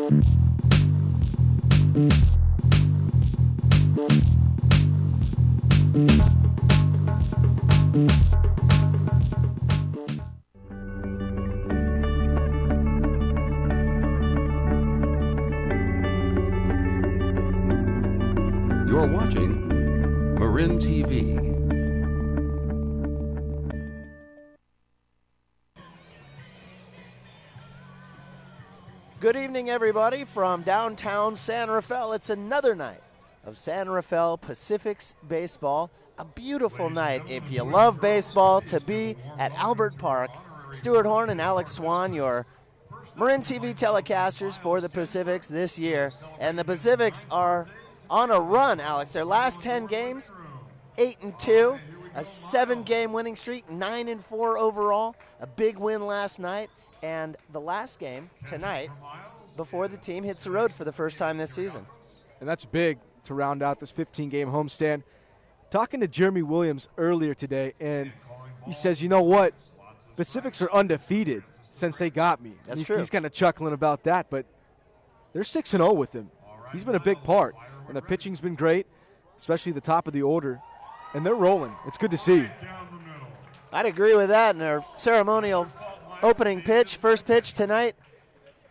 You're watching Marin TV. Good evening, everybody, from downtown San Rafael. It's another night of San Rafael Pacifics baseball. A beautiful night, if you love baseball, to be at Albert Park. Stuart Horn and Alex Swan, your Marin TV telecasters for the Pacifics this year. And the Pacifics are on a run, Alex. Their last 10 games, 8-2, a 7-game winning streak, 9-4 overall, a big win last night, and the last game tonight before the team hits the road for the first time this season. And that's big to round out this 15-game homestand. Talking to Jeremy Williams earlier today, and he says, you know what, Pacifics are undefeated since they got me. That's true. He's kind of chuckling about that, but they're 6-0 with him. He's been a big part, and the pitching's been great, especially the top of the order, and they're rolling. It's good to see. I'd agree with that. And our ceremonial opening pitch, first pitch tonight,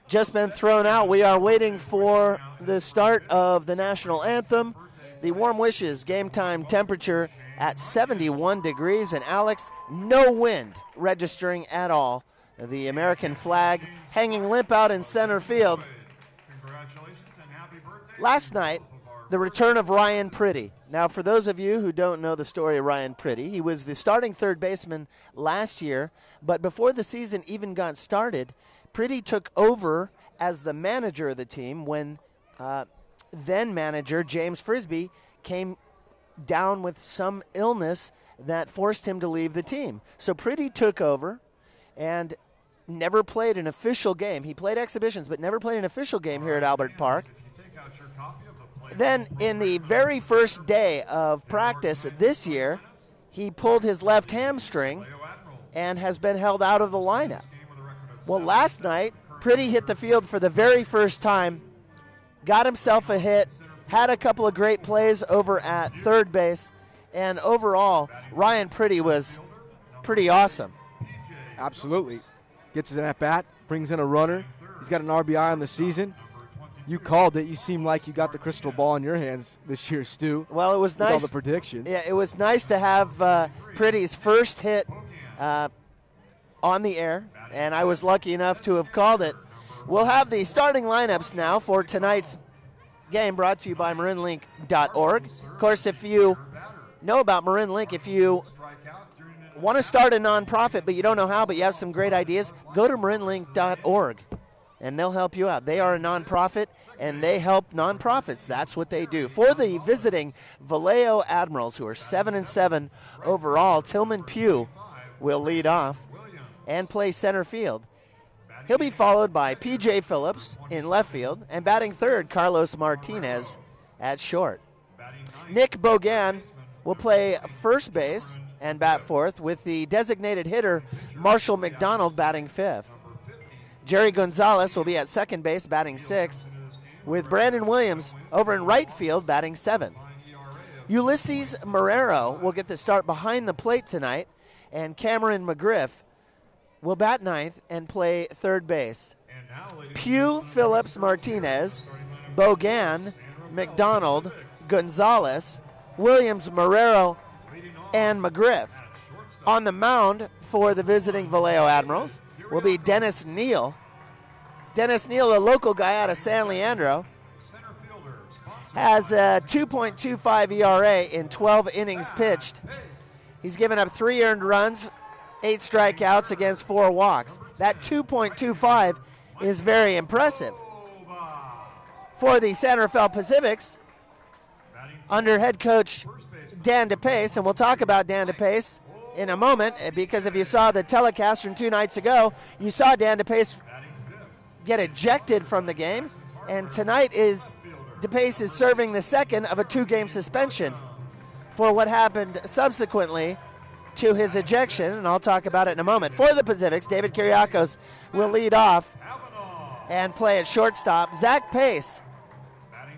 just been thrown out. We are waiting for the start of the national anthem. The Warm Wishes game time temperature at 71 degrees. And Alex, no wind registering at all. The American flag hanging limp out in center field. Last night, the return of Ryan Pretty. Now, for those of you who don't know the story of Ryan Pretty, he was the starting third baseman last year, but before the season even got started, Pretty took over as the manager of the team when then manager James Frisbee came down with some illness that forced him to leave the team. So Pretty took over and never played an official game. He played exhibitions, but never played an official game here at Albert Park. Then in the very first day of practice this year, he pulled his left hamstring and has been held out of the lineup. Well, last night, Pretty hit the field for the very first time, got himself a hit, had a couple of great plays over at third base, and overall, Ryan Pretty was pretty awesome. Absolutely. Gets an at-bat, brings in a runner. He's got an RBI on the season. You called it. You seem like you got the crystal ball in your hands this year, Stu. Well, it was nice. All the predictions. Yeah, it was nice to have Pretty's first hit on the air, and I was lucky enough to have called it. We'll have the starting lineups now for tonight's game, brought to you by MarinLink.org. Of course, if you know about MarinLink, if you want to start a nonprofit but you don't know how, but you have some great ideas, go to MarinLink.org. And they'll help you out. They are a nonprofit, and they help nonprofits. That's what they do. For the visiting Vallejo Admirals, who are 7-7 overall, Tillman Pugh will lead off and play center field. He'll be followed by P.J. Phillips in left field, and batting third, Carlos Martinez at short. Nick Bogan will play first base and bat fourth, with the designated hitter, Marshall McDonald, batting fifth. Jerry Gonzalez will be at second base, batting sixth, with Brandon Williams over in right field, batting seventh. Ulysses Marrero will get the start behind the plate tonight, and Cameron McGriff will bat ninth and play third base. Pugh, Phillips, Martinez, Bogan, McDonald, Gonzalez, Williams, Marrero, and McGriff. On the mound for the visiting Vallejo Admirals will be Dennis Neal. Dennis Neal, a local guy out of San Leandro, has a 2.25 ERA in 12 innings pitched. He's given up 3 earned runs, 8 strikeouts against 4 walks. That 2.25 is very impressive. For the San Rafael Pacifics, under head coach Dan DePace, and we'll talk about Dan DePace in a moment, because if you saw the telecast from 2 nights ago, you saw Dan DePace get ejected from the game, and tonight DePace is serving the second of a 2-game suspension for what happened subsequently to his ejection, and I'll talk about it in a moment. For the Pacifics, David Kiriakos will lead off, and play at shortstop. Zach Pace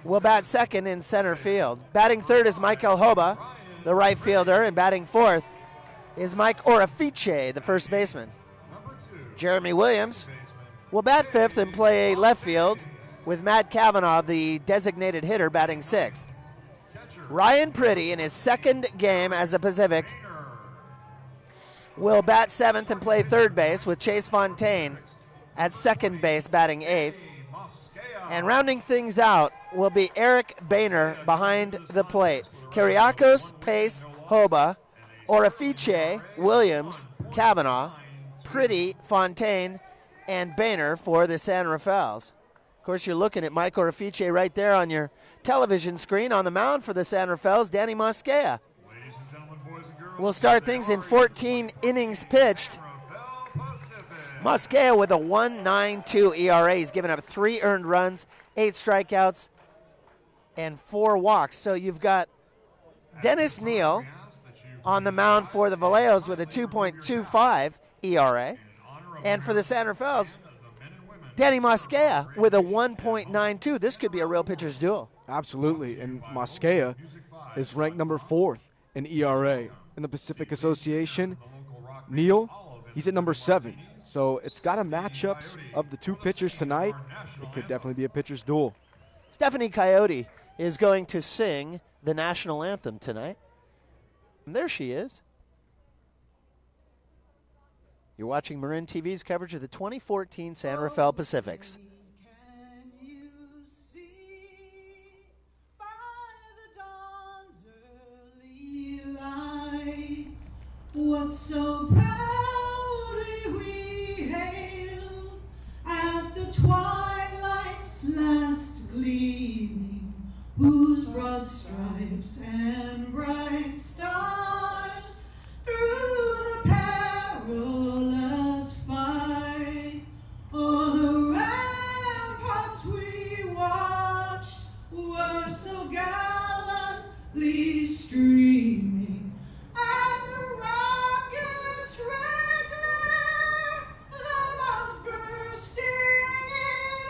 will bat second in center field. Batting third is Michael Hoba, the right fielder, and batting fourth is Mike Orafice, the first baseman. Jeremy Williams will bat fifth and play left field with Matt Cavanaugh, the designated hitter, batting sixth. Ryan Priddy, in his second game as a Pacific, will bat seventh and play third base with Chase Fontaine at second base, batting eighth. And rounding things out will be Eric Boehner behind the plate. Kiriakos, Pace, Hoba, Orafice, Williams, Cavanaugh, Priddy, Fontaine, and Boehner for the San Rafaels. Of course, you're looking at Mike Orafice right there on your television screen. On the mound for the San Rafaels, Danny Mosquea. We'll start things in 14 innings pitched. Mosquea with a 1.92 ERA. He's given up 3 earned runs, 8 strikeouts, and 4 walks. So you've got Dennis Neal on the mound for the Vallejos with a 2.25 ERA. And for the San Rafaels, Danny Mosquea with a 1.92. This could be a real pitcher's duel. Absolutely, and Mosquea is ranked number 4th in ERA in the Pacific Association. Neal, he's at number 7. So it's got a matchups of the two pitchers tonight. It could definitely be a pitcher's duel. Stephanie Coyote is going to sing the national anthem tonight. And there she is. You're watching Marin TV's coverage of the 2014 San Rafael Pacifics. Can you see by the dawn's early light what so proudly we hailed at the twilight's last gleaming, whose broad stripes and bright stars through the perilous fight o'er the ramparts we watched were so gallantly streaming, and the rocket's red glare, the bombs bursting in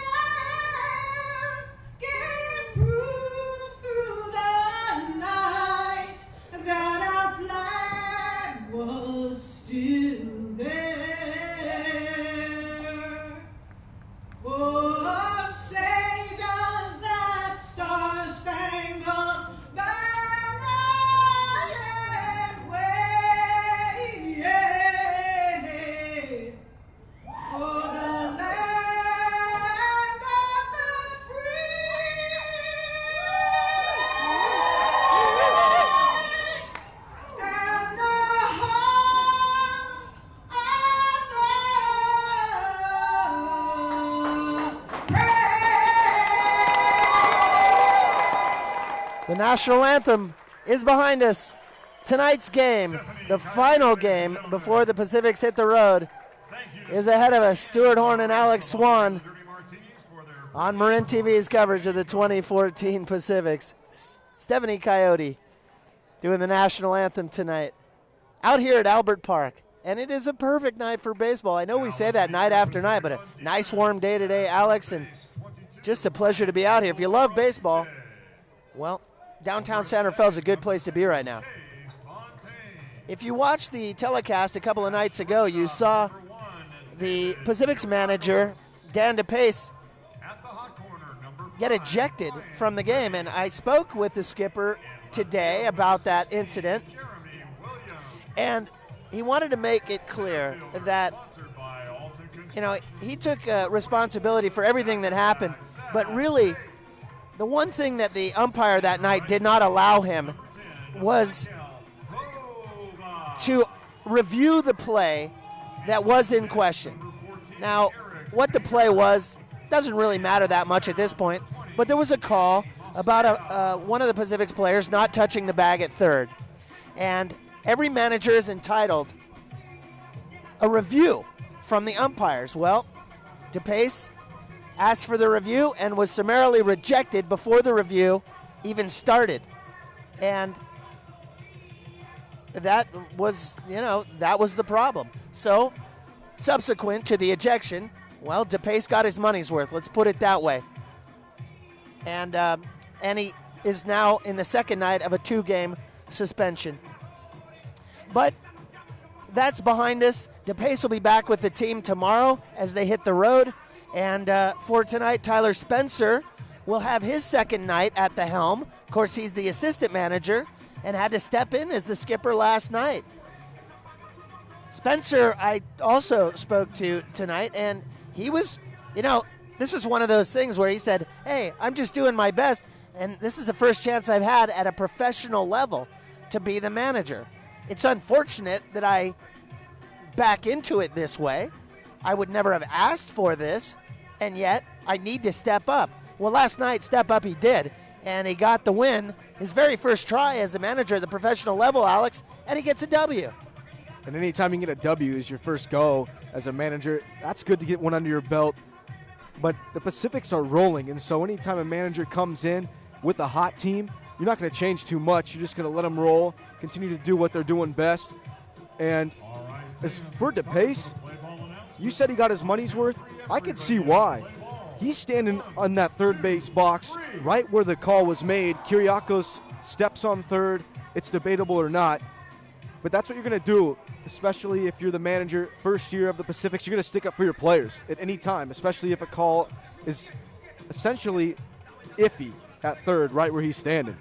air, gave proof through the night that our flag was still there. Oh, say does that star-spangled banner yet wave o'er the land of the free and the home of the brave. The national anthem is behind us. Tonight's game, the final game before the Pacifics hit the road, is ahead of us. Stuart Horn and Alex Swan on Marin TV's coverage of the 2014 Pacifics. Stephanie Coyote doing the national anthem tonight out here at Albert Park. And it is a perfect night for baseball. I know we say that night after night, but a nice warm day today, Alex, and just a pleasure to be out here. If you love baseball, well, downtown San Rafael is a good place to be right now. If you watched the telecast a couple of nights ago, you saw the Pacifics manager, Dan DePace, get ejected from the game. And I spoke with the skipper today about that incident. And he wanted to make it clear that, you know, he took responsibility for everything that happened. But really, the one thing that the umpire that night did not allow him was to review the play that was in question. Now, what the play was doesn't really matter that much at this point, but there was a call about one of the Pacifics players not touching the bag at third. And every manager is entitled a review from the umpires. Well, DePace asked for the review and was summarily rejected before the review even started. And that was, that was the problem. So, subsequent to the ejection, Well, DePace got his money's worth. Let's put it that way. And he is now in the second night of a 2-game suspension. But that's behind us. DePace will be back with the team tomorrow as they hit the road. And for tonight, Tyler Spencer will have his second night at the helm. Of course, he's the assistant manager and had to step in as the skipper last night. Spencer, I also spoke to tonight, and he was, this is one of those things where he said, hey, I'm just doing my best, and this is the first chance I've had at a professional level to be the manager. It's unfortunate that I back into it this way. I would never have asked for this, and yet I need to step up. Well, last night, step up he did, and he got the win, his very first try as a manager at the professional level, Alex, and he gets a W. And anytime you get a W as your first go as a manager, that's good to get one under your belt. But the Pacifics are rolling, and so anytime a manager comes in with a hot team, you're not going to change too much. You're just going to let them roll, continue to do what they're doing best. And as for DePace, you said he got his money's worth. I can see why. He's standing on that third base box right where the call was made. Kyriakos steps on third. It's debatable or not. But that's what you're going to do, especially if you're the manager first year of the Pacifics. You're going to stick up for your players at any time, especially if a call is essentially iffy at third, right where he's standing.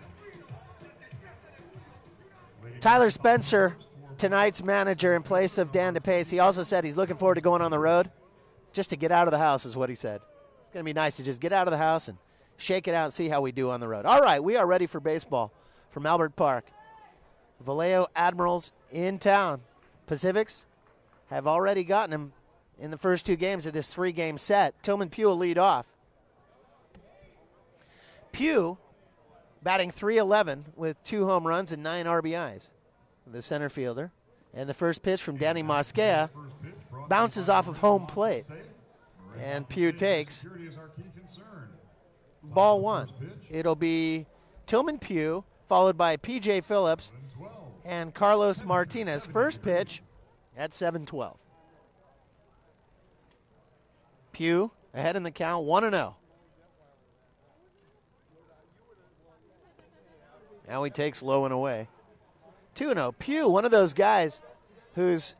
Tyler Spencer, tonight's manager in place of Dan DePace, he also said he's looking forward to going on the road just to get out of the house is what he said. It's going to be nice to just get out of the house and shake it out and see how we do on the road. All right, we are ready for baseball from Albert Park. Vallejo Admirals in town. Pacifics have already gotten him in the first 2 games of this 3-game set. Tillman Pugh will lead off. Pugh batting .311 with 2 home runs and 9 RBIs. The center fielder. And the first pitch from Danny Mosquea bounces off of home plate. And Pugh takes ball 1. It'll be Tillman Pugh, followed by P.J. Phillips and Carlos Martinez. First pitch at 7:12. Pugh ahead in the count, 1-0. Now he takes low and away. 2-0. Pugh, one of those guys he's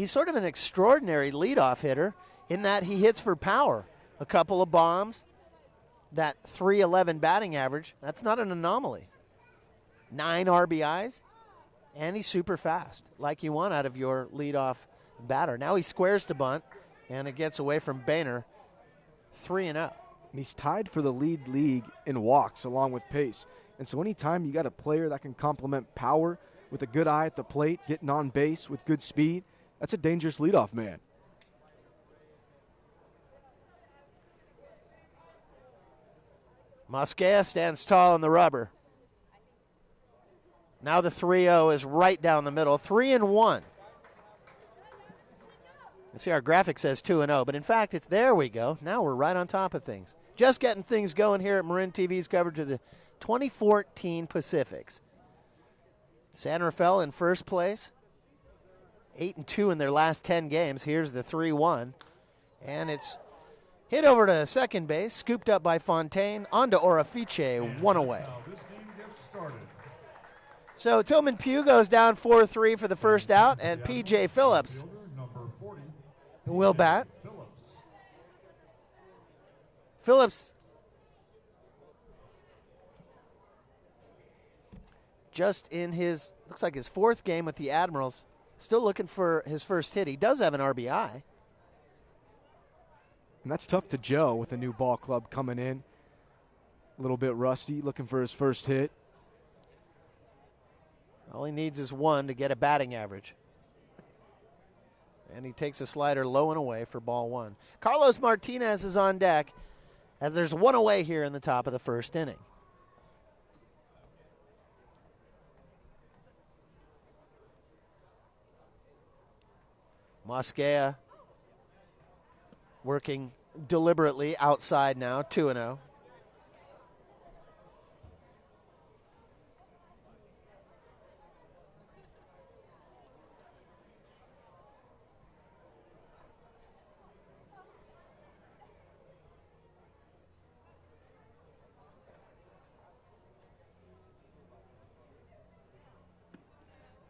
sort of an extraordinary leadoff hitter in that he hits for power. A couple of bombs, that .311 batting average, that's not an anomaly. 9 RBIs, and he's super fast, like you want out of your leadoff batter. Now he squares to bunt, and it gets away from Boehner, 3-0. And he's tied for the league in walks along with pace. And so anytime you got a player that can complement power with a good eye at the plate, getting on base with good speed, that's a dangerous leadoff man. Mosquea stands tall in the rubber. Now the 3-0 is right down the middle. 3-1. You see our graphic says 2-0, but in fact, it's there we go. Now we're right on top of things. Just getting things going here at Marin TV's coverage of the 2014 Pacifics. San Rafael in first place. 8-2 in their last 10 games. Here's the 3-1. And it's hit over to second base, scooped up by Fontaine, onto Orafice, 1 away. So Tillman Pugh goes down 4-3 for the first out, and P.J. Phillips will bat. Phillips just in his, looks like his 4th game with the Admirals, still looking for his first hit. He does have an RBI. And that's tough to gel with a new ball club coming in. A little bit rusty, looking for his first hit. All he needs is 1 to get a batting average. And he takes a slider low and away for ball 1. Carlos Martinez is on deck as there's 1 away here in the top of the first inning. Mosquea working deliberately outside now, 2-0.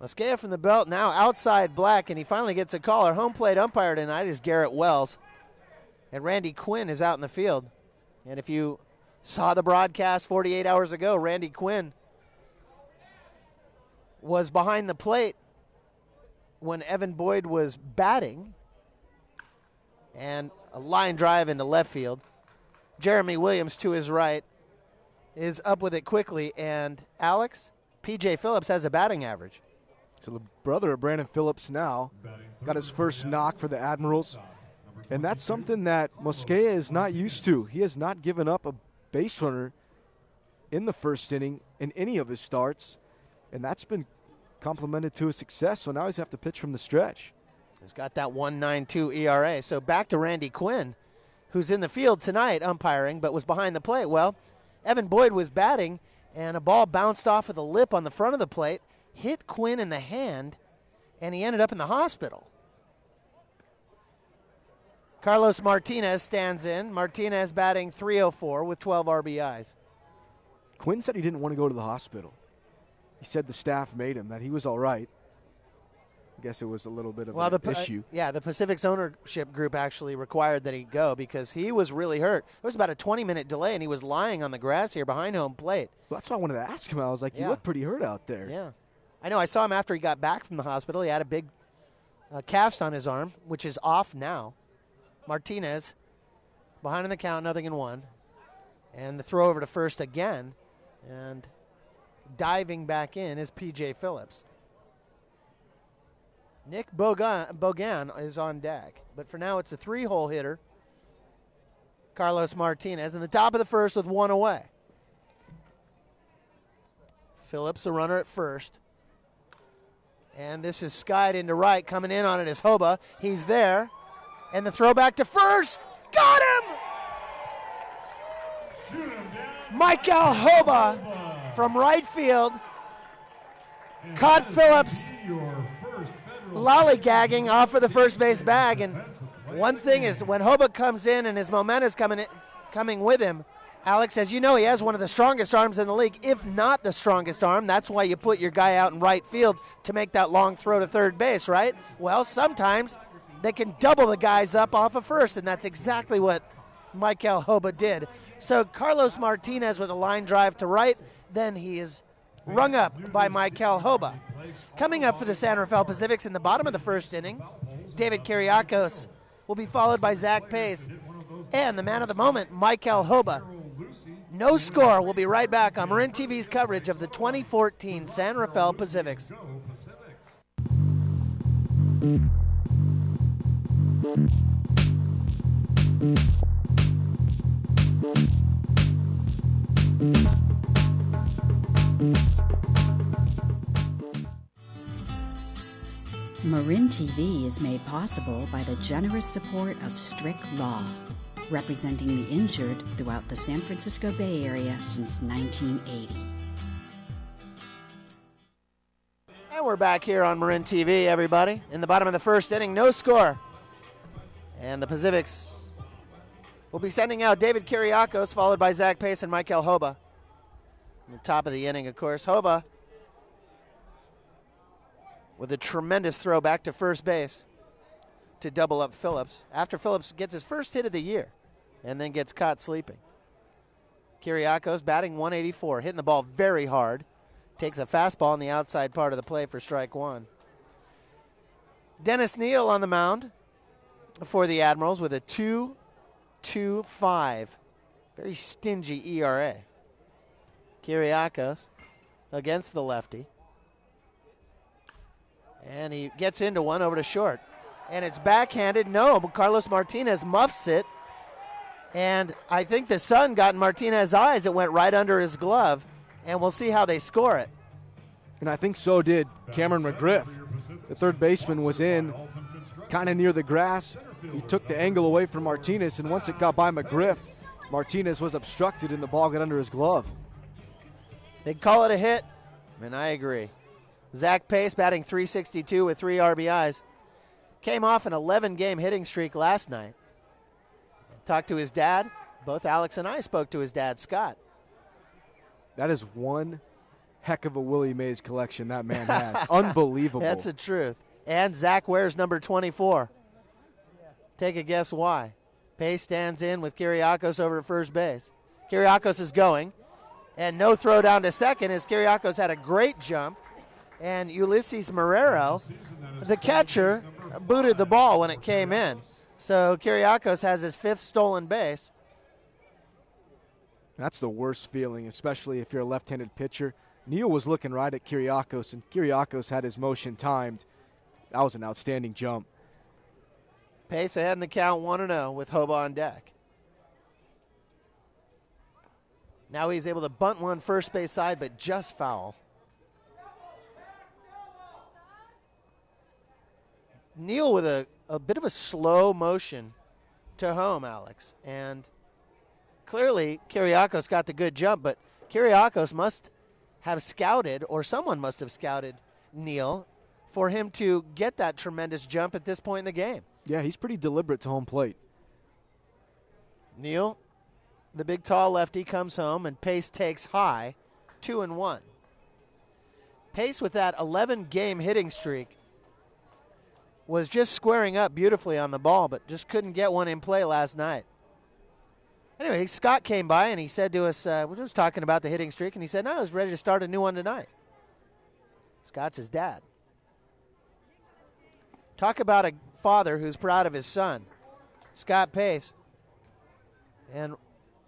Mosquea from the belt, now outside black, and he finally gets a call. Our home plate umpire tonight is Garrett Wells, and Randy Quinn is out in the field. And if you saw the broadcast 48 hours ago, Randy Quinn was behind the plate when Evan Boyd was batting, and a line drive into left field. Jeremy Williams to his right is up with it quickly, and Alex, P.J. Phillips has a batting average. So the brother of Brandon Phillips now got his first knock for the Admirals, and that's something that Mosquea is not used to. He has not given up a base runner in the first inning in any of his starts, and that's been complemented to his success, so now he's have to pitch from the stretch. He's got that 1.92 ERA. So back to Randy Quinn, who's in the field tonight umpiring but was behind the plate. Well, Evan Boyd was batting, and a ball bounced off of the lip on the front of the plate, hit Quinn in the hand, and he ended up in the hospital. Carlos Martinez stands in. Martinez batting .304 with 12 RBIs. Quinn said he didn't want to go to the hospital. He said the staff made him, that he was all right. I guess it was a little bit of an issue. Yeah, the Pacific's ownership group actually required that he go because he was really hurt. There was about a 20-minute delay, and he was lying on the grass here behind home plate. Well, that's what I wanted to ask him. I was like, you look pretty hurt out there. Yeah. I know. I saw him after he got back from the hospital. He had a big cast on his arm, which is off now. Martinez behind in the count, 0-1. And the throw over to first again. And diving back in is P.J. Phillips. Nick Bogan is on deck. But for now, it's a 3-hole hitter. Carlos Martinez in the top of the first with 1 away. Phillips, the runner at first. And this is skied into right. Coming in on it is Hoba. He's there. And the throw back to first. Got him! Michael Hoba from right field caught Phillips lollygagging off of the first base bag. And one thing is, when Hoba comes in and his momentum is coming with him, Alex, as you know, he has one of the strongest arms in the league, if not the strongest arm. That's why you put your guy out in right field to make that long throw to third base, right? Well, sometimes they can double the guys up off of first, and that's exactly what Michael Hoba did. So Carlos Martinez with a line drive to right, then he is rung up by Michael Hoba. Coming up for the San Rafael Pacifics in the bottom of the first inning, David Kiriakos will be followed by Zach Pace, and the man of the moment, Michael Hoba. No score. We'll be right back on Marin TV's coverage of the 2014 San Rafael Pacifics. Marin TV is made possible by the generous support of Strict Law, representing the injured throughout the San Francisco Bay Area since 1980. And we're back here on Marin TV, everybody. In the bottom of the first inning, no score. And the Pacifics will be sending out David Kiriakos, followed by Zach Pace and Michael Hoba. In the top of the inning, of course, Hoba with a tremendous throw back to first base to double up Phillips, after Phillips gets his first hit of the year and then gets caught sleeping. Kiriakos batting .184, hitting the ball very hard. Takes a fastball on the outside part of the play for strike one. Dennis Neal on the mound for the Admirals with a 2.25. Very stingy ERA. Kiriakos against the lefty. And he gets into one over to short. And it's backhanded. No, but Carlos Martinez muffs it. And I think the sun got in Martinez's eyes. It went right under his glove. And we'll see how they score it. And I think so did Cameron McGriff. The third baseman was in kind of near the grass. He took the angle away from Martinez, and once it got by McGriff, Martinez was obstructed and the ball got under his glove. They call it a hit, and I agree. Zach Pace batting .362 with 3 RBIs. Came off an 11-game hitting streak last night. Talked to his dad. Both Alex and I spoke to his dad, Scott. That is one heck of a Willie Mays collection that man has. Unbelievable. That's the truth. And Zach wears number 24. Take a guess why. Pace stands in with Kyriakos over at first base. Kyriakos is going, and no throw down to second as Kyriakos had a great jump, and Ulysses Marrero, the catcher, booted the ball when it came in. So Kyriakos has his 5th stolen base. That's the worst feeling, especially if you're a left-handed pitcher. Neal was looking right at Kyriakos, and Kyriakos had his motion timed. That was an outstanding jump. Pace ahead in the count 1-0 with Hoba on deck. Now he's able to bunt one first base side, but just foul. Neal with a bit of a slow motion to home, Alex. And clearly Kyriakos got the good jump, but Kyriakos must have scouted, or someone must have scouted Neal for him to get that tremendous jump at this point in the game. Yeah, he's pretty deliberate to home plate. Neal, the big tall lefty, comes home, and Pace takes high, 2-1. Pace with that 11-game hitting streak was just squaring up beautifully on the ball, but just couldn't get one in play last night. Anyway, Scott came by and he said to us, we were just talking about the hitting streak, and he said, no, I was ready to start a new one tonight. Scott's his dad. Talk about a father who's proud of his son, Scott Pace. And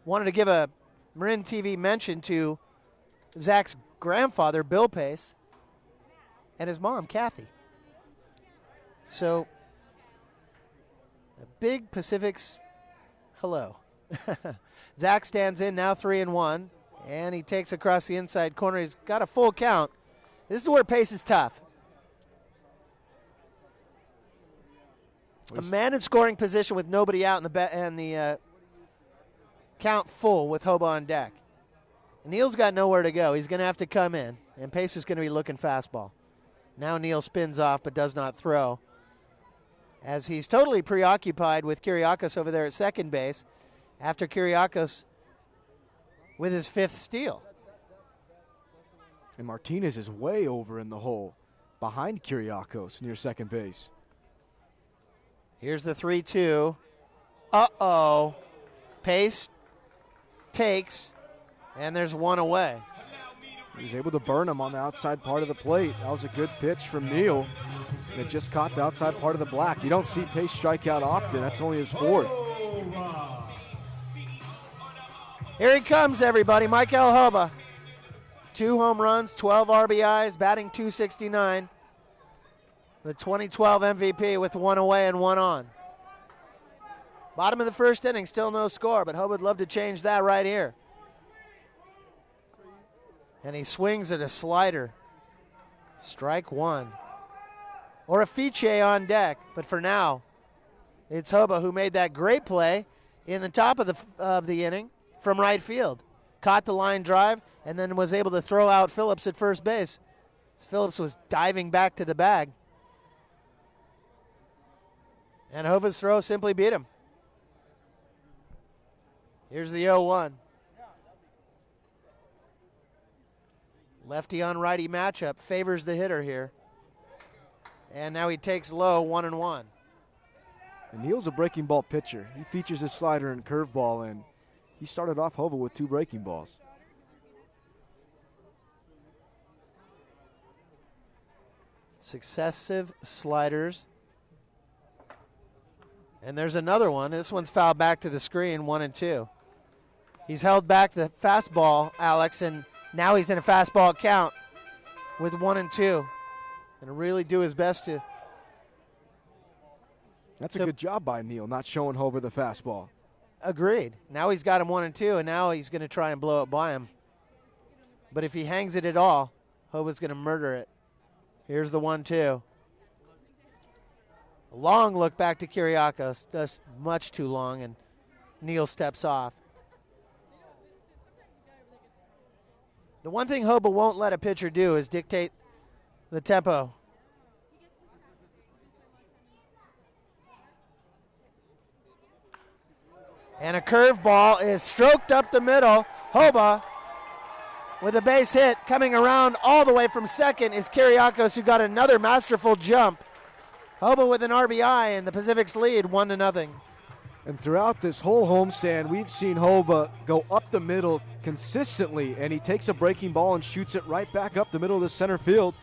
wanted to give a Marin TV mention to Zach's grandfather, Bill Pace, and his mom, Kathy. So, a big Pacifics hello. Zach stands in now 3-1, and he takes across the inside corner. He's got a full count. This is where Pace is tough. A man in scoring position with nobody out in the count full with Hoba on deck. Neal's got nowhere to go. He's going to have to come in, and Pace is going to be looking fastball. Now Neal spins off but does not throw, as he's totally preoccupied with Kyriakos over there at second base after Kyriakos with his 5th steal. And Martinez is way over in the hole behind Kyriakos near second base. Here's the 3-2. Uh-oh. Pace takes, and there's one away. He was able to burn him on the outside part of the plate. That was a good pitch from Neal. And it just caught the outside part of the black. You don't see Pace strike out often. That's only his 4th. Here he comes, everybody. Michael Hoba. 2 home runs, 12 RBIs, batting .269. The 2012 MVP with 1 away and 1 on. Bottom of the first inning, still no score, but Hoba would love to change that right here. And he swings at a slider. Strike 1. Or a Fiche on deck, but for now, it's Hoba who made that great play in the top of the inning from right field. Caught the line drive and then was able to throw out Phillips at first base. Phillips was diving back to the bag. And Hova's throw simply beat him. Here's the 0-1. Lefty on righty matchup favors the hitter here. And now he takes low, 1-1. And Neal's a breaking ball pitcher. He features his slider and curveball, and he started off Hoba with 2 breaking balls. Successive sliders. And there's another one. This one's fouled back to the screen, 1-2. He's held back the fastball, Alex, and now he's in a fastball count with 1-2. And really do his best to. That's a good job by Neal, not showing Hoba the fastball. Agreed. Now he's got him 1-2, and now he's going to try and blow it by him. But if he hangs it at all, Hoba's going to murder it. Here's the 1-2. A long look back to Kyriakos, just much too long, and Neal steps off. The one thing Hoba won't let a pitcher do is dictate the tempo. And a curveball is stroked up the middle. Hoba with a base hit. Coming around all the way from second is Kyriakos, who got another masterful jump. Hoba with an RBI, and the Pacifics lead 1-0. And throughout this whole homestand, we've seen Hoba go up the middle consistently, and he takes a breaking ball and shoots it right back up the middle of the center field.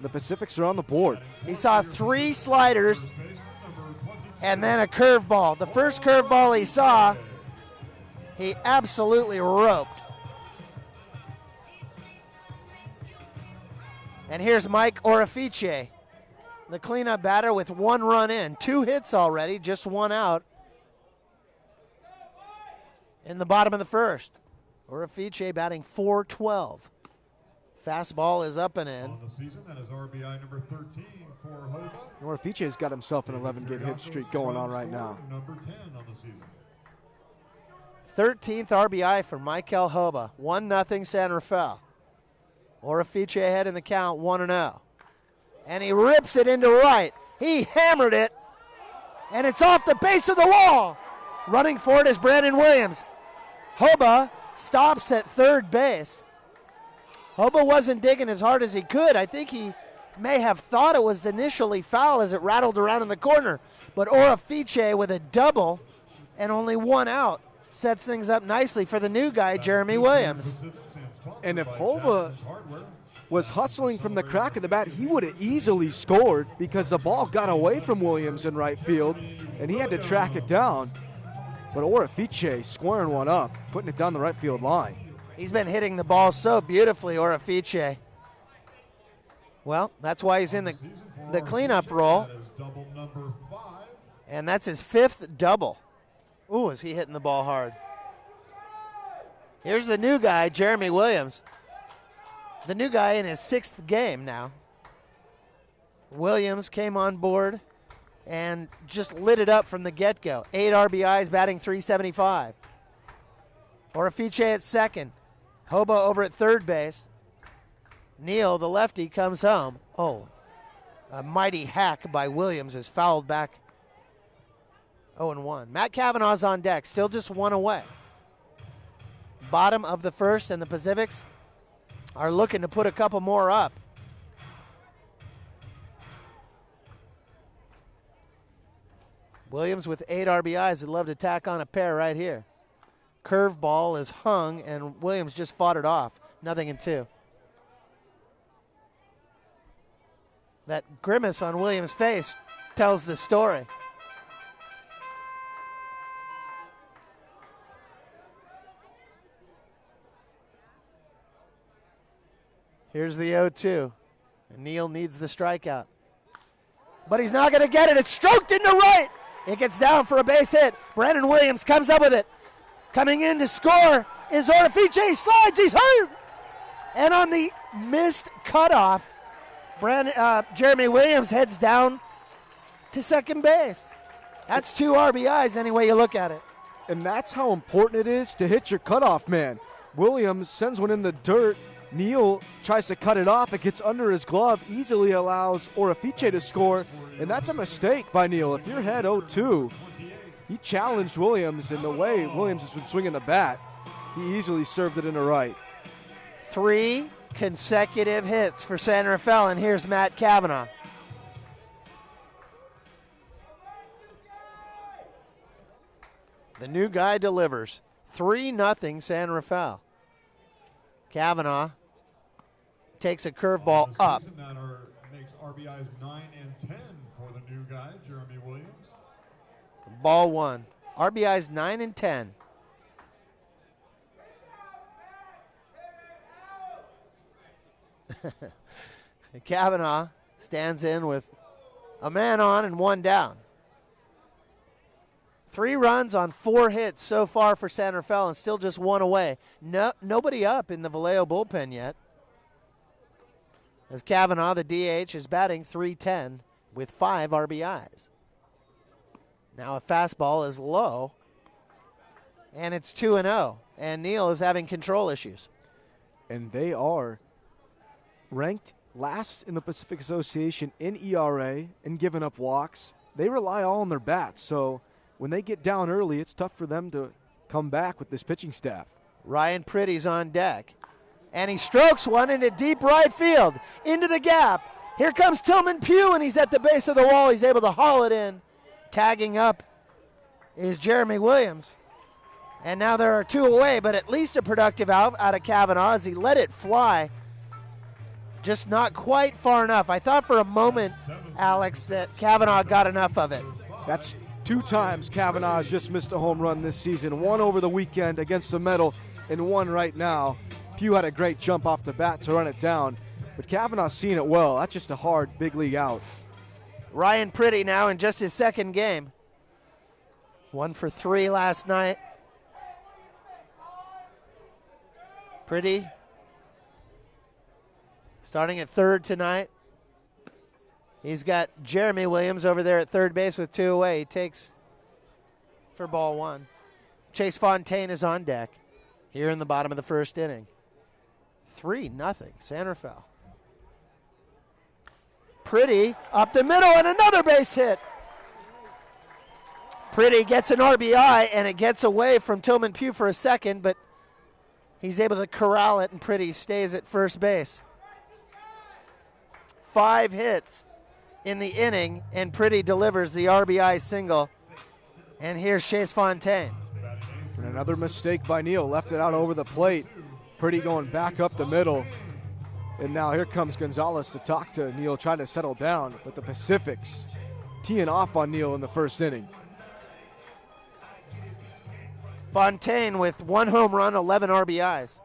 The Pacifics are on the board. He saw 3 sliders and then a curveball. The first curveball he saw, he absolutely roped. And here's Mike Orefice, the cleanup batter with 1 run in. 2 hits already, just 1 out in the bottom of the first. Orefice batting .412. Fastball is up and in. On the season, that is RBI number 13 for Hoba. Orefice has got himself an 11-game hit streak going on right now. Number 10 on the season. 13th RBI for Michael Hoba. 1-0 San Rafael. Orefice ahead in the count, 1-0. And he rips it into right. He hammered it, and it's off the base of the wall. Running for it is Brandon Williams. Hoba stops at third base. Hoba wasn't digging as hard as he could. I think he may have thought it was initially foul as it rattled around in the corner. But Orefice with a double and only 1 out sets things up nicely for the new guy, Jeremy Williams. And if Hoba was hustling from the crack of the bat, he would have easily scored because the ball got away from Williams in right field, and he had to track it down. But Orefice squaring one up, putting it down the right field line. He's been hitting the ball so beautifully, Orefice. Well, that's why he's in the cleanup role. And that's his 5th double. Ooh, is he hitting the ball hard. Here's the new guy, Jeremy Williams. The new guy in his 6th game now. Williams came on board and just lit it up from the get-go. 8 RBIs, batting .375. Orefice at second. Hoba over at third base. Neal, the lefty, comes home. Oh, a mighty hack by Williams is fouled back. 0-1. Matt Cavanaugh's on deck, still just 1 away. Bottom of the first, and the Pacifics are looking to put a couple more up. Williams with 8 RBIs. Would love to tack on a pair right here. Curveball is hung, and Williams just fought it off. 0-2. That grimace on Williams' face tells the story. Here's the 0-2. And Neal needs the strikeout. But he's not going to get it. It's stroked into right. It gets down for a base hit. Brandon Williams comes up with it. Coming in to score is Orefice. He slides. He's hurt. And on the missed cutoff, Jeremy Williams heads down to second base. That's 2 RBIs any way you look at it. And that's how important it is to hit your cutoff man. Williams sends one in the dirt. Neal tries to cut it off. It gets under his glove, easily allows Orefice to score, and that's a mistake by Neal. If you're ahead 0-2, he challenged Williams, and the way Williams has been swinging the bat, he easily served it into right. 3 consecutive hits for San Rafael, and here's Matt Cavanaugh. The new guy delivers. 3-0 San Rafael. Cavanaugh takes a curveball up. That makes RBIs 9 and 10 for the new guy, Jeremy Williams. Ball 1. RBIs 9 and 10. Cavanaugh stands in with a man on and 1 down. 3 runs on 4 hits so far for San Rafael and still just 1 away. Nobody up in the Vallejo bullpen yet. As Cavanaugh, the DH, is batting .310 with 5 RBIs. Now a fastball is low, and it's 2-0. And Neal is having control issues. And they are ranked last in the Pacific Association in ERA and giving up walks. They rely all on their bats, so when they get down early, it's tough for them to come back with this pitching staff. Ryan Pretty's on deck. And he strokes one into deep right field, into the gap. Here comes Tillman Pugh, and he's at the base of the wall. He's able to haul it in. Tagging up is Jeremy Williams. And now there are two away, but at least a productive out of Kavanaugh as he let it fly. Just not quite far enough. I thought for a moment, Alex, that Kavanaugh got enough of it. That's 2 times Kavanaugh has just missed a home run this season. One over the weekend against the Metal, and one right now. Pugh had a great jump off the bat to run it down, but Kavanaugh's seeing it well. That's just a hard big league out. Ryan Pretty now in just his second game. 1 for 3 last night. Pretty starting at third tonight. He's got Jeremy Williams over there at third base with 2 away. He takes for ball 1. Chase Fontaine is on deck here in the bottom of the first inning. 3-0 San Rafael. Pretty up the middle and another base hit. Pretty gets an RBI and it gets away from Tillman Pugh for a second, but he's able to corral it and Pretty stays at first base. 5 hits in the inning and Pretty delivers the RBI single. And here's Chase Fontaine. And another mistake by Neal, left it out over the plate. Pretty going back up the middle. And now here comes Gonzalez to talk to Neal, trying to settle down. But the Pacifics teeing off on Neal in the first inning. Fontaine with 1 home run, 11 RBIs,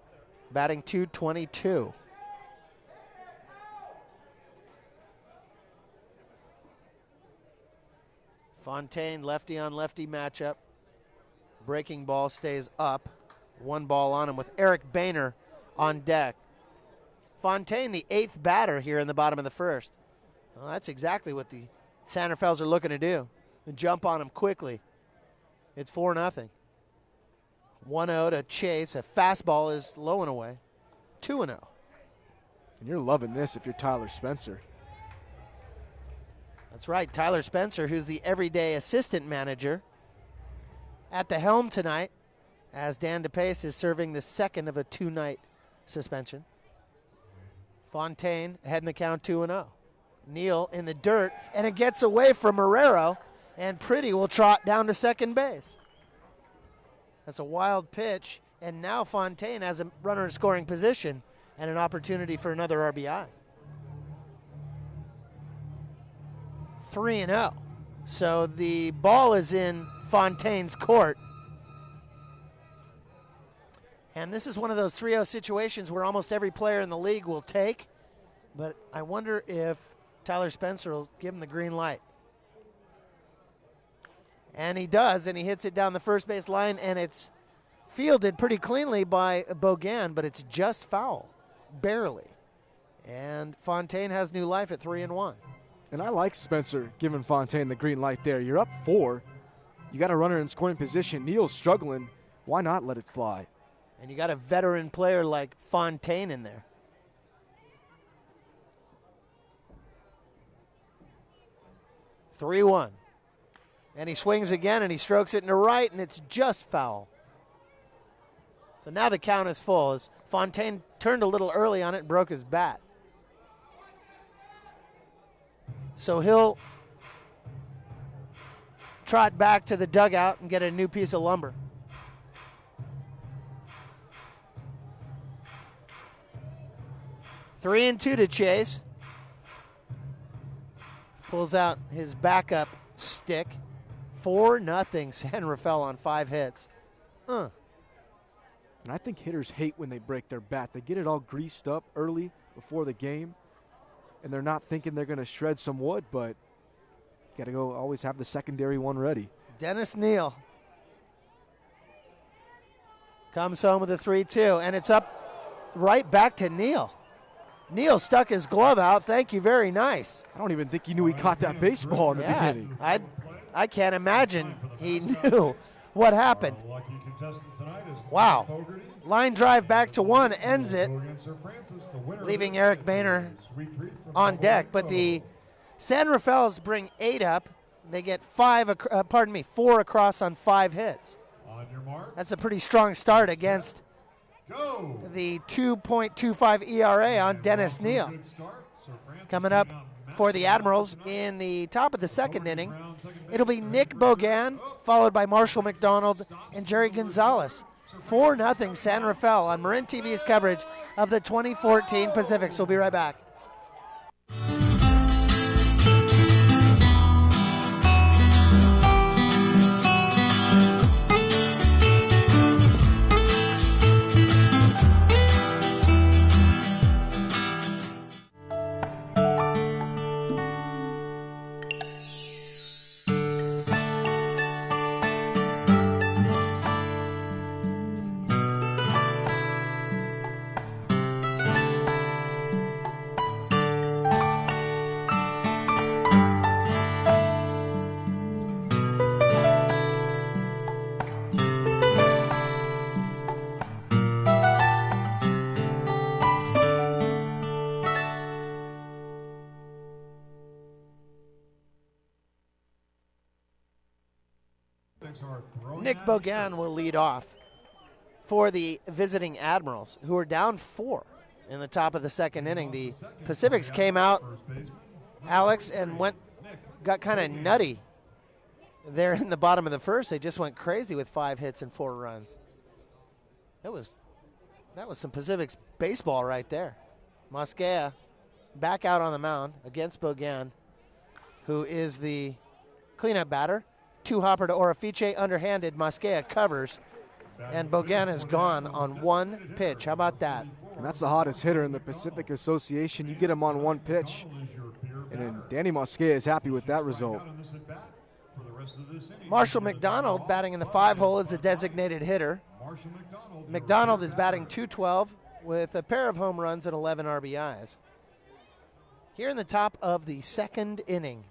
batting .222. Fontaine, lefty on lefty matchup. Breaking ball stays up. 1 ball on him with Eric Boehner on deck. Fontaine, the 8th batter here in the bottom of the first. Well, that's exactly what the San Rafaels are looking to do. And jump on him quickly. It's 4-0. 1-0 to Chase. A fastball is low and away. 2-0. And you're loving this if you're Tyler Spencer. That's right, Tyler Spencer, who's the everyday assistant manager, at the helm tonight, as Dan DePace is serving the second of a 2-night suspension. Fontaine ahead in the count 2-0. Neal in the dirt, and it gets away from Marrero, and Pretty will trot down to second base. That's a wild pitch, and now Fontaine has a runner in scoring position and an opportunity for another RBI. 3-0. So the ball is in Fontaine's court. And this is one of those 3-0 situations where almost every player in the league will take, but I wonder if Tyler Spencer will give him the green light. And he does, and he hits it down the first base line, and it's fielded pretty cleanly by Bogan, but it's just foul, barely. And Fontaine has new life at 3-1. And I like Spencer giving Fontaine the green light there. You're up 4. You got a runner in scoring position. Neal's struggling. Why not let it fly? And you got a veteran player like Fontaine in there. 3-1. And he swings again, and he strokes it into right, and it's just foul. So now the count is full as Fontaine turned a little early on it and broke his bat. So he'll trot back to the dugout and get a new piece of lumber. Three and 2 to Chase. Pulls out his backup stick. 4-0 San Rafael on 5 hits. And I think hitters hate when they break their bat. They get it all greased up early before the game, and they're not thinking they're going to shred some wood, but got to go always have the secondary one ready. Dennis Neal comes home with a 3-2, and it's up right back to Neal. Neal stuck his glove out. Thank you, very nice. I don't even think he knew he caught that baseball in the beginning. I can't imagine he knew what happened. Wow. Line drive back to 1 ends it, leaving Eric Boehner on deck. But the San Rafaels bring 8 up. They get 4 across on 5 hits. That's a pretty strong start against Go. The 2.25 ERA on Dennis Neal. Good start. Sir Francis Coming up bringing on for the Matt Admirals in the top of the second inning, it'll be Nick Bogan, followed by Marshall McDonald and Jerry Gonzalez. 4-0 San Rafael on Marin TV's coverage of the 2014 Pacifics. We'll be right back. Nick Bogan will lead off for the visiting Admirals, who are down 4 in the top of the second inning. The Pacifics came out, Alex, and got kind of nutty there in the bottom of the first. They just went crazy with 5 hits and 4 runs. That was some Pacifics baseball right there. Mosquea back out on the mound against Bogan, who is the cleanup batter. 2-hopper to Orifice, underhanded. Mosquea covers, and Bogan is gone on 1 pitch. How about that? And that's the hottest hitter in the Pacific Association. You get him on 1 pitch, and then Danny Mosquea is happy with that result. Marshall McDonald batting in the 5-hole is a designated hitter. McDonald is batting .212 with a pair of home runs and 11 RBIs. Here in the top of the second inning.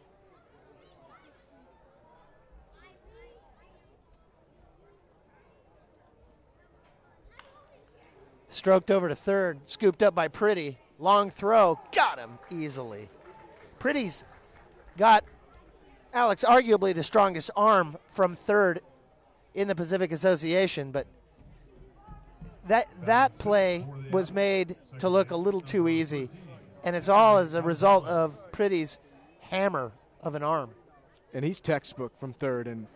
Stroked over to third, scooped up by Pretty. Long throw, got him easily. Pretty's got, Alex, arguably the strongest arm from third in the Pacific Association, but that play was made to look a little too easy, and it's all as a result of Pretty's hammer of an arm. And he's textbook from third, and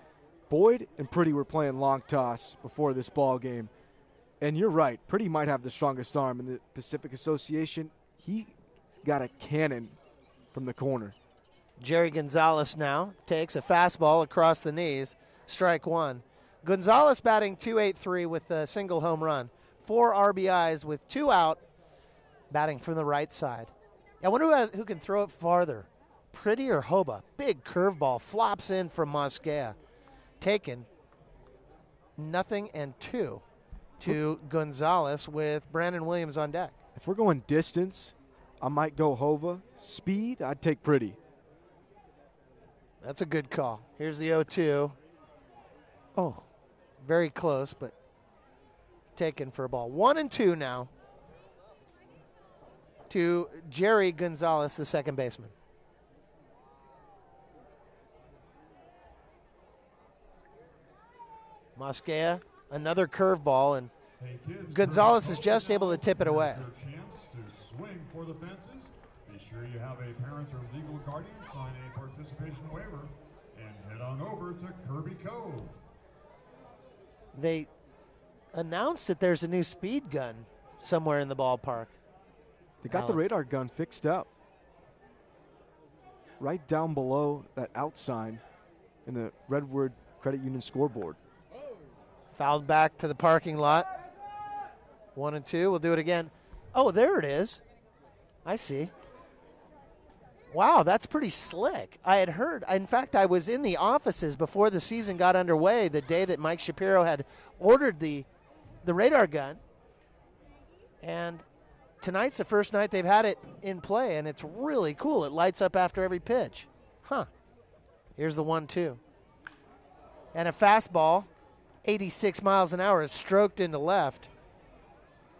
Boyd and Pretty were playing long toss before this ball game. And you're right, Pretty might have the strongest arm in the Pacific Association. He's got a cannon from the corner. Jerry Gonzalez now takes a fastball across the knees, strike 1. Gonzalez batting .283 with a single home run. 4 RBIs with 2 out, batting from the right side. I wonder who can throw it farther, Pretty or Hoba. Big curveball flops in from Mosquea. Taken 0-2 to Gonzalez with Brandon Williams on deck. If we're going distance, I might go Hova. Speed, I'd take Pretty. That's a good call. Here's the 0-2. Oh, very close, but taken for a ball. 1-2 now to Jerry Gonzalez, the second baseman. Mosquea, another curveball, and Gonzalez is just able to tip it away. Chance to swing for the fences. Be sure you have a parent or legal guardian sign a participation waiver and head on over to Kirby Cove. They announced that there's a new speed gun somewhere in the ballpark. They got the radar gun fixed up. Right down below that out sign in the Redwood Credit Union scoreboard. Fouled back to the parking lot. 1-2. We'll do it again. Oh, there it is. I see. Wow, that's pretty slick. I had heard. In fact, I was in the offices before the season got underway the day that Mike Shapiro had ordered the radar gun. And tonight's the first night they've had it in play, and it's really cool. It lights up after every pitch. Huh. Here's the 1-2. And a fastball. 86 miles an hour is stroked into left.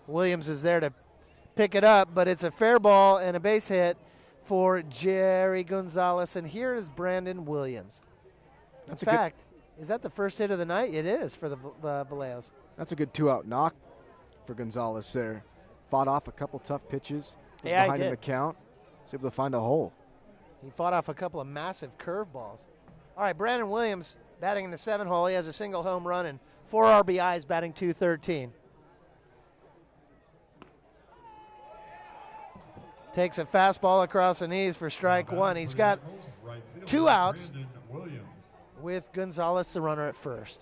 Williams is there to pick it up, but it's a fair ball and a base hit for Jerry Gonzalez. And here is Brandon Williams. In fact, is that the first hit of the night? It is for the Vallejos. That's a good 2-out knock. for Gonzalez there. Fought off a couple tough pitches. Was Yeah, he behind in did. the count. Was able to find a hole. He fought off a couple of massive curveballs. All right, Brandon Williams batting in the 7th hole. He has a single home run and 4 RBIs, batting .213. Takes a fastball across the knees for strike 1. He's got 2 outs with Gonzalez, the runner, at first.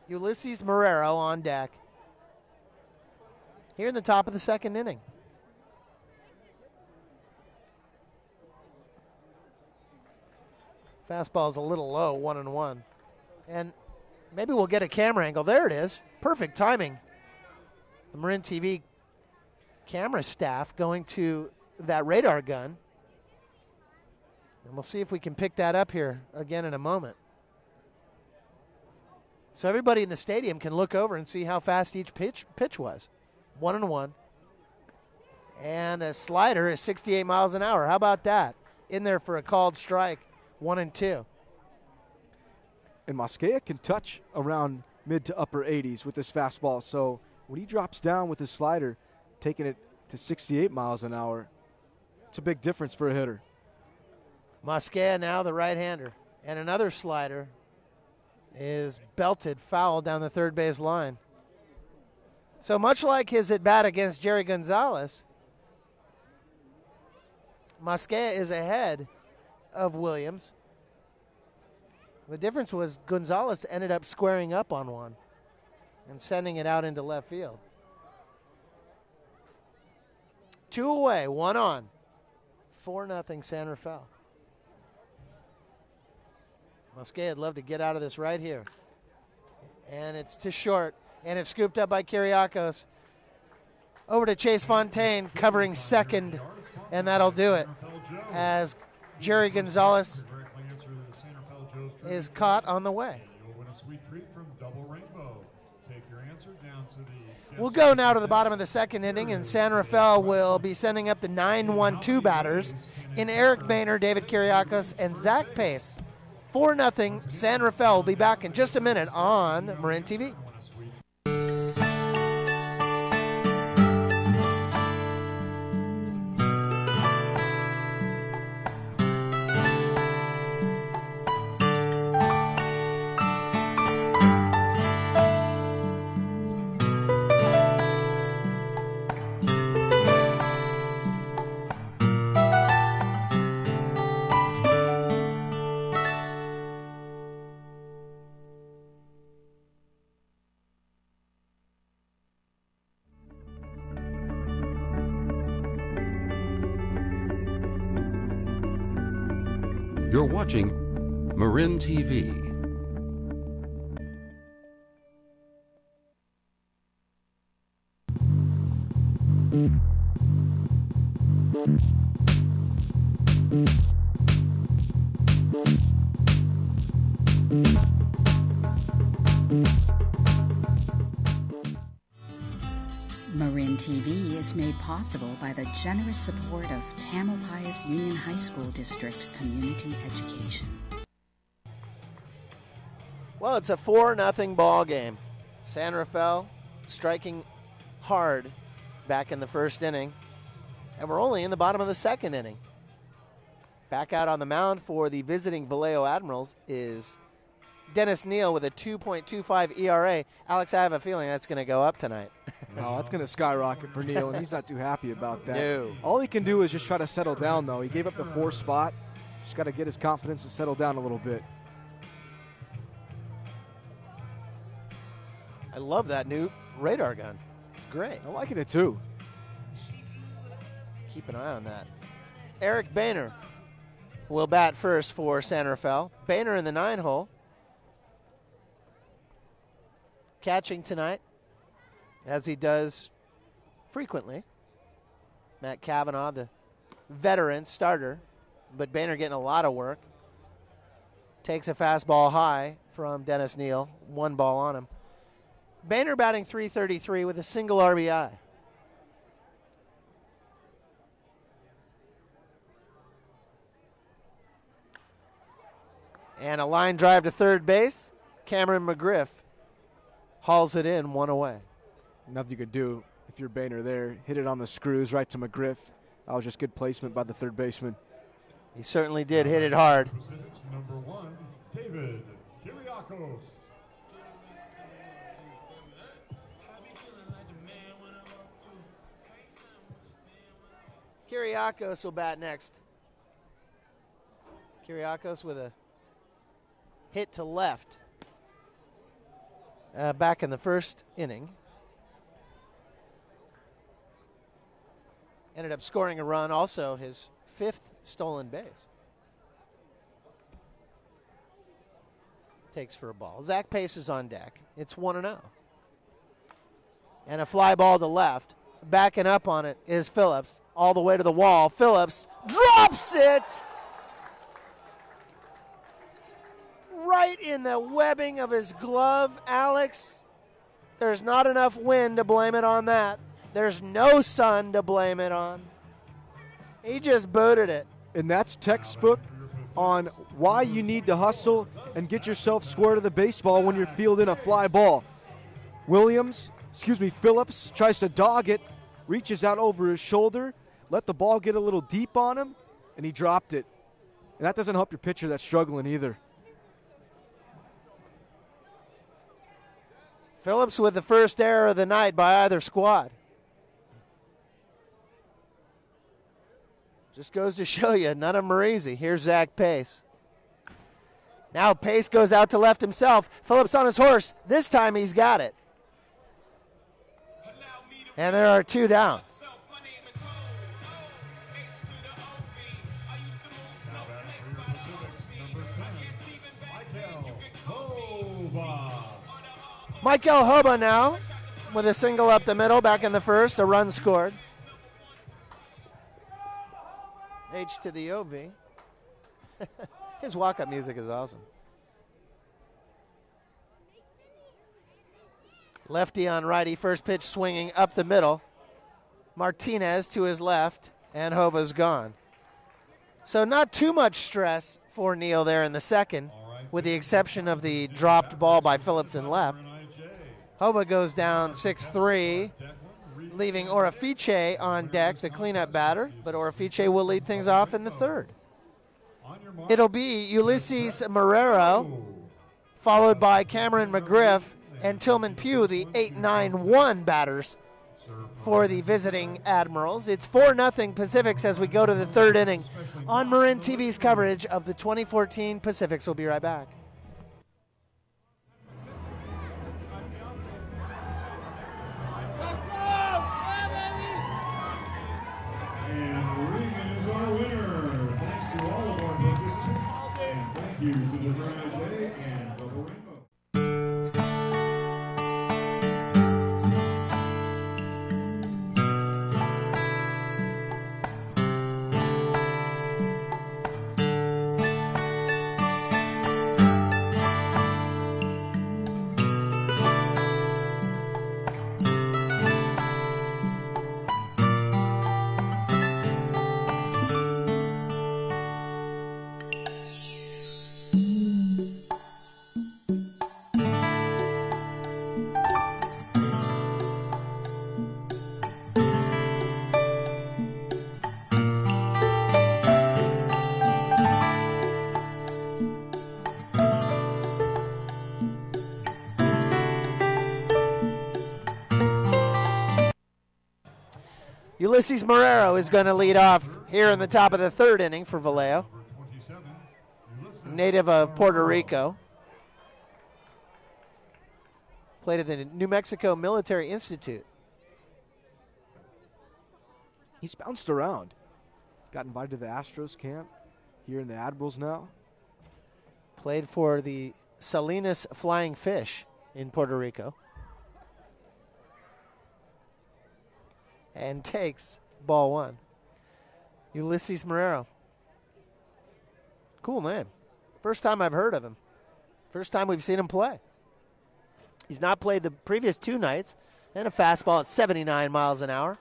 Ulysses Marrero on deck here in the top of the 2nd inning. Fastball's a little low, 1-1. And maybe we'll get a camera angle. There it is. Perfect timing. The Marin TV camera staff going to that radar gun. And we'll see if we can pick that up here again in a moment. So everybody in the stadium can look over and see how fast each pitch was. 1-1. And a slider is 68 miles an hour. How about that? In there for a called strike. 1-2. And Mosquea can touch around mid to upper 80s with his fastball. So when he drops down with his slider, taking it to 68 miles an hour, it's a big difference for a hitter. Mosquea now the right-hander. And another slider is belted foul down the third base line. So much like his at-bat against Jerry Gonzalez, Mosquea is ahead of Williams. The difference was Gonzalez ended up squaring up on one and sending it out into left field. 2 away, 1 on. 4-0 San Rafael. Mosquea would love to get out of this right here. And it's to short. And it's scooped up by Kiriakos. Over to Chase Fontaine, covering second. And that'll do it. As Jerry Gonzalez is caught on the way. We'll go now to the bottom of the 2nd inning, and San Rafael will be sending up the 9-1-2 batters in Eric Boehner, David Kiriakos, and Zach Pace. 4-0 San Rafael. Will be back in just a minute on Marin TV. You're watching Marin TV. Marin TV is made possible by the generous support of Tamalpais Union High School District Community Education. Well, it's a 4-0 ball game. San Rafael striking hard back in the 1st inning. And we're only in the bottom of the 2nd inning. Back out on the mound for the visiting Vallejo Admirals is Dennis Neal with a 2.25 ERA. Alex, I have a feeling that's going to go up tonight. Oh, that's going to skyrocket for Neal, and he's not too happy about that. No. All he can do is just try to settle down, though. He gave up the 4th spot. Just got to get his confidence and settle down a little bit. I love that new radar gun. It's great. I'm liking it, too. Keep an eye on that. Eric Boehner will bat first for San Rafael. Boehner in the 9 hole. Catching tonight, as he does frequently. Matt Cavanaugh, the veteran starter, but Boehner getting a lot of work. Takes a fastball high from Dennis Neal. 1 ball on him. Boehner batting .333 with a single RBI. And a line drive to third base. Cameron McGriff hauls it in 1 away. Nothing you could do if you're Boehner there. Hit it on the screws right to McGriff. That was just good placement by the third baseman. He certainly did hit it hard. Pacifics number 1, David Kiriakos. Kiriakos will bat next. Kiriakos with a hit to left back in the first inning. Ended up scoring a run, also his 5th stolen base. Takes for a ball. Zach Pace is on deck. It's 1-0. And a fly ball to left. Backing up on it is Phillips. All the way to the wall. Phillips drops it right in the webbing of his glove, Alex. There's not enough wind to blame it on that. There's no sun to blame it on. He just booted it. And that's textbook on why you need to hustle and get yourself square to the baseball when you're fielding a fly ball. Phillips tries to dog it, reaches out over his shoulder, let the ball get a little deep on him, and he dropped it. And that doesn't help your pitcher that's struggling either. Phillips with the first error of the night by either squad. Just goes to show you, none of them are easy. Here's Zach Pace. Now Pace goes out to left himself. Phillips on his horse. This time he's got it. And there are 2 down. Michael Hoba now with a single up the middle back in the first. A run scored. H to the OV. His walk-up music is awesome. Lefty on righty, first pitch swinging up the middle. Martinez to his left, and Hoba's gone. So not too much stress for Neal there in the second, with the exception of the dropped ball by Phillips in left. Hoba goes down 6-3. Leaving Orifice on deck, the cleanup batter, but Orifice will lead things off in the third. It'll be Ulysses Marrero, followed by Cameron McGriff and Tillman Pugh, the 8-9-1 batters for the visiting Admirals. It's 4-0 Pacifics as we go to the third inning on Marin TV's coverage of the 2014 Pacifics. We'll be right back. To the Garage and Double Rainbow. Ulysses Marrero is going to lead off here in the top of the third inning for Vallejo. Native of Puerto Rico. Played at the New Mexico Military Institute. He's bounced around. Got invited to the Astros camp. Here in the Admirals now. Played for the Salinas Flying Fish in Puerto Rico. And takes ball 1. Ulysses Marrero. Cool name. First time I've heard of him. First time we've seen him play. He's not played the previous 2 nights. And a fastball at 79 miles an hour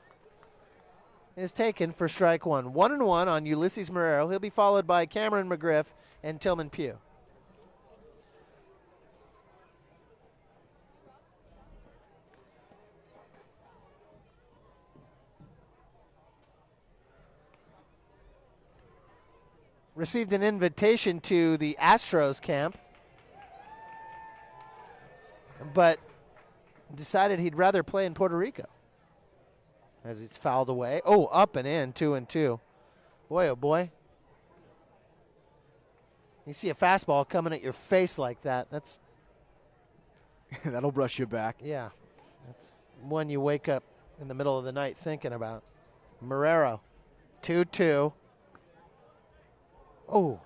is taken for strike 1. 1-1 on Ulysses Marrero. He'll be followed by Cameron McGriff and Tillman Pugh. received an invitation to the Astros camp, but decided he'd rather play in Puerto Rico as it's fouled away. Oh, up and in, 2-2. Boy, oh boy. You see a fastball coming at your face like that, that's... That'll brush you back. Yeah, that's one you wake up in the middle of the night thinking about. Marrero, 2-2. Oh,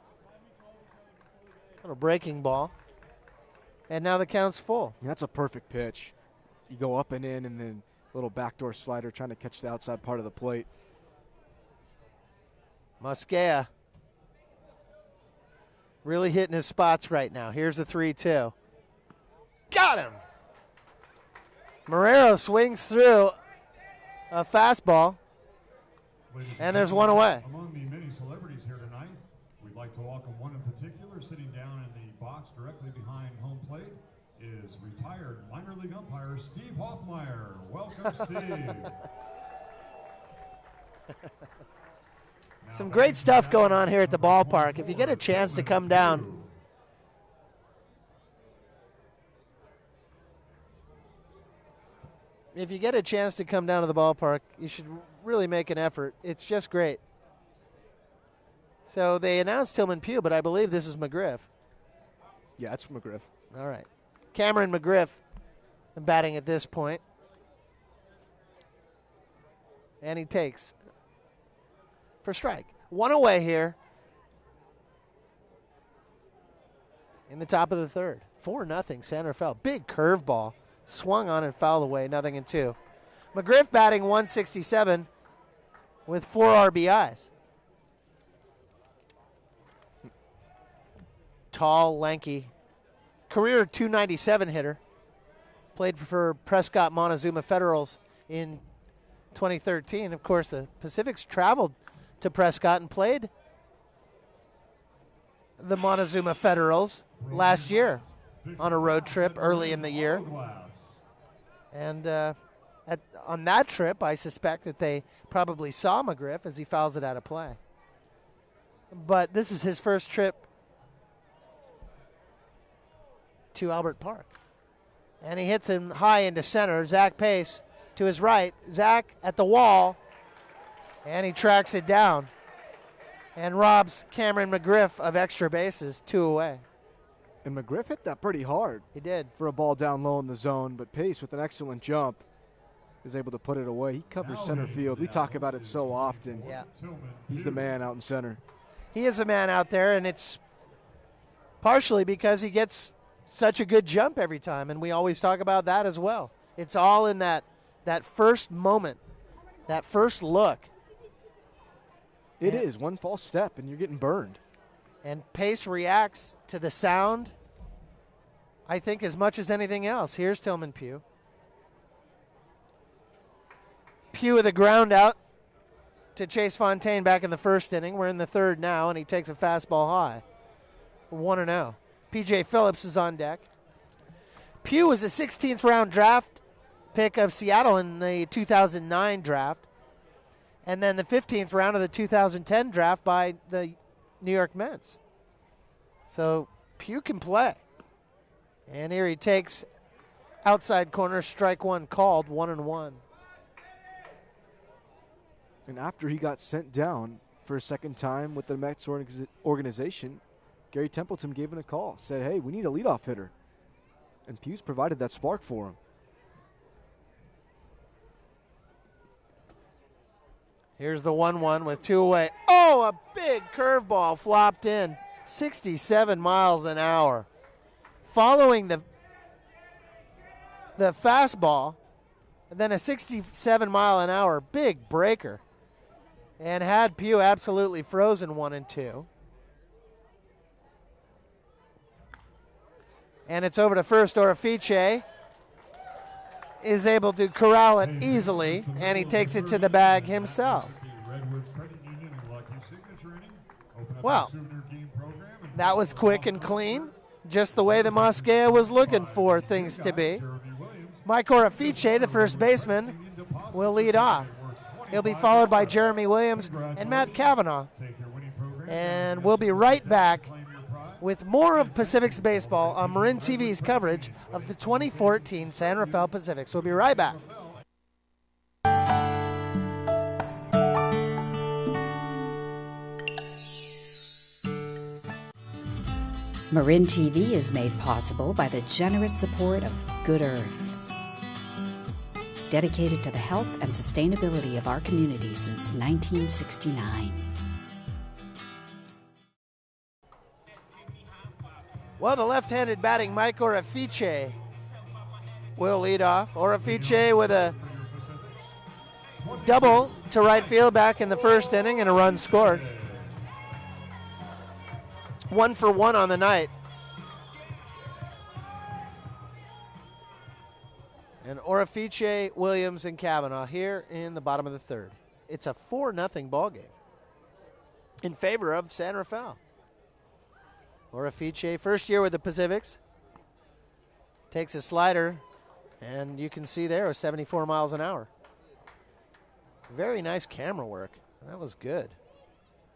little breaking ball. And now the count's full. That's a perfect pitch. You go up and in, and then a little backdoor slider trying to catch the outside part of the plate. Mosquea really hitting his spots right now. Here's the 3-2. Got him. Marrero swings through a fastball, and there's one away. Among the many celebrities here tonight, we'd like to welcome one in particular. Sitting down in the box directly behind home plate is retired minor league umpire Steve Hoffmeyer. Welcome, Steve. Some great stuff going on here at the ballpark. If you get a chance to come down, to the ballpark, you should really make an effort. It's just great. So they announced Tillman Pugh, but I believe this is McGriff. Yeah, it's McGriff. All right. Cameron McGriff batting at this point. And he takes for strike. One away here in the top of the third. 4-0 San Rafael. Big curveball. Swung on and fouled away. 0-2. McGriff batting 167 with 4 RBIs. Tall, lanky, career 297 hitter. Played for Prescott Montezuma Federals in 2013. Of course, the Pacifics traveled to Prescott and played the Montezuma Federals last year on a road trip early in the year. And on that trip, I suspect that they probably saw McGriff as he fouls it out of play. But this is his first trip to Albert Park. And he hits him high into center. Zach Pace to his right. Zach at the wall. And he tracks it down. And robs Cameron McGriff of extra bases, 2 away. And McGriff hit that pretty hard. He did. For a ball down low in the zone, but Pace with an excellent jump is able to put it away. He covers center field. We talk about it so often. Yeah. He's the man out in center. He is a man out there, and it's partially because he gets such a good jump every time, and we always talk about that as well. It's all in that first moment, that first look. It is one false step, and you're getting burned. And Pace reacts to the sound, I think, as much as anything else. Here's Tillman Pugh. Pugh with a ground out to Chase Fontaine back in the first inning. We're in the third now, and he takes a fastball high. 1-0. P.J. Phillips is on deck. Pugh was a 16th round draft pick of Seattle in the 2009 draft, and then the 15th round of the 2010 draft by the New York Mets. So Pugh can play. And here he takes outside corner, strike one called, 1-1. And after he got sent down for a second time with the Mets organization, Gary Templeton gave him a call, said, hey, we need a leadoff hitter. And Pugh's provided that spark for him. Here's the 1-1 with 2 away. Oh, a big curveball flopped in. 67 miles an hour. Following the fastball, and then a 67 mile an hour big breaker. And had Pugh absolutely frozen 1-2. And it's over to first. Orifice is able to corral it easily, and he takes it to the bag himself. Well, that was quick and clean, just the way the Mosquea was looking for things to be. Mike Orifice, the first baseman, will lead off. He'll be followed by Jeremy Williams and Matt Cavanaugh. And we'll be right back with more of Pacifics baseball on Marin TV's coverage of the 2014 San Rafael Pacifics. We'll be right back. Marin TV is made possible by the generous support of Good Earth, dedicated to the health and sustainability of our community since 1969. Well, the left-handed batting Mike Orefice will lead off. Orefice with a double to right field back in the first inning and a run scored. 1 for 1 on the night. And Orefice, Williams, and Kavanaugh here in the bottom of the third. It's a 4-0 ball game in favor of San Rafael. Orefice, first year with the Pacifics, takes a slider, and you can see there it was 74 miles an hour. Very nice camera work. That was good.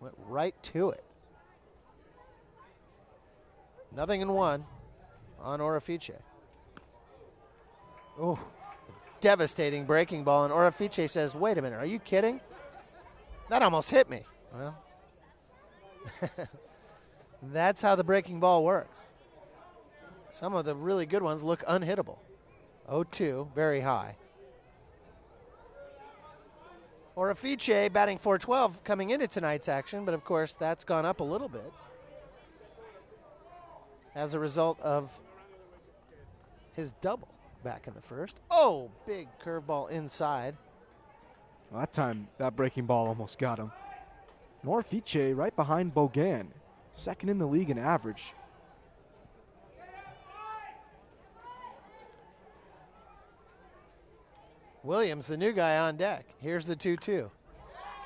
Went right to it. 0-1 on Orefice. Oh, devastating breaking ball, and Orefice says, wait a minute, are you kidding? That almost hit me. Well, that's how the breaking ball works. Some of the really good ones look unhittable. 0-2, very high. Orefice batting .412 coming into tonight's action, but of course that's gone up a little bit as a result of his double back in the first. Oh, big curveball inside. Well, that time, that breaking ball almost got him. And Orefice right behind Bogan, second in the league in average. Williams, the new guy on deck. Here's the 2-2.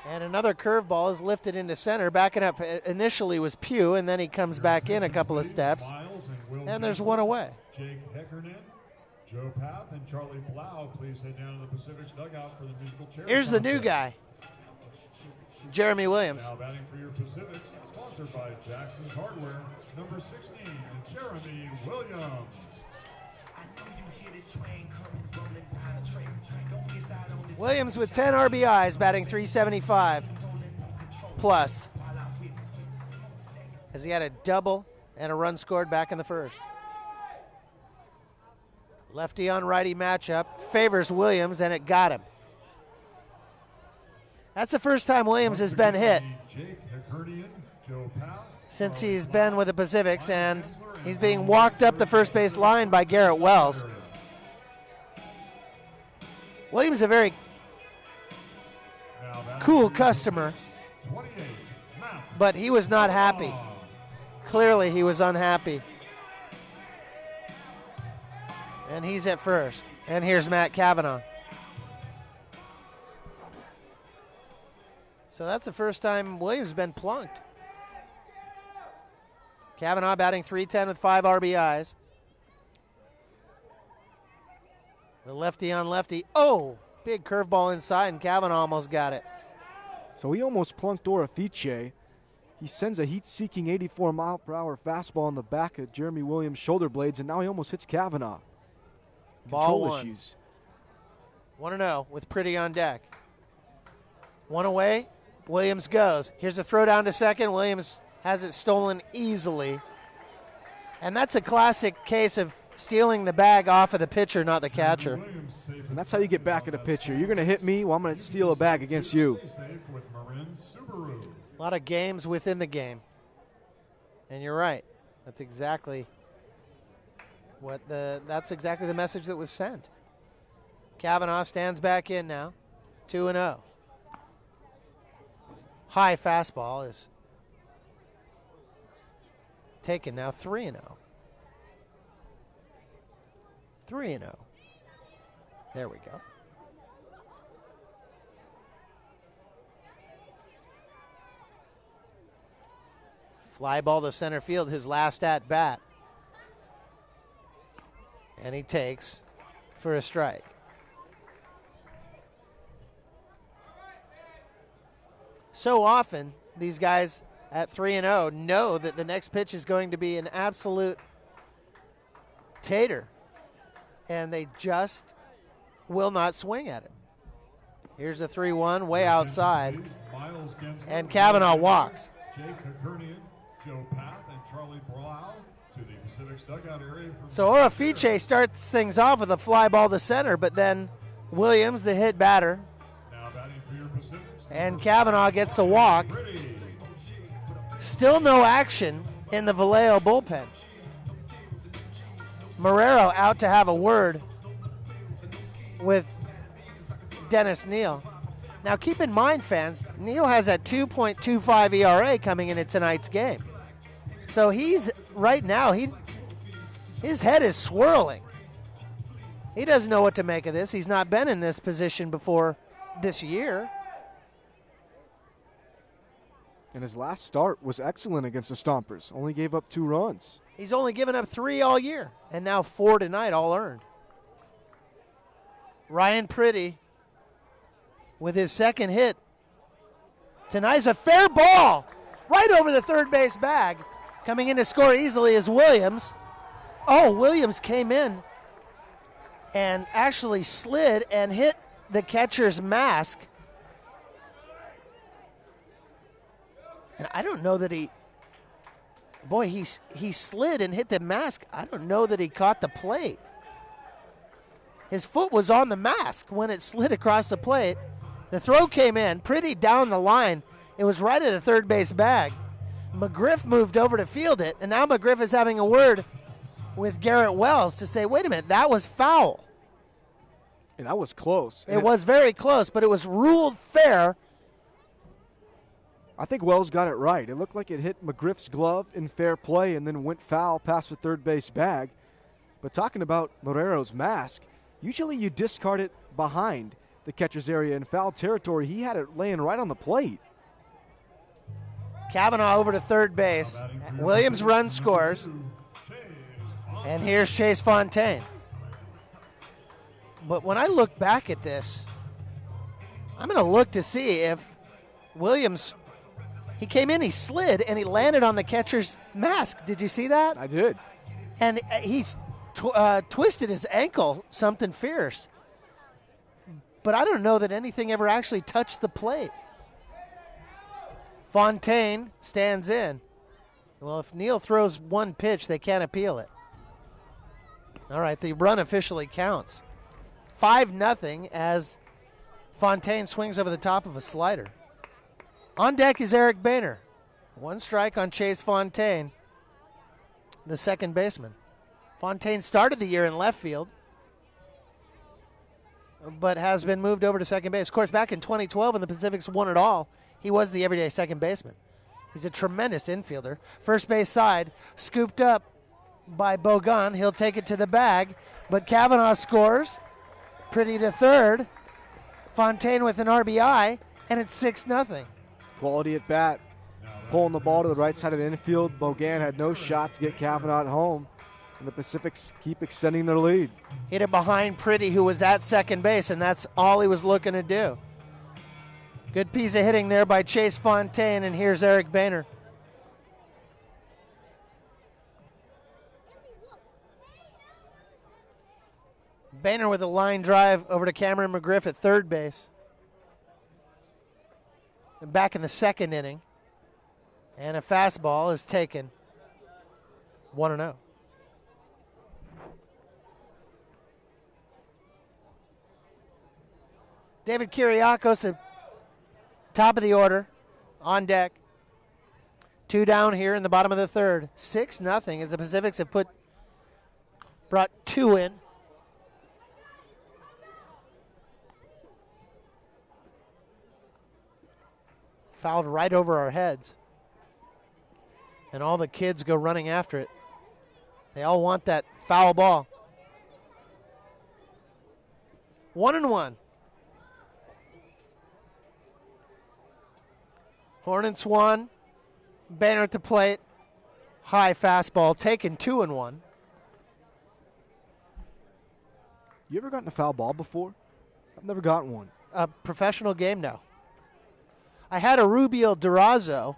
And another curveball is lifted into center. Backing up initially was Pugh, and then he comes back in a couple of steps. And there's one away. Jake Heckernan, Joe Path, and Charlie Blau, please head down to the Pacific's dugout for the musical chair. Here's the new guy, Jeremy Williams. Now batting for your Pacifics, sponsored by Jackson's Hardware, number 16, Jeremy Williams. Williams with 10 RBIs, batting .375 plus, as he had a double and a run scored back in the first. Lefty on righty matchup favors Williams, and it got him. That's the first time Williams has been hit since he's been with the Pacifics, and he's being walked up the first base line by Garrett Wells. Williams is a very cool customer, but he was not happy. Clearly he was unhappy. And he's at first. And here's Matt Kavanaugh. So that's the first time Williams has been plunked. Kavanaugh batting .310 with 5 RBIs. The lefty on lefty. Oh, big curveball inside, and Kavanaugh almost got it. So he almost plunked Orefice. He sends a heat-seeking 84-mile-per-hour fastball on the back of Jeremy Williams' shoulder blades, and now he almost hits Kavanaugh. Ball Control one. issues. 1-0 with Pretty on deck. One away. Williams goes. Here's a throw down to second. Williams has it stolen easily. And that's a classic case of stealing the bag off of the pitcher, not the catcher. And that's how you get back at a pitcher. You're going to hit me, well, I'm going to steal a bag against you. A lot of games within the game. And you're right. That's exactly the message that was sent. Kavanaugh stands back in now. 2-0. High fastball is taken now. 3-0. 3-0. There we go. Fly ball to center field, his last at bat. And he takes for a strike. So often, these guys at 3-0 know that the next pitch is going to be an absolute tater, and they just will not swing at it. Here's a 3-1 way outside, and Kavanaugh walks. Jake Hakernian, Joe Path, and Charlie Blau to the Pacific's dugout area. So Orafiche starts things off with a fly ball to center, but then Williams, the hit batter, Now batting for your Pacifics, and Kavanaugh gets the walk. Still no action in the Vallejo bullpen. Marrero out to have a word with Dennis Neal. Now keep in mind, fans, Neal has a 2.25 ERA coming into tonight's game. So he's, right now, his head is swirling. He doesn't know what to make of this. He's not been in this position before this year. And his last start was excellent against the Stompers. Only gave up 2 runs. He's only given up 3 all year, and now 4 tonight, all earned. Ryan Pretty with his second hit. Tonight's a fair ball right over the third base bag. Coming in to score easily is Williams. Oh, Williams came in and actually slid and hit the catcher's mask. And I don't know that he slid and hit the mask. I don't know that he caught the plate. His foot was on the mask when it slid across the plate. The throw came in pretty down the line. It was right at the third base bag. McGriff moved over to field it, and now McGriff is having a word with Garrett Wells to say, wait a minute, that was foul. And that was close. It was very close, but it was ruled fair. I think Wells got it right. It looked like it hit McGriff's glove in fair play and then went foul past the third base bag. But talking about Marrero's mask, usually you discard it behind the catcher's area in foul territory. He had it laying right on the plate. Kavanaugh over to third base. Williams run scores. And here's Chase Fontaine. But when I look back at this, I'm going to look to see if Williams, he came in, he slid, and he landed on the catcher's mask. Did you see that? I did. And he's twisted his ankle, something fierce. But I don't know that anything ever actually touched the plate. Fontaine stands in. Well, if Neal throws one pitch, they can't appeal it. All right, the run officially counts. 5-0 as Fontaine swings over the top of a slider. On deck is Eric Boehner. 1 strike on Chase Fontaine, the second baseman. Fontaine started the year in left field, but has been moved over to second base. Of course, back in 2012 when the Pacifics won it all, he was the everyday second baseman. He's a tremendous infielder. First base side, scooped up by Bogan. He'll take it to the bag, but Kavanaugh scores. Pretty to third. Fontaine with an RBI, and it's 6-0. Quality at bat. Pulling the ball to the right side of the infield. Bogan had no shot to get Kavanaugh at home, and the Pacifics keep extending their lead. Hit it behind Pretty, who was at second base, and that's all he was looking to do. Good piece of hitting there by Chase Fontaine, and here's Eric Boehner. Boehner with a line drive over to Cameron McGriff at third base. And back in the second inning. And a fastball is taken. 1-0. David Kiriakos at top of the order, on deck. 2 down here in the bottom of the third. 6-0 as the Pacifics have brought 2 in. Fouled right over our heads. And all the kids go running after it. They all want that foul ball. 1-1. Hornets 1. Boehner at the plate. High fastball taken 2-1. You ever gotten a foul ball before? I've never gotten one. A professional game, no. I had a Rubio Durazo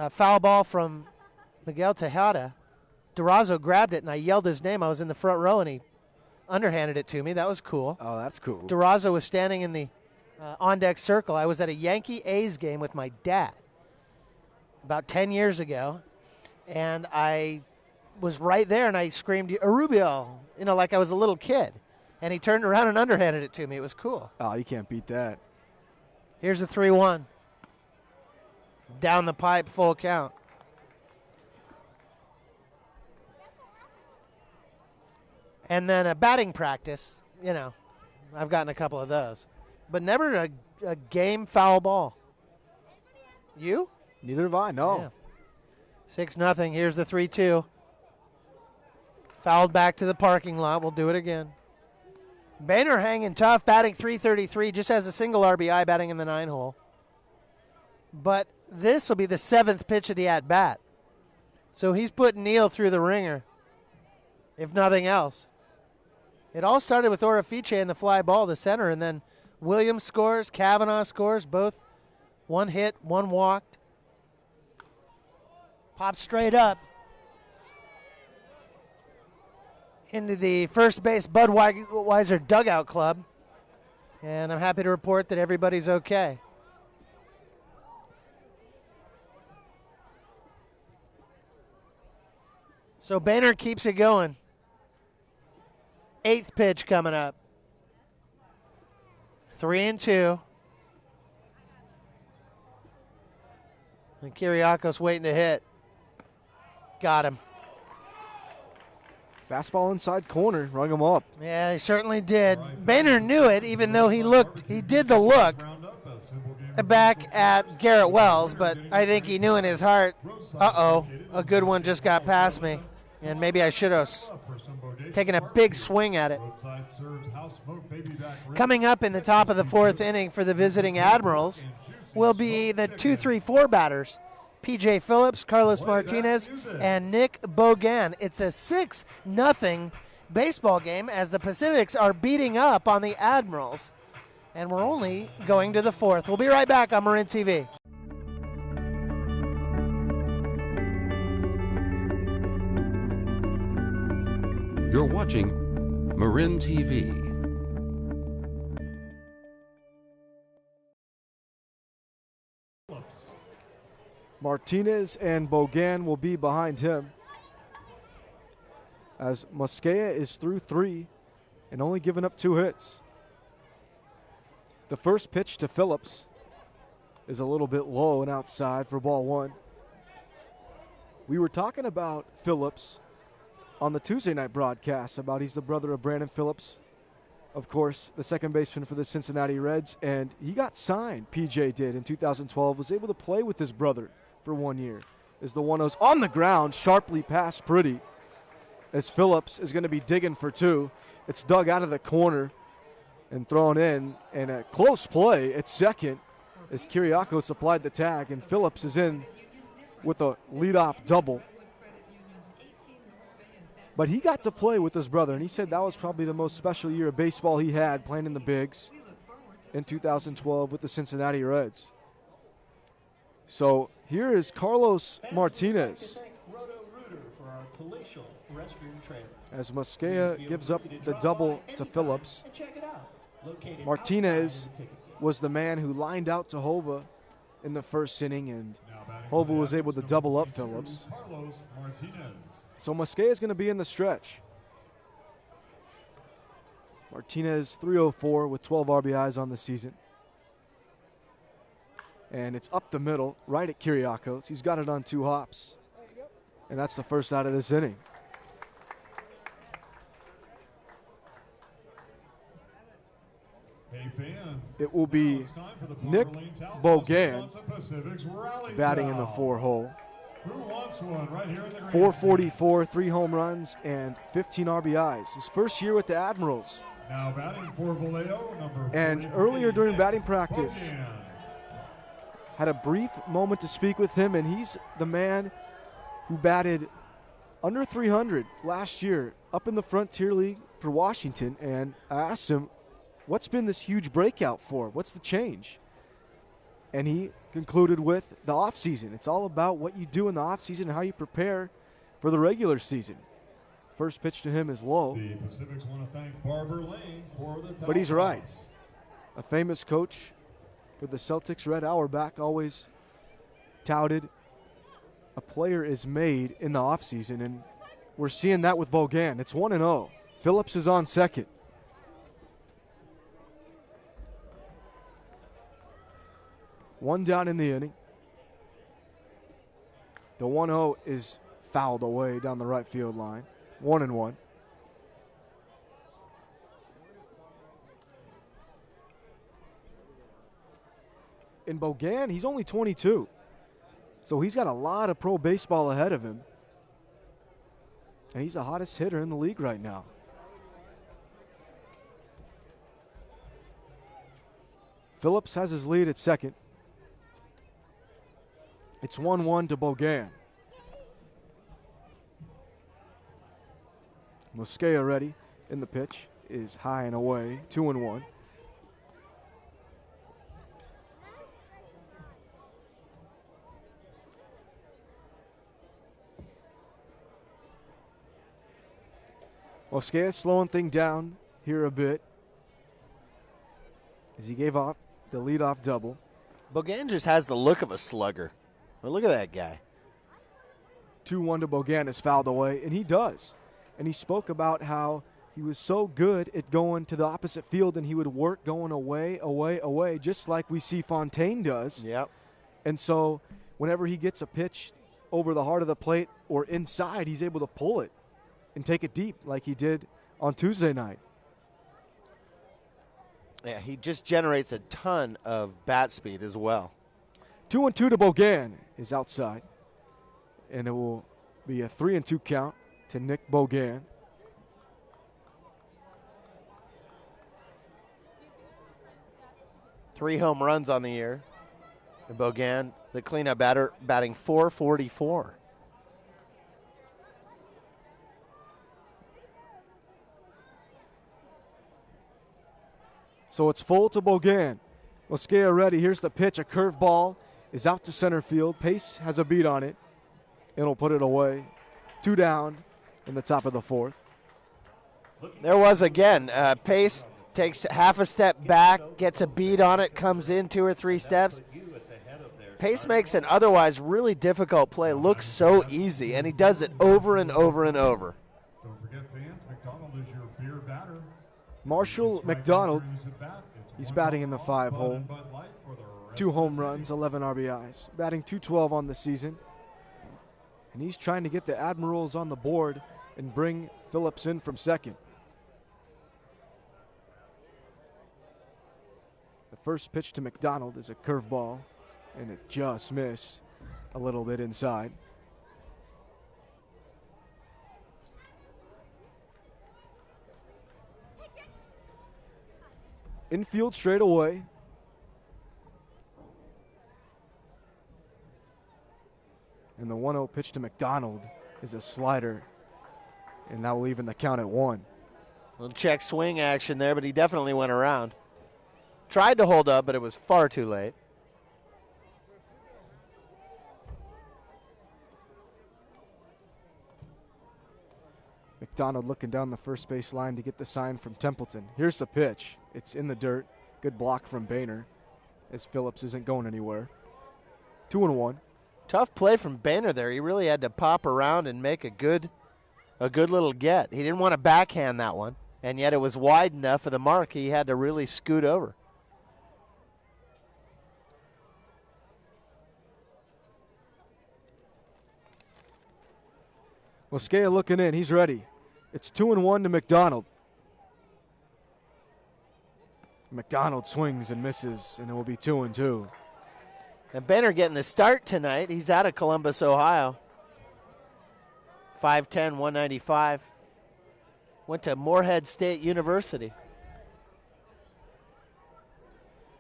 Foul ball from Miguel Tejada. Durazo grabbed it, and I yelled his name. I was in the front row, and he underhanded it to me. That was cool. Oh, that's cool. Durazo was standing in the on-deck circle. I was at a Yankee-A's game with my dad about 10 years ago, and I was right there, and I screamed, "Arubio," like I was a little kid. And he turned around and underhanded it to me. It was cool. Oh, you can't beat that. Here's a 3-1. Down the pipe, full count. And then a batting practice, I've gotten a couple of those. But never a game foul ball. You? Neither have I, no. Yeah. 6-0. Here's the 3-2. Fouled back to the parking lot. We'll do it again. Boehner hanging tough, batting .333, just has a single RBI, batting in the 9-hole. But this will be the 7th pitch of the at-bat. So he's putting Neal through the ringer, if nothing else. It all started with Orefice and the fly ball to center, and then Williams scores, Kavanaugh scores, both one hit, one walked. Popped straight up into the first base Budweiser dugout club, and I'm happy to report that everybody's okay. So Boehner keeps it going. 8th pitch coming up. 3-2. And Kiriakos waiting to hit. Got him. Fastball inside corner, rung him up. Yeah, he certainly did. Boehner knew it, even though he did the look back at Garrett Wells, but I think he knew in his heart, a good one just got past me, and maybe I should have taken a big swing at it. Coming up in the top of the 4th inning for the visiting Admirals will be the 2-3-4 batters. P.J. Phillips, Carlos Martinez, and Nick Bogan. It's a 6-0 baseball game as the Pacifics are beating up on the Admirals. And we're only going to the 4th. We'll be right back on Marin TV. You're watching Marin TV. Martinez and Bogan will be behind him, as Mosquea is through 3 and only giving up 2 hits. The first pitch to Phillips is a little bit low and outside for ball 1. We were talking about Phillips on the Tuesday night broadcast, about he's the brother of Brandon Phillips, of course, the second baseman for the Cincinnati Reds, and he got signed, PJ did, in 2012, was able to play with his brother for 1 year. As the 1-0's on the ground, sharply past Pretty, as Phillips is going to be digging for 2. It's dug out of the corner and thrown in, and a close play at second as Kiriakos applied the tag, and Phillips is in with a leadoff double. But he got to play with his brother, and he said that was probably the most special year of baseball he had, playing in the bigs in 2012 with the Cincinnati Reds. So here is Carlos Martinez as Mosquea gives up the double to Phillips. Martinez was the man who lined out to Hova in the first inning, and Hova was able to double up Phillips. So Mosquea is going to be in the stretch. Martinez 304 with 12 RBIs on the season. And it's up the middle, right at Kiriakos. He's got it on 2 hops. And that's the first out of this inning. Hey fans, it will be Nick Bogan batting in the 4-hole. 444, 3 home runs, and 15 RBIs. His first year with the Admirals. Now batting for Vallejo, number and earlier during batting practice, had a brief moment to speak with him, and he's the man who batted under 300 last year up in the Frontier League for Washington. And I asked him, what's been this huge breakout for? What's the change? And he concluded with the offseason. It's all about what you do in the offseason and how you prepare for the regular season. First pitch to him is low. The Pacifics want to thank Barber Lane for the But he's right. toss. A famous coach for the Celtics, Red Auerbach, always touted a player is made in the offseason, and we're seeing that with Bogan. It's 1-0. Phillips is on second. One down in the inning. The 1-0 is fouled away down the right field line. 1-1. In Bogan, he's only 22. So he's got a lot of pro baseball ahead of him. And he's the hottest hitter in the league right now. Phillips has his lead at second. It's 1-1 to Bogan. Mosquea ready in the pitch is high and away, 2-1. Mosquea slowing things down here a bit as he gave up the leadoff double. Bogan just has the look of a slugger. Well, look at that guy. 2-1 to Bogan is fouled away, and he does. And he spoke about how he was so good at going to the opposite field and he would work going away, just like we see Fontaine does. Yep. And so whenever he gets a pitch over the heart of the plate or inside, he's able to pull it and take it deep like he did on Tuesday night. Yeah, he just generates a ton of bat speed as well. 2-2 to Bogan is outside. And it will be a 3-2 count to Nick Bogan. Three home runs on the year. And Bogan, the cleanup batter, batting .444. So it's full to Bogan. Mosquea ready. Here's the pitch. A curveball is out to center field. Pace has a beat on it. And will put it away. 2 down in the top of the fourth. There was again. Pace takes half a step back, gets a beat on it, comes in 2 or 3 steps. Pace makes an otherwise really difficult play look so easy, and he does it over and over and over. Don't forget, fans, McDonald is your beer batter. Marshall McDonald, he's batting in the 5 hole. 2 home runs, 11 RBIs. Batting .212 on the season. And he's trying to get the Admirals on the board and bring Phillips in from second. The first pitch to McDonald is a curveball, and it just missed a little bit inside. Infield straight away. And the 1-0 pitch to McDonald is a slider, and that will even the count at 1. Little check swing action there, but he definitely went around. Tried to hold up, but it was far too late. McDonald looking down the first base line to get the sign from Templeton. Here's the pitch. It's in the dirt. Good block from Boehner as Phillips isn't going anywhere. 2-1. Tough play from Boehner there. He really had to pop around and make a good little get. He didn't want to backhand that one, and yet it was wide enough for the mark. He had to really scoot over. Mosquea looking in. He's ready. It's 2-1 to McDonald. McDonald swings and misses, and it will be 2-2. And Boehner getting the start tonight. He's out of Columbus, Ohio. 5'10", 195. Went to Morehead State University.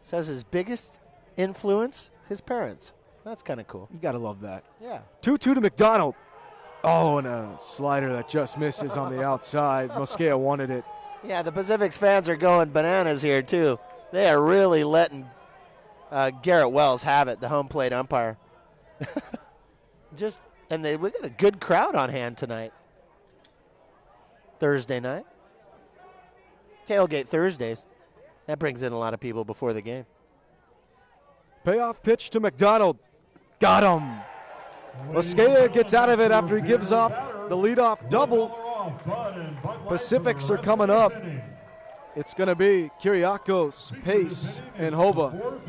Says his biggest influence, his parents. That's kind of cool. You got to love that. Yeah. 2-2 to McDonald. Oh, and a slider that just misses on the outside. Mosquea wanted it. Yeah, the Pacifics fans are going bananas here, too. They are really letting Garrett Wells have it, the home plate umpire. We got a good crowd on hand tonight. Thursday night. Tailgate Thursdays. That brings in a lot of people before the game. Payoff pitch to McDonald. Got him. Mosqueda gets out of it after he gives off the leadoff double. Pacifics are coming up. It's going to be Kyriakos, Pace, and Hova.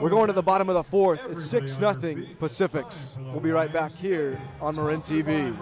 We're going to the bottom of the fourth. It's 6-0 Pacifics. We'll be right back here on Marin TV.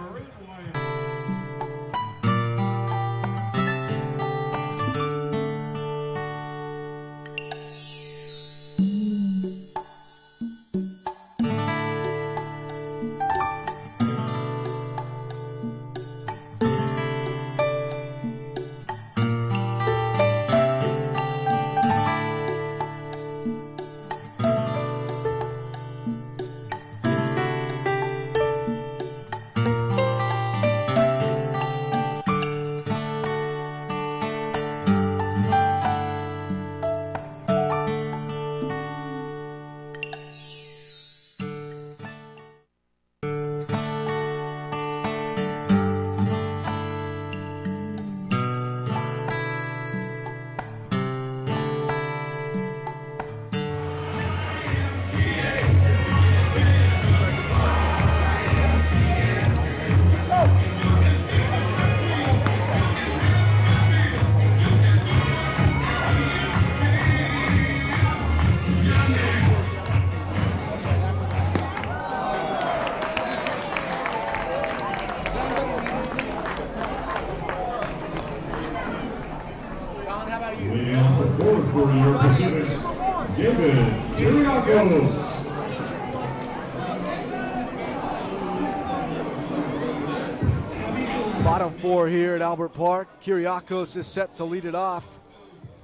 Bottom four here at Albert Park. Kyriakos is set to lead it off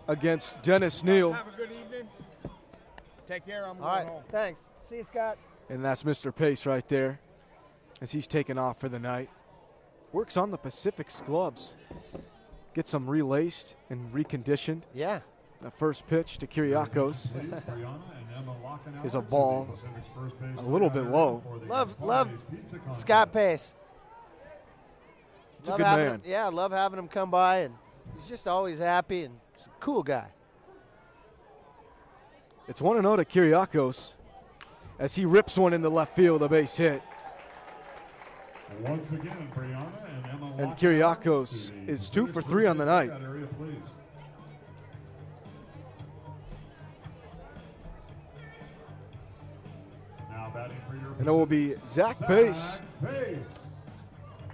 against Dennis Neal. Have a good evening. Take care. I'm All right, going home. thanks. See you, Scott. And that's Mr. Pace right there as he's taken off for the night. Works on the Pacific's gloves. Gets them relaced and reconditioned. Yeah. The first pitch to Kyriakos is a ball a little bit low. Love Scott Pace. It's a good man. Yeah, love having him come by, and he's just always happy and he's a cool guy. It's 1-0 to Kyriakos as he rips one in the left field, a base hit. Once again, Brianna and Emma. And Kyriakos is 2 for 3 on the night. And it will be Zach Pace.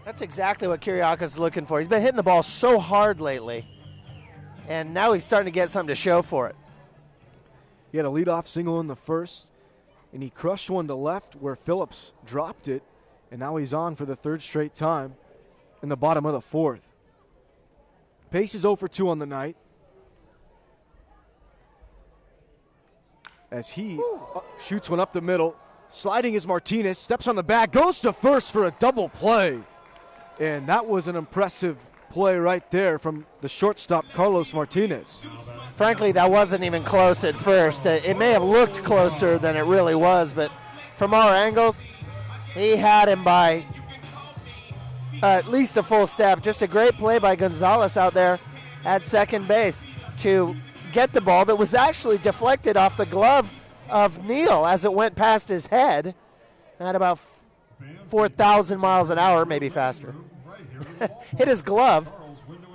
That's exactly what Kyriakos is looking for. He's been hitting the ball so hard lately, and now he's starting to get something to show for it. He had a leadoff single in the first, and he crushed one to left where Phillips dropped it, and now he's on for the third straight time in the bottom of the fourth. Pace is 0 for 2 on the night as he shoots one up the middle. Sliding is Martinez, steps on the bag, goes to first for a double play. And that was an impressive play right there from the shortstop, Carlos Martinez. Frankly, that wasn't even close at first. It may have looked closer than it really was, but from our angles, he had him by at least a full step. Just a great play by Gonzalez out there at second base to get the ball that was actually deflected off the glove of Neal as it went past his head at about 4,000 miles an hour, maybe faster. Hit his glove,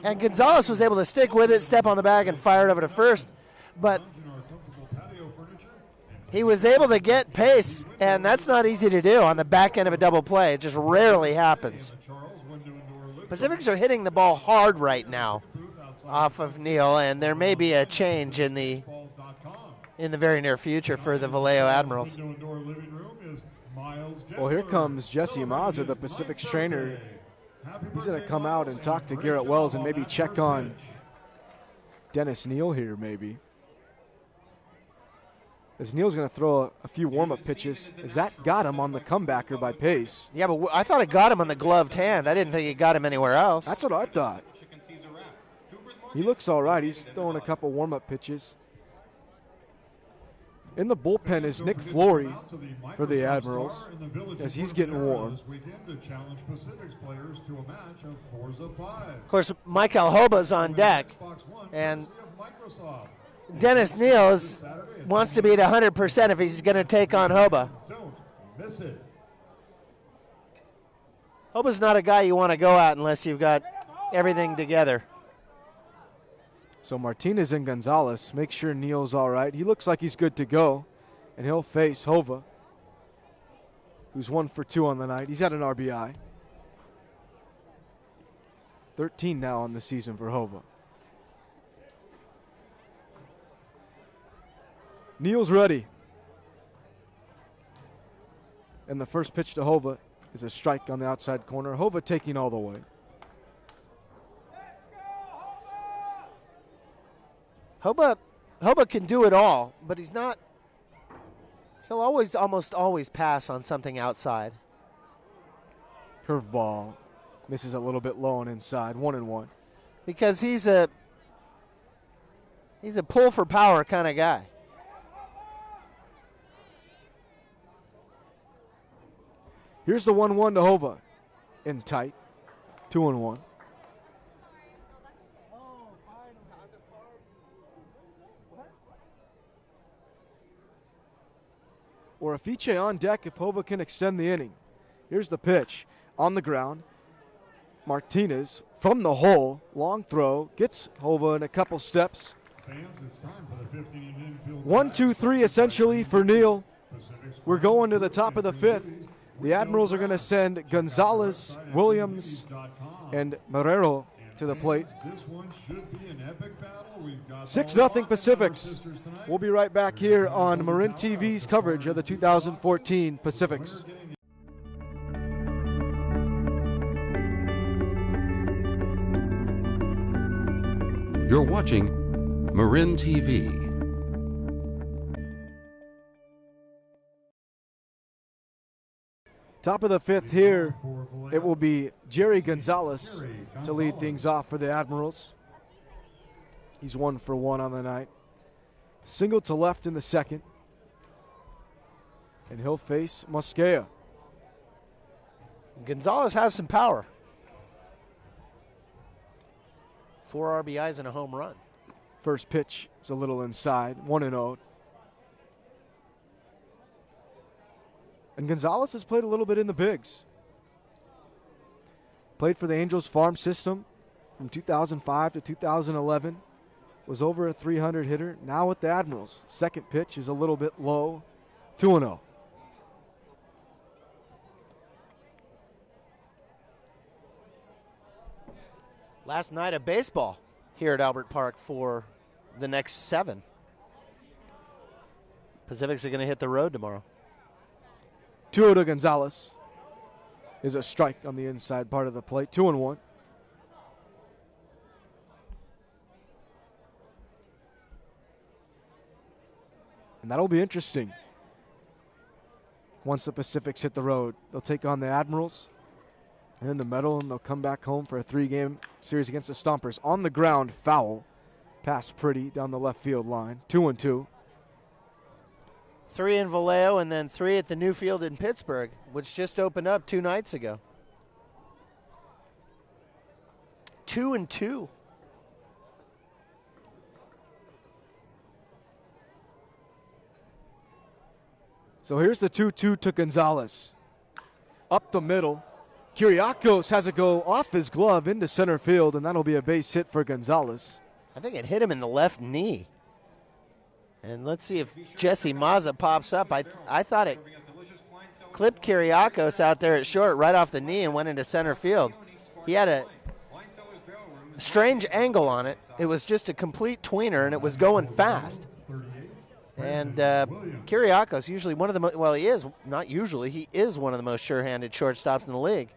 and Gonzalez was able to stick with it, step on the bag, and fire it over to first. But he was able to get Pace, and that's not easy to do on the back end of a double play. It just rarely happens. Pacifics are hitting the ball hard right now off of Neal, and there may be a change in the very near future for the Vallejo Admirals. Well, here comes Jesse Mazza, the Pacific's trainer. He's going to come out and talk to Garrett Wells and maybe check on Dennis Neal here, maybe. As Neal's going to throw a few warm-up pitches, as that got him on the comebacker by Pace. Yeah, but I thought it got him on the gloved hand. I didn't think it got him anywhere else. That's what I thought. He looks all right. He's throwing a couple warm-up pitches. In the bullpen is Nick Flory for the Admirals, as he's getting warm. Of course, Michael Hoba's on deck, and Dennis Neal wants to be at 100% if he's going to take on Hoba. Don't miss it. Hoba's not a guy you want to go at unless you've got everything together. So Martinez and Gonzalez make sure Neal's all right. He looks like he's good to go, and he'll face Hova, who's 1 for 2 on the night. He's had an RBI. 13 now on the season for Hova. Neal's ready. And the first pitch to Hova is a strike on the outside corner. Hova taking all the way. Hoba can do it all, but he's not. He'll almost always pass on something outside. Curveball misses a little bit low and inside. 1-1. Because he's a pull for power kind of guy. Here's the 1-1 to Hova. In tight. 2-1. Or Afiche on deck if Hova can extend the inning. Here's the pitch. On the ground. Martinez from the hole. Long throw. Gets Hova in a couple steps. 1, 2, 3 essentially for Neal. We're going to the top of the 5th. The Admirals are going to send Gonzalez, Williams, and Marrero to the plate. 6-0 Pacifics. We'll be right back here on Marin TV's coverage of the 2014 Pacifics. You're watching Marin TV. Top of the 5th here, it will be Jerry Gonzalez to lead things off for the Admirals. He's 1 for 1 on the night. Single to left in the second. And he'll face Mosquea. Gonzalez has some power. 4 RBIs and a home run. First pitch is a little inside, 1-0. And Gonzalez has played a little bit in the bigs. Played for the Angels farm system from 2005 to 2011. Was over a 300 hitter. Now with the Admirals. Second pitch is a little bit low. 2-0. Last night of baseball here at Albert Park for the next 7. Pacifics are going to hit the road tomorrow. 2-0 to Gonzalez is a strike on the inside part of the plate. 2-1. And that'll be interesting. Once the Pacifics hit the road, they'll take on the Admirals and in the medal, and they'll come back home for a 3-game series against the Stompers. On the ground, foul. Pass pretty down the left field line. 2-2. 3 in Vallejo and then 3 at the new field in Pittsburgh, which just opened up 2 nights ago. 2-2. So here's the 2-2 to Gonzalez. Up the middle. Kyriakos has it go off his glove into center field, and that'll be a base hit for Gonzalez. I think it hit him in the left knee. And let's see if Jesse Mazza pops up. I thought it clipped Kyriakos out there at short right off the knee and went into center field. He had a strange angle on it. It was just a complete tweener, and it was going fast. And Kyriakos, usually one of the most, well, he is, not usually, he is one of the most sure-handed shortstops in the league.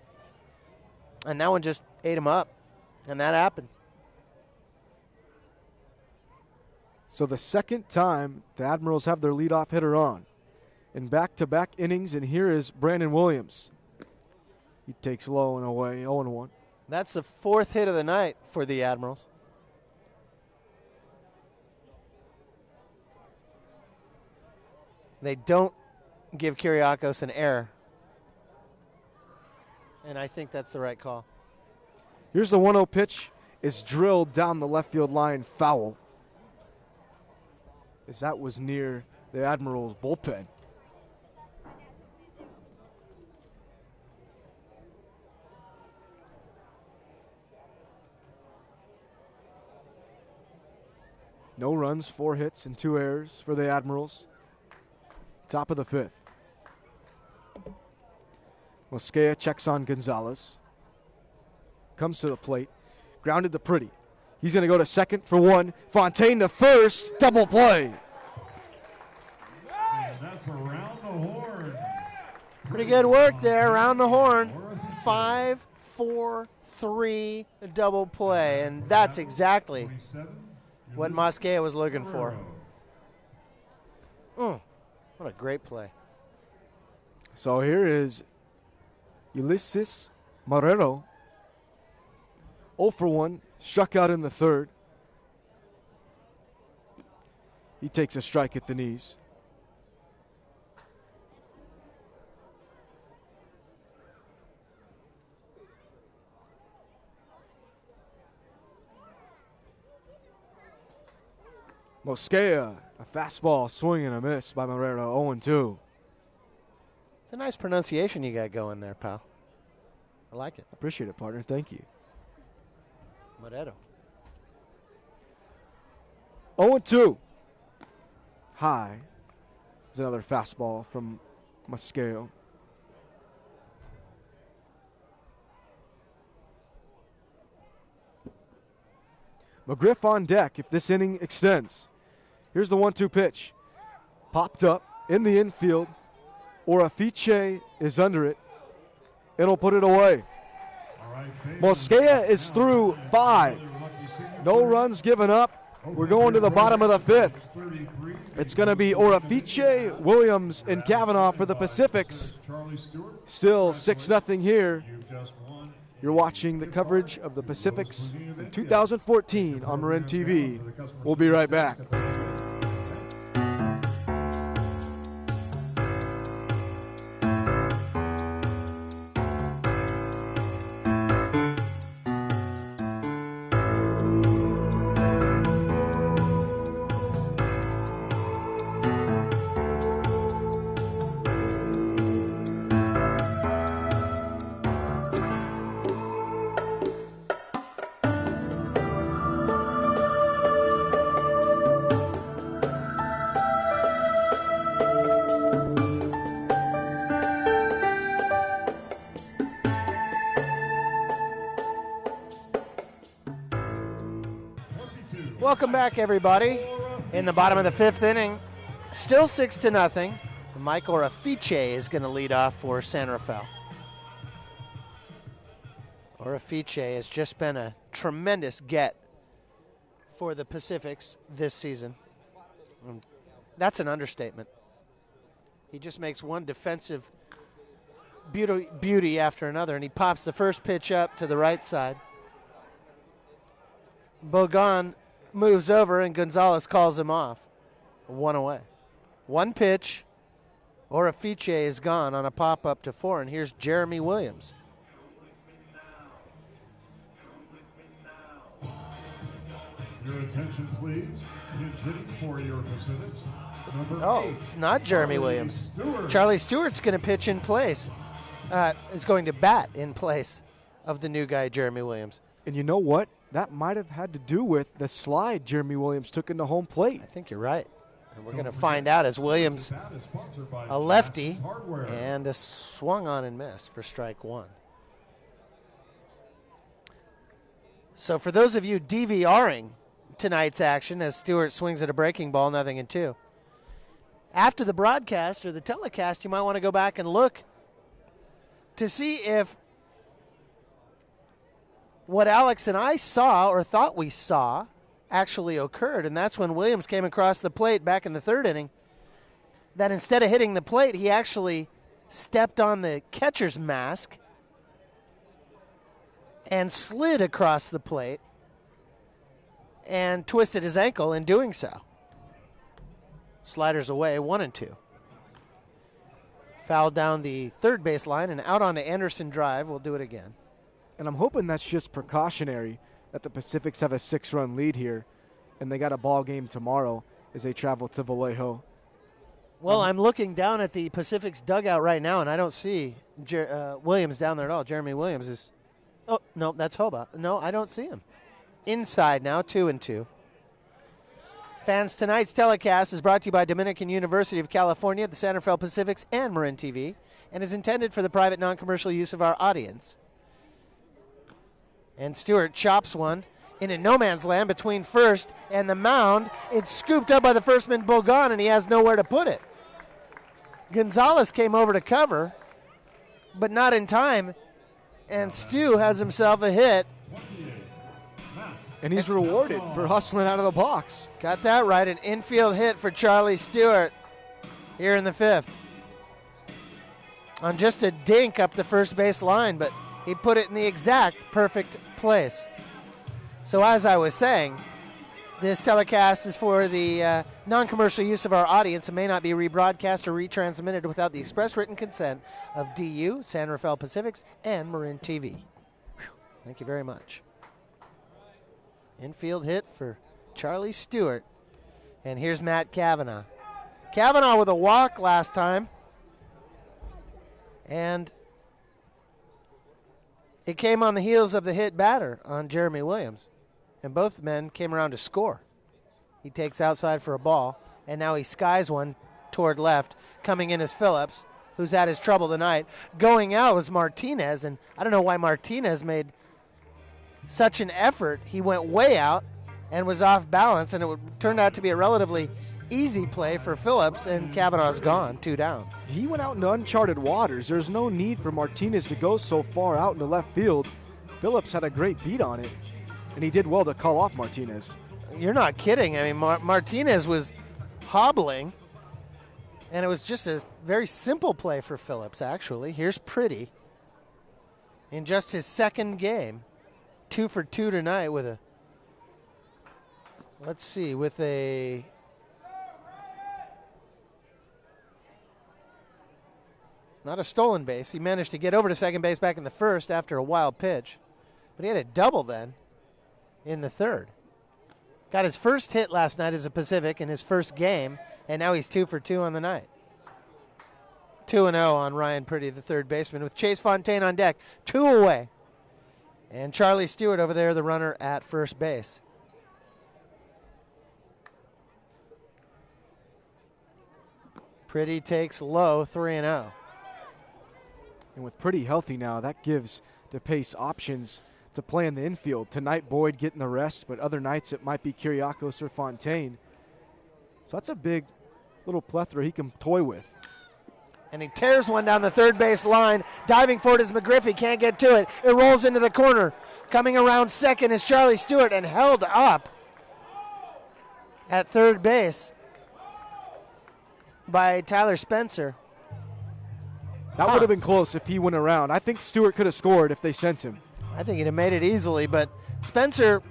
And that one just ate him up, and that happened. So the second time the Admirals have their leadoff hitter on in back-to-back innings, and here is Brandon Williams. He takes low and away, 0-1. That's the 4th hit of the night for the Admirals. They don't give Kyriakos an error. And I think that's the right call. Here's the 1-0 pitch. Is drilled down the left field line, foul. As that was near the Admirals bullpen. No runs, 4 hits, and 2 errors for the Admirals. Top of the 5th. Mosquea checks on Gonzalez. Comes to the plate. Grounded to Pretty. He's going to go to second for 1. Fontaine to first. Double play. And that's around the horn. Pretty good work there around the horn. 5-4-3 double play. And that's exactly what Mosquea was looking for. What a great play. So here is Ulysses Marrero. 0 for 1, struck out in the 3rd. He takes a strike at the knees. Mosquea, a fastball, swing and a miss by Marrero, 0-2. It's a nice pronunciation you got going there, pal. I like it. Appreciate it, partner. Thank you. Marrero. 0-2. High. There's another fastball from Mosquea. McGriff on deck if this inning extends. Here's the 1-2 pitch. Popped up in the infield. Orafiche is under it. It'll put it away. Mosquea is through 5. No runs given up. We're going to the bottom of the 5th. It's going to be Orafiche, Williams, and Kavanaugh for the Pacifics. Still 6-0 here. You're watching the coverage of the Pacifics in 2014 on Marin TV. We'll be right back. Welcome back, everybody. In the bottom of the 5th inning, still 6-0. Mike Orafiche is going to lead off for San Rafael. Orafiche has just been a tremendous get for the Pacifics this season. That's an understatement. He just makes one defensive beauty after another, and he pops the first pitch up to the right side. Bogan moves over, and Gonzalez calls him off. 1 away. 1 pitch. Orafiche is gone on a pop-up to 4, and here's Jeremy Williams. Your attention, please. Pinch hitting for your Pacifics. Number 8. It's not Jeremy Williams. Stewart. Charlie Stewart's going to pitch in place. Is going to bat in place of the new guy, Jeremy Williams. And you know what? That might have had to do with the slide Jeremy Williams took into home plate. I think you're right. And we're going to find out as Williams, a lefty, and a swung on and missed for strike 1. So for those of you DVRing tonight's action as Stewart swings at a breaking ball, 0-2. After the broadcast or the telecast, you might want to go back and look to see if what Alex and I saw or thought we saw actually occurred, and that's when Williams came across the plate back in the 3rd inning, that instead of hitting the plate, he actually stepped on the catcher's mask and slid across the plate and twisted his ankle in doing so. Sliders away, 1-2. Fouled down the third base line and out onto Anderson Drive. We'll do it again. And I'm hoping that's just precautionary that the Pacifics have a 6-run lead here, and they got a ball game tomorrow as they travel to Vallejo. Well, I'm looking down at the Pacific's dugout right now, and I don't see Williams down there at all. Jeremy Williams is. Oh, no, that's Hoba. No, I don't see him. Inside now, 2-2. Fans, tonight's telecast is brought to you by Dominican University of California, the San Rafael Pacifics, and Marin TV, and is intended for the private non-commercial use of our audience. And Stewart chops one in a no-man's land between first and the mound. It's scooped up by the firstman, Bogan, and he has nowhere to put it. Gonzalez came over to cover, but not in time, and Stu has himself a hit. And he's rewarded for hustling out of the box. Got that right, an infield hit for Charlie Stewart here in the fifth. On just a dink up the first base line, but he put it in the exact perfect place. So as I was saying, this telecast is for the non-commercial use of our audience and may not be rebroadcast or retransmitted without the express written consent of DU, San Rafael Pacifics, and Marin TV. Whew. Thank you very much. Infield hit for Charlie Stewart. And here's Matt Kavanaugh. Kavanaugh with a walk last time. And it came on the heels of the hit batter on Jeremy Williams. And both men came around to score. He takes outside for a ball, and now he skies one toward left. Coming in is Phillips, who's had his trouble tonight. Going out was Martinez, and I don't know why Martinez made such an effort. He went way out and was off balance, and it turned out to be a relatively easy play for Phillips, and Kavanaugh's gone, 2 down. He went out into uncharted waters. There's no need for Martinez to go so far out into left field. Phillips had a great beat on it, and he did well to call off Martinez. You're not kidding. I mean, Martinez was hobbling, and it was just a very simple play for Phillips, actually. Here's Pretty in just his second game. 2 for 2 tonight with a not a stolen base. He managed to get over to second base back in the first after a wild pitch, but he had a double then in the third. Got his first hit last night as a Pacific in his first game, and now he's 2 for 2 on the night. 2-0 on Ryan Pretty, the third baseman, with Chase Fontaine on deck, 2 away. And Charlie Stewart over there, the runner at first base. Pretty takes low, 3-0. And with Pretty healthy now, that gives DePace options to play in the infield. Tonight, Boyd getting the rest, but other nights it might be Kiriakos or Fontaine. So that's a big little plethora he can toy with. And he tears one down the third base line. Diving for it is McGriffey. Can't get to it. It rolls into the corner. Coming around second is Charlie Stewart and held up at third base by Tyler Spencer. That would have been close if he went around. I think Stewart could have scored if they sent him. I think he'd have made it easily, but Spencer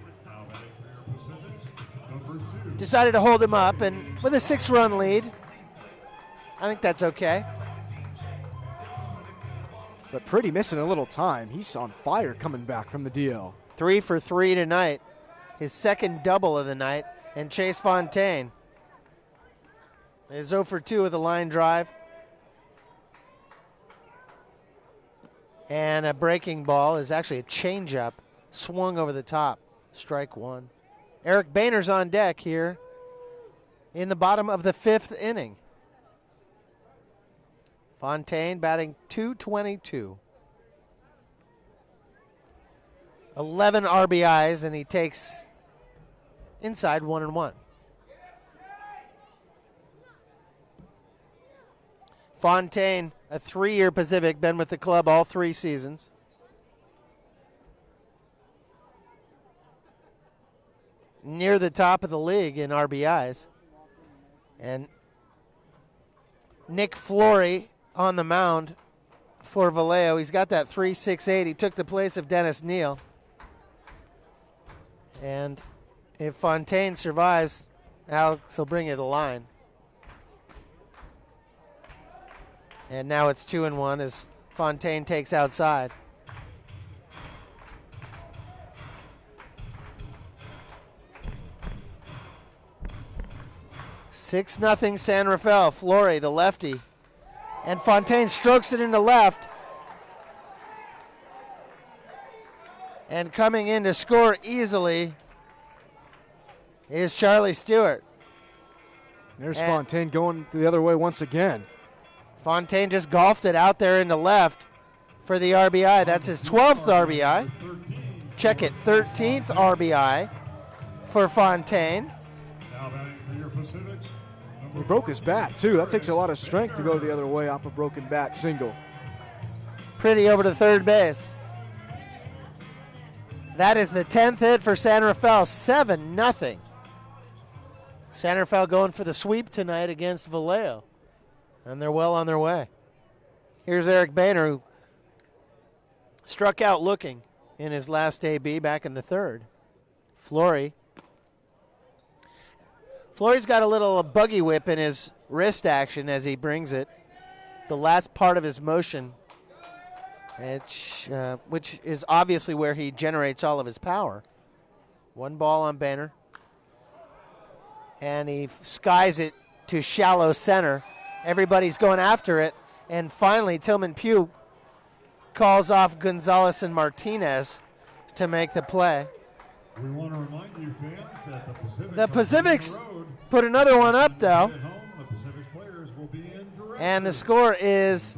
decided to hold him up, and with a 6-run lead, I think that's okay. But Pretty missing a little time. He's on fire coming back from the DL. 3 for 3 tonight. His second double of the night. And Chase Fontaine is 0 for 2 with a line drive. And a breaking ball is actually a changeup. Swung over the top. Strike 1. Eric Boehner's on deck here in the bottom of the 5th inning. Fontaine batting .222. 11 RBIs, and he takes inside 1-1. Fontaine, a 3-year Pacific, been with the club all 3 seasons. Near the top of the league in RBIs. And Nick Flory on the mound for Vallejo. He's got that 3.68. He took the place of Dennis Neal. And if Fontaine survives, Alex will bring you the line. And now it's 2-1 as Fontaine takes outside. Six nothing San Rafael. Flory, the lefty. And Fontaine strokes it into left. And coming in to score easily is Charlie Stewart. There's Fontaine going the other way once again. Fontaine just golfed it out there into left for the RBI. That's his 12th RBI. Check it, 13th RBI for Fontaine. Now batting for your Pacifics. He broke his bat, too. That takes a lot of strength to go the other way off a broken bat single. Pretty over to third base. That is the 10th hit for San Rafael, 7-0. San Rafael going for the sweep tonight against Vallejo, and they're well on their way. Here's Eric Boehner, who struck out looking in his last AB back in the third. Flory's got a little buggy whip in his wrist action as he brings it. The last part of his motion, which is obviously where he generates all of his power. One ball on Boehner. And he skies it to shallow center. Everybody's going after it. And finally, Tillman Pugh calls off Gonzalez and Martinez to make the play. We want to remind you fans that the Pacifics put another one up, though. The Pacifics players will be in direct. And the score is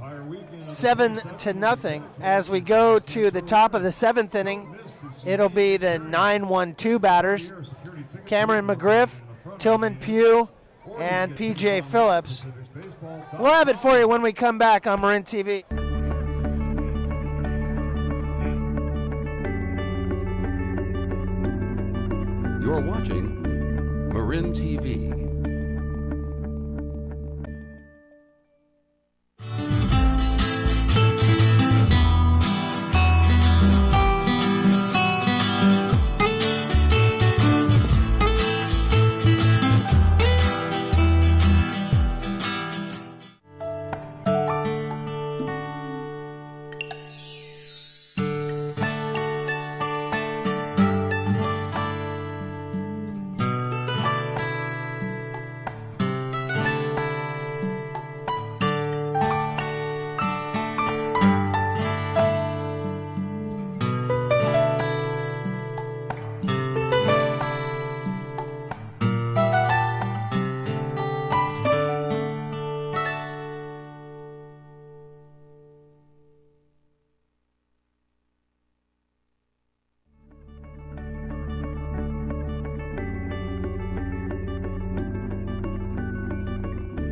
7-0 as we go to the top of the seventh inning. It'll be the 9-1-2 batters. Cameron McGriff, Tillman Pugh, and PJ Phillips. We'll have it for you when we come back on Marin TV. You're watching Marin TV.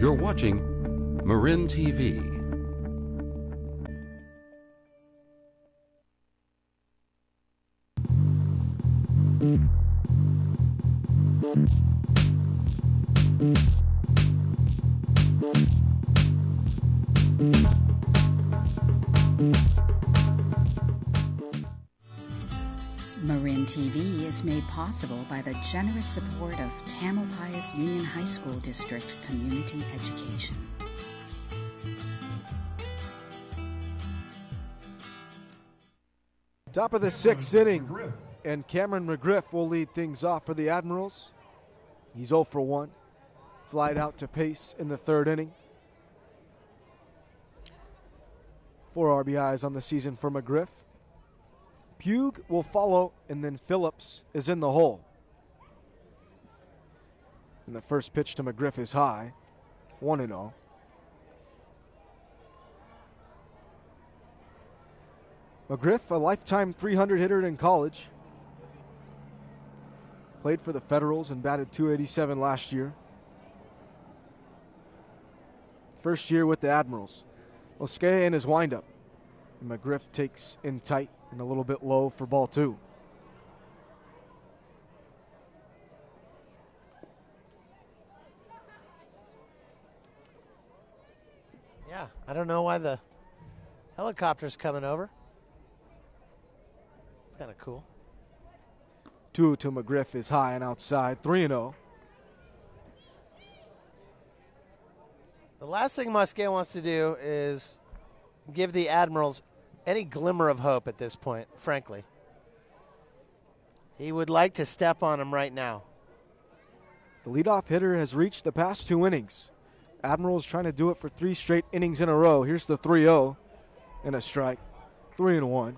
You're watching Marin TV. Marin TV is made possible by the generous support of Tamalpais Union High School District Community Education. Top of the sixth inning, and Cameron McGriff will lead things off for the Admirals. He's 0 for 1. Flied out to pace in the third inning. 4 RBIs on the season for McGriff. Pugh will follow, and then Phillips is in the hole. And the first pitch to McGriff is high, 1-0. McGriff, a lifetime 300 hitter in college. Played for the Federals and batted .287 last year. First year with the Admirals. Mosquea in his windup. And McGriff takes in tight and a little bit low for ball 2. Yeah, I don't know why the helicopter's coming over. It's kind of cool. 2 to McGriff is high and outside, 3-0. The last thing Mosqueda wants to do is give the Admirals any glimmer of hope at this point, frankly. He would like to step on him right now. The leadoff hitter has reached the past 2 innings. Admirals trying to do it for 3 straight innings in a row. Here's the 3-0 and a strike. 3-1.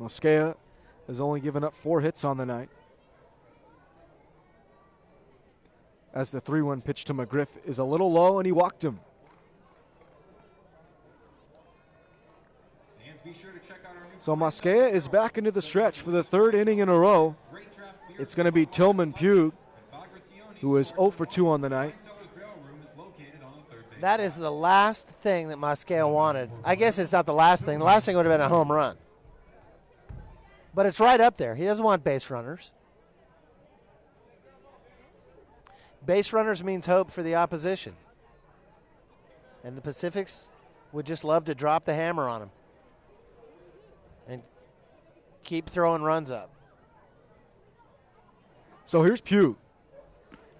Mosqueda has only given up 4 hits on the night. As the 3-1 pitch to McGriff is a little low, and he walked him. So Mosqueda is back into the stretch for the 3rd inning in a row. It's going to be Tillman Pugh, who is 0 for 2 on the night. That is the last thing that Mosqueda wanted. I guess it's not the last thing. The last thing would have been a home run. But it's right up there. He doesn't want base runners. Base runners means hope for the opposition. And the Pacifics would just love to drop the hammer on him and keep throwing runs up. So here's Pugh.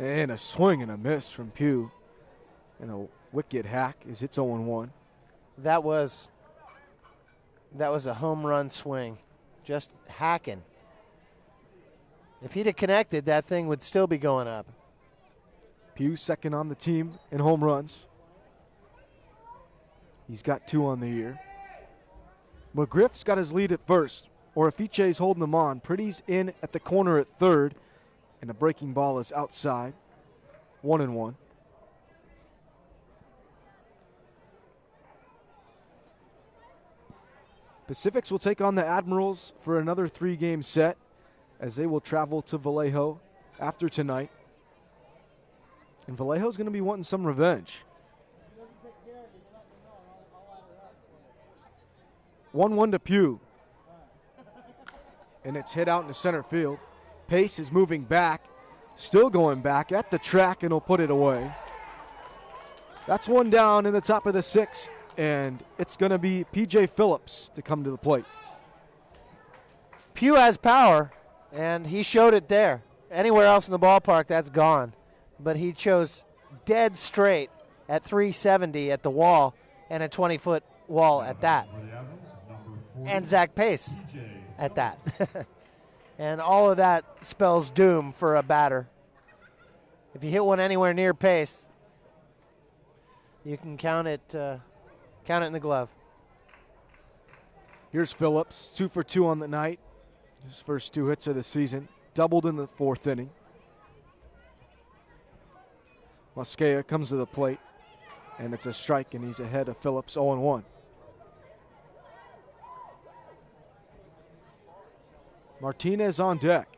And a swing and a miss from Pugh. And a wicked hack as it's 0-1. That was a home run swing. Just hacking. If he'd have connected, that thing would still be going up. Pugh second on the team in home runs. He's got 2 on the year. McGriff's got his lead at first. Orifice's holding him on. Pretty's in at the corner at third. And the breaking ball is outside. 1-1. Pacifics will take on the Admirals for another 3-game set as they will travel to Vallejo after tonight. And Vallejo's going to be wanting some revenge. 1-1 to Pugh. And it's hit out into center field. Pace is moving back, still going back at the track, and he'll put it away. That's 1 down in the top of the 6th. And it's going to be P.J. Phillips to come to the plate. Pugh has power, and he showed it there. Anywhere else in the ballpark, that's gone. But he chose dead straight at 370 at the wall and a 20-foot wall at that. And Zach Pace at that. And all of that spells doom for a batter. If you hit one anywhere near Pace, you can count it in the glove. Here's Phillips, 2 for 2 on the night. His first 2 hits of the season, doubled in the 4th inning. Mosqueda comes to the plate, and it's a strike, and he's ahead of Phillips, 0-1. Martinez on deck.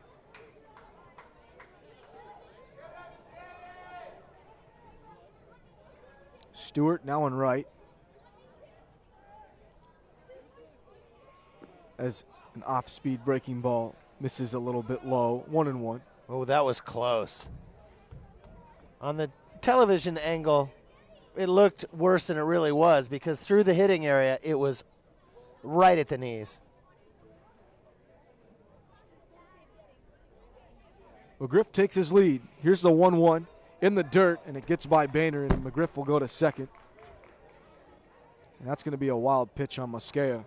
Stewart now on right. As an off-speed breaking ball misses a little bit low, 1-1. Oh, that was close. On the television angle, it looked worse than it really was because through the hitting area, it was right at the knees. McGriff takes his lead. Here's the 1-1 in the dirt, and it gets by Boehner, and McGriff will go to second. And that's going to be a wild pitch on Mosqueda.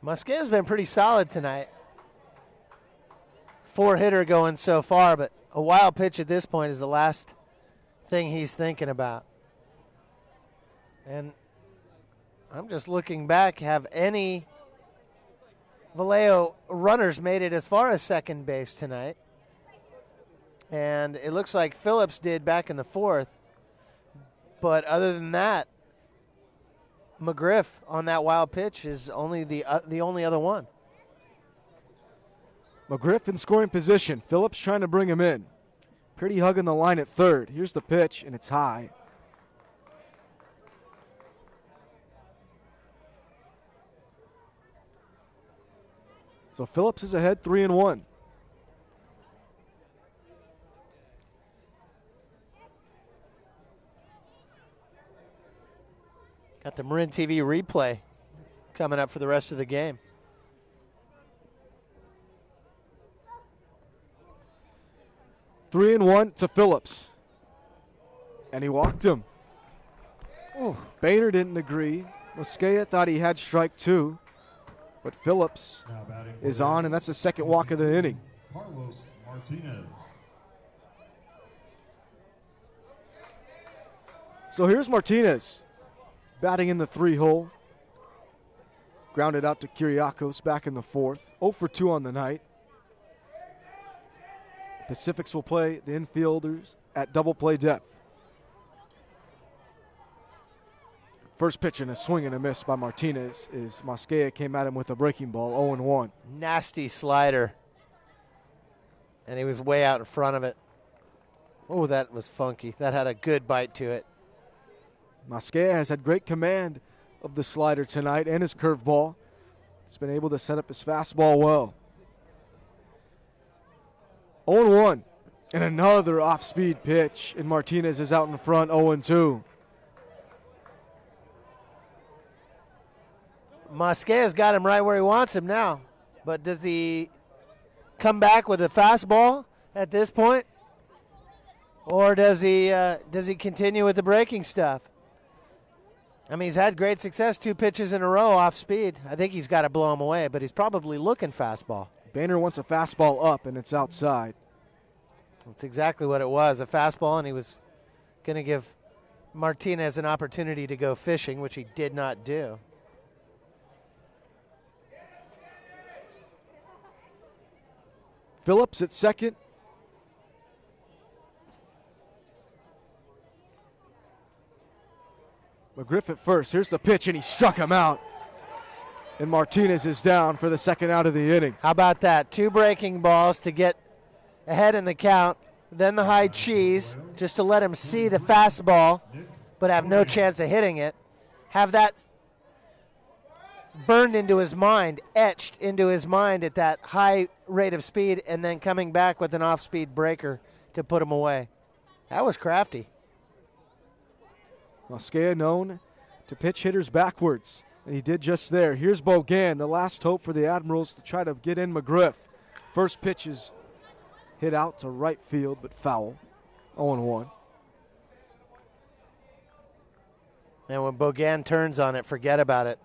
Mosqueda's been pretty solid tonight. 4-hitter going so far, but a wild pitch at this point is the last thing he's thinking about. And I'm just looking back, have any Vallejo runners made it as far as second base tonight? And it looks like Phillips did back in the 4th. But other than that, McGriff on that wild pitch is only the only other one. McGriff in scoring position. Phillips trying to bring him in. Pretty hugging the line at third. Here's the pitch, and it's high. So Phillips is ahead 3-1. Got the Marin TV replay coming up for the rest of the game. 3-1 to Phillips. And he walked him. Boehner didn't agree. Mosquea thought he had strike 2. But Phillips is on, and that's the second walk of the inning. Carlos Martinez. So here's Martinez batting in the 3-hole. Grounded out to Kyriakos back in the 4th. 0 for 2 on the night. Pacifics will play the infielders at double play depth. First pitch and a swing and a miss by Martinez is Mosquea came at him with a breaking ball, 0-1. Nasty slider. And he was way out in front of it. Oh, that was funky. That had a good bite to it. Mosquea has had great command of the slider tonight and his curveball. He's been able to set up his fastball well. 0-1. And another off-speed pitch, and Martinez is out in front, 0-2. Mosquea's got him right where he wants him now. But does he come back with a fastball at this point? Or does he continue with the breaking stuff? I mean, he's had great success, 2 pitches in a row off speed. I think he's got to blow him away, but he's probably looking fastball. Boehner wants a fastball up, and it's outside. That's exactly what it was, a fastball, and he was going to give Martinez an opportunity to go fishing, which he did not do. Phillips at second. McGriff at first. Here's the pitch, and he struck him out. And Martinez is down for the second out of the inning. How about that? 2 breaking balls to get ahead in the count, then the high cheese, just to let him see the fastball, but have no chance of hitting it. Have that burned into his mind, etched into his mind at that high rate of speed, and then coming back with an off-speed breaker to put him away. That was crafty. Mosquea known to pitch hitters backwards, and he did just there. Here's Bogan, the last hope for the Admirals to try to get in McGriff. First pitch is hit out to right field, but foul. 0-1. And when Bogan turns on it, forget about it.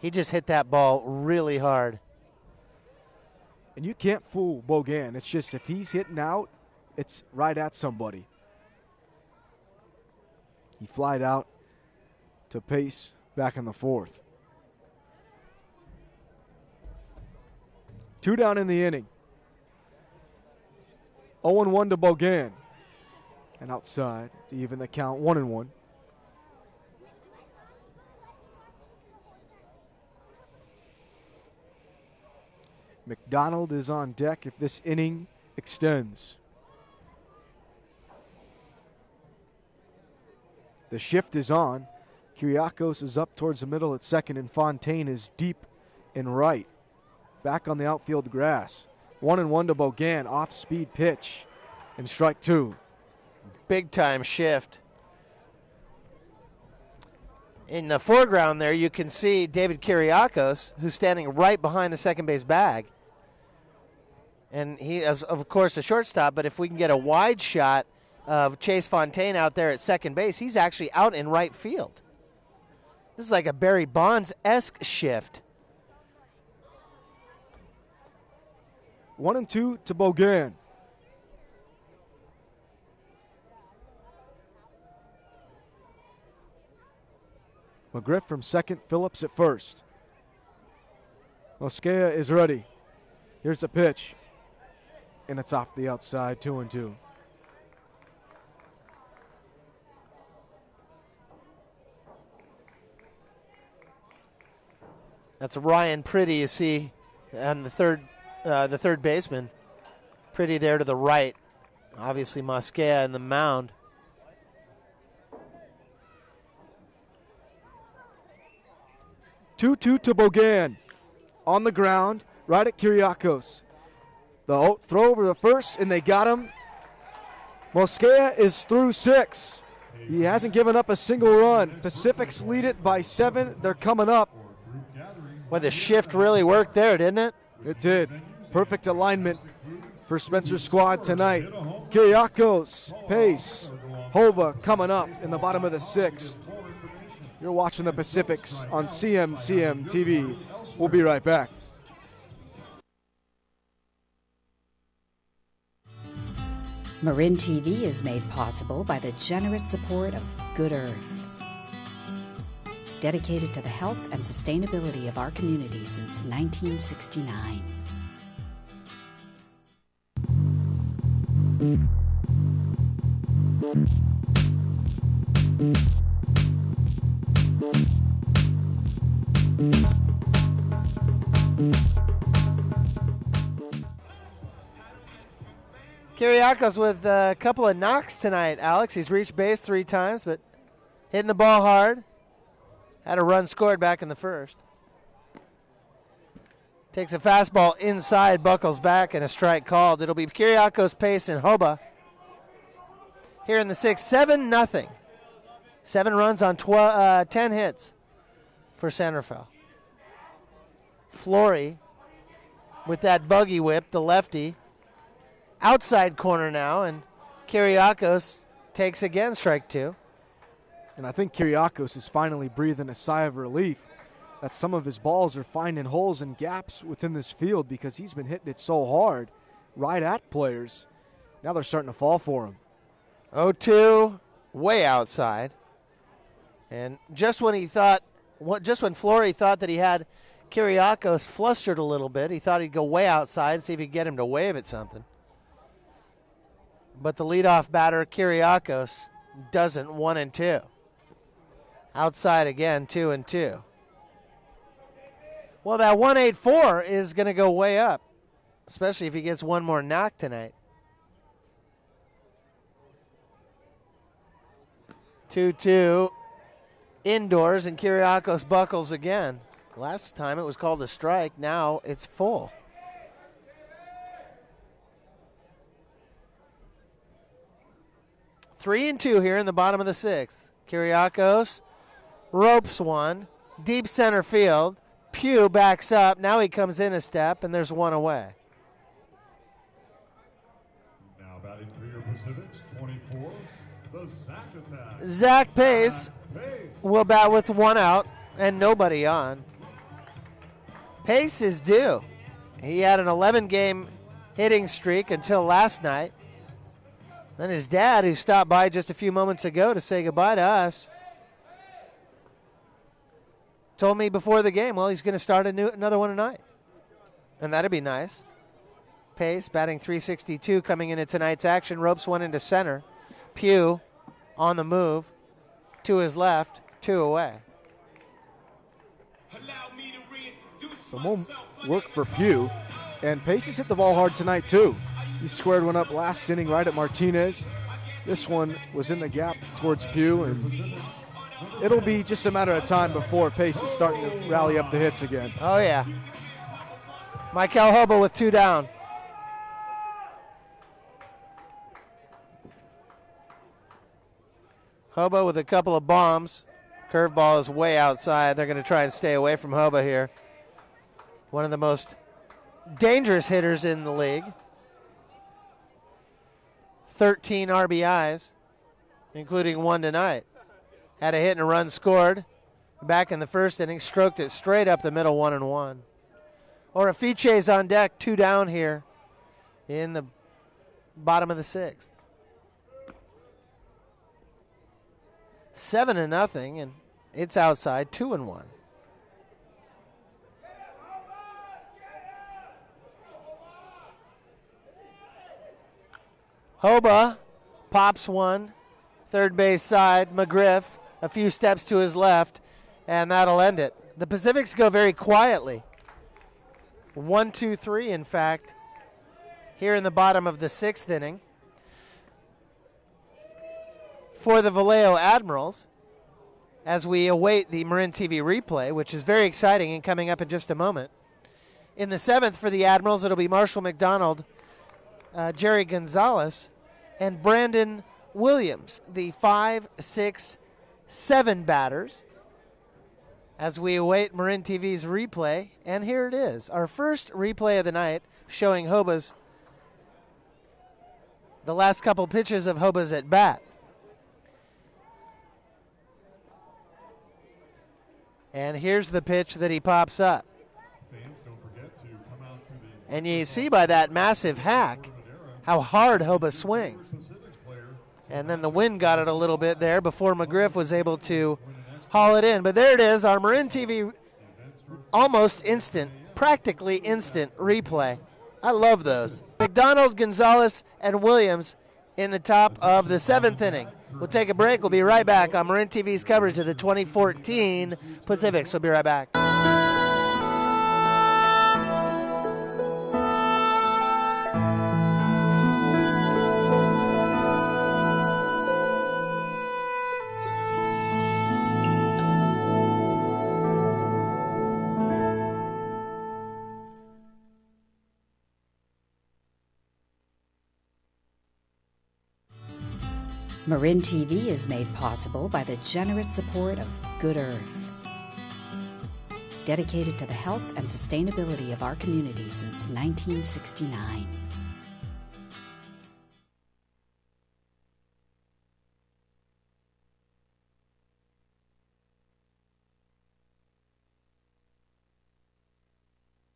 He just hit that ball really hard. And you can't fool Bogan. It's just if he's hitting out, it's right at somebody. He flied out to Pace back in the 4th. 2 down in the inning. 0-1 to Bogan. And outside to even the count, 1-1. McDonald is on deck if this inning extends. The shift is on. Kyriakos is up towards the middle at second, and Fontaine is deep in right. Back on the outfield grass. 1-1 to Bogan. Off-speed pitch. And strike 2. Big-time shift. In the foreground there, you can see David Kyriakos, who's standing right behind the second base bag. And he is, of course, a shortstop, but if we can get a wide shot of Chase Fontaine out there at second base, he's actually out in right field. This is like a Barry Bonds-esque shift. 1-2 to Bogan. McGriff from second, Phillips at first. Mosquea is ready. Here's the pitch. And it's off the outside, 2-2. That's Ryan Pretty, you see, and the third baseman. Pretty there to the right. Obviously Mosquea in the mound. Two to Bogan. On the ground, right at Kyriakos. The throw over the first, and they got him. Mosquea is through 6. He hasn't given up a single run. Pacifics lead it by 7. They're coming up. Well, the shift really worked there, didn't it? It did. Perfect alignment for Spencer's squad tonight. Kyriakos, Pace, Hova coming up in the bottom of the 6th. You're watching the Pacifics on CMCM TV. We'll be right back. Marin TV is made possible by the generous support of Good Earth, dedicated to the health and sustainability of our community since 1969. Kyriakos with a couple of knocks tonight, Alex. He's reached base 3 times, but hitting the ball hard. Had a run scored back in the first. Takes a fastball inside, buckles back, and a strike called. It'll be Kyriakos, Pace, and Hoba. Here in the 6th, 7-0. 7 runs on 10 hits for San Rafael. Flory with that buggy whip, the lefty. Outside corner now, and Kyriakos takes again strike 2. And I think Kyriakos is finally breathing a sigh of relief that some of his balls are finding holes and gaps within this field because he's been hitting it so hard right at players. Now they're starting to fall for him. 0-2, way outside. And just when Flory thought that he had Kyriakos flustered a little bit, he thought he'd go way outside and see if he could get him to wave at something. But the leadoff batter, Kyriakos, doesn't. 1-2. Outside again, 2-2. Well, that 184 is going to go way up, especially if he gets one more knock tonight. 2-2 indoors, and Kyriakos buckles again. Last time it was called a strike. Now it's full. Three and 2 here in the bottom of the 6th. Kyriakos ropes one. Deep center field. Pugh backs up. Now he comes in a step, and there's one away. Now batting for your Pacifics, 24, the Zach attack. Zach Pace will bat with 1 out and nobody on. Pace is due. He had an 11-game hitting streak until last night. Then his dad, who stopped by just a few moments ago to say goodbye to us, told me before the game, well, he's going to start another one tonight. And that'd be nice. Pace batting .362 coming into tonight's action. Ropes one into center. Pugh on the move. To his left, 2 away. So more work for Pugh. And Pace has hit the ball hard tonight, too. He squared one up last inning right at Martinez. This one was in the gap towards Pugh, and it'll be just a matter of time before Pace is starting to rally up the hits again. Oh, yeah. Michael Hoba with 2 down. Hoba with a couple of bombs. Curveball is way outside. They're going to try and stay away from Hoba here. One of the most dangerous hitters in the league. 13 RBIs, including 1 tonight. Had a hit and a run scored back in the first inning. Stroked it straight up the middle, 1-1. Orefiche's on deck, 2 down here in the bottom of the 6th. 7-0, and it's outside, 2-1. Hoba pops one, third base side. McGriff a few steps to his left, and that'll end it. The Pacifics go very quietly. 1-2-3, in fact, here in the bottom of the 6th inning. For the Vallejo Admirals, as we await the Marin TV replay, which is very exciting and coming up in just a moment. In the 7th for the Admirals, it'll be Marshall McDonald, Jerry Gonzalez, and Brandon Williams, the 5, 6, 7 batters, as we await Marin TV's replay. And here it is, our first replay of the night, showing Hoba's, the last couple pitches of Hoba's at bat. And here's the pitch that he pops up. And you see by that massive hack how hard Hoba swings. And then the wind got it a little bit there before McGriff was able to haul it in. But there it is, our Marin TV almost instant, practically instant replay. I love those. McDonald, Gonzalez, and Williams in the top of the 7th inning. We'll take a break. We'll be right back on Marin TV's coverage of the 2014 Pacifics. We'll be right back. Marin TV is made possible by the generous support of Good Earth, dedicated to the health and sustainability of our community since 1969.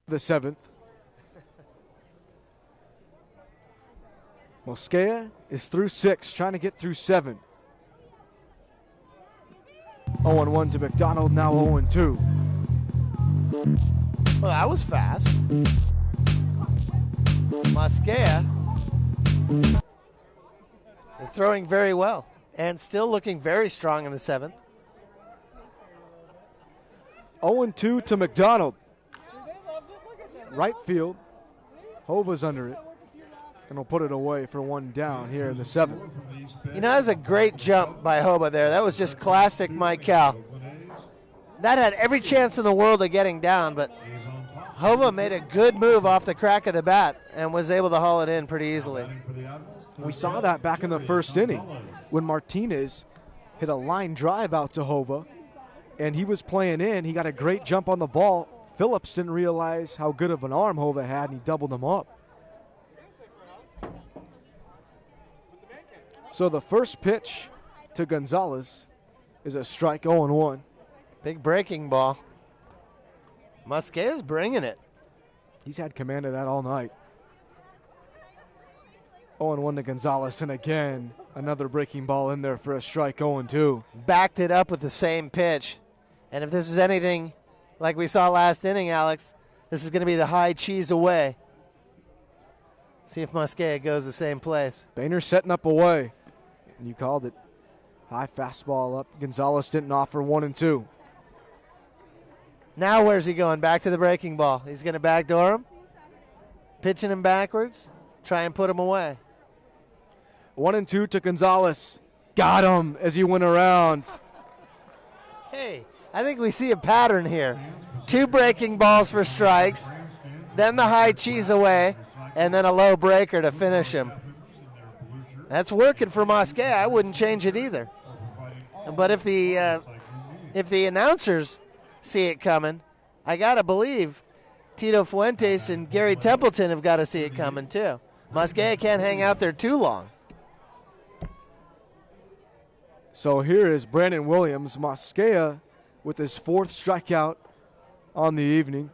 The 7th. Mosquea is through 6, trying to get through 7. 0-1 to McDonald, now 0-2. Well, that was fast. Mosquea throwing very well and still looking very strong in the 7th. 0-2 to McDonald. Right field. Hova's under it. And he'll put it away for 1 down here in the 7th. You know, that was a great jump by Hoba there. That was just classic Mike Cal. That had every chance in the world of getting down, but Hoba made a good move off the crack of the bat and was able to haul it in pretty easily. We saw that back in the 1st inning when Martinez hit a line drive out to Hoba, and he was playing in. He got a great jump on the ball. Phillips didn't realize how good of an arm Hoba had, and he doubled him up. So the first pitch to Gonzalez is a strike, 0-1. Big breaking ball. Mosquea's bringing it. He's had command of that all night. 0-1 to Gonzalez, and again, another breaking ball in there for a strike, 0-2. Backed it up with the same pitch. And if this is anything like we saw last inning, Alex, this is going to be the high cheese away. See if Mosquea goes the same place. Boehner setting up away. And you called it. High fastball up. Gonzalez didn't offer 1-2. Now where's he going? Back to the breaking ball. He's going to backdoor him. Pitching him backwards. Try and put him away. 1-2 to Gonzalez. Got him as he went around. Hey, I think we see a pattern here. 2 breaking balls for strikes. Then the high cheese away. And then a low breaker to finish him. That's working for Mosquea. I wouldn't change it either. But if the announcers see it coming, I got to believe Tito Fuentes and Gary Templeton have got to see it coming too. Mosquea can't hang out there too long. So here is Brandon Williams. Mosquea with his 4th strikeout on the evening.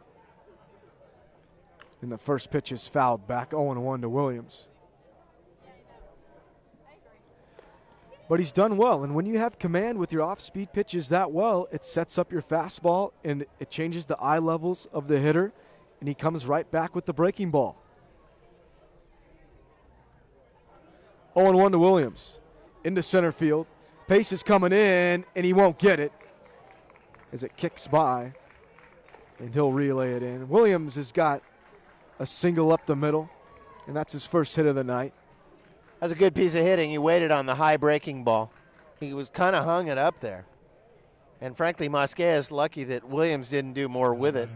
And the first pitch is fouled back, 0-1 to Williams. But he's done well, and when you have command with your off-speed pitches that well, it sets up your fastball, and it changes the eye levels of the hitter, and he comes right back with the breaking ball. 0-1 to Williams. Into center field. Pace is coming in, and he won't get it as it kicks by, and he'll relay it in. Williams has got a single up the middle, and that's his first hit of the night. That's a good piece of hitting. He waited on the high breaking ball. He was kind of hung it up there. And frankly, Mosquea is lucky that Williams didn't do more with it.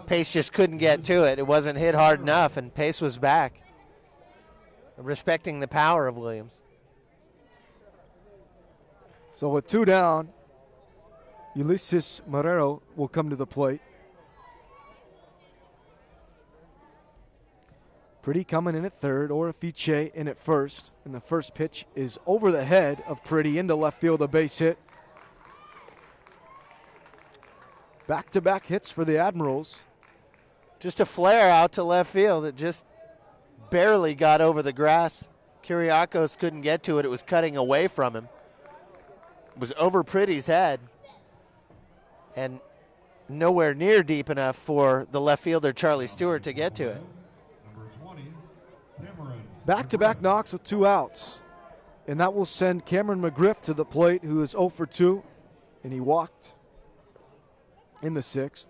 Pace just couldn't get to it. It wasn't hit hard enough, and Pace was back, respecting the power of Williams. So with 2 down, Ulysses Marrero will come to the plate. Pretty coming in at third, Orifice in at first. And the first pitch is over the head of Pretty into left field, a base hit. Back-to-back hits for the Admirals. Just a flare out to left field. It just barely got over the grass. Kyriakos couldn't get to it. It was cutting away from him. It was over Pretty's head. And nowhere near deep enough for the left fielder, Charlie Stewart, to get to it. Number 20, Cameron. Back-to-back knocks with 2 outs. And that will send Cameron McGriff to the plate, who is 0 for 2. And he walked in the 6th.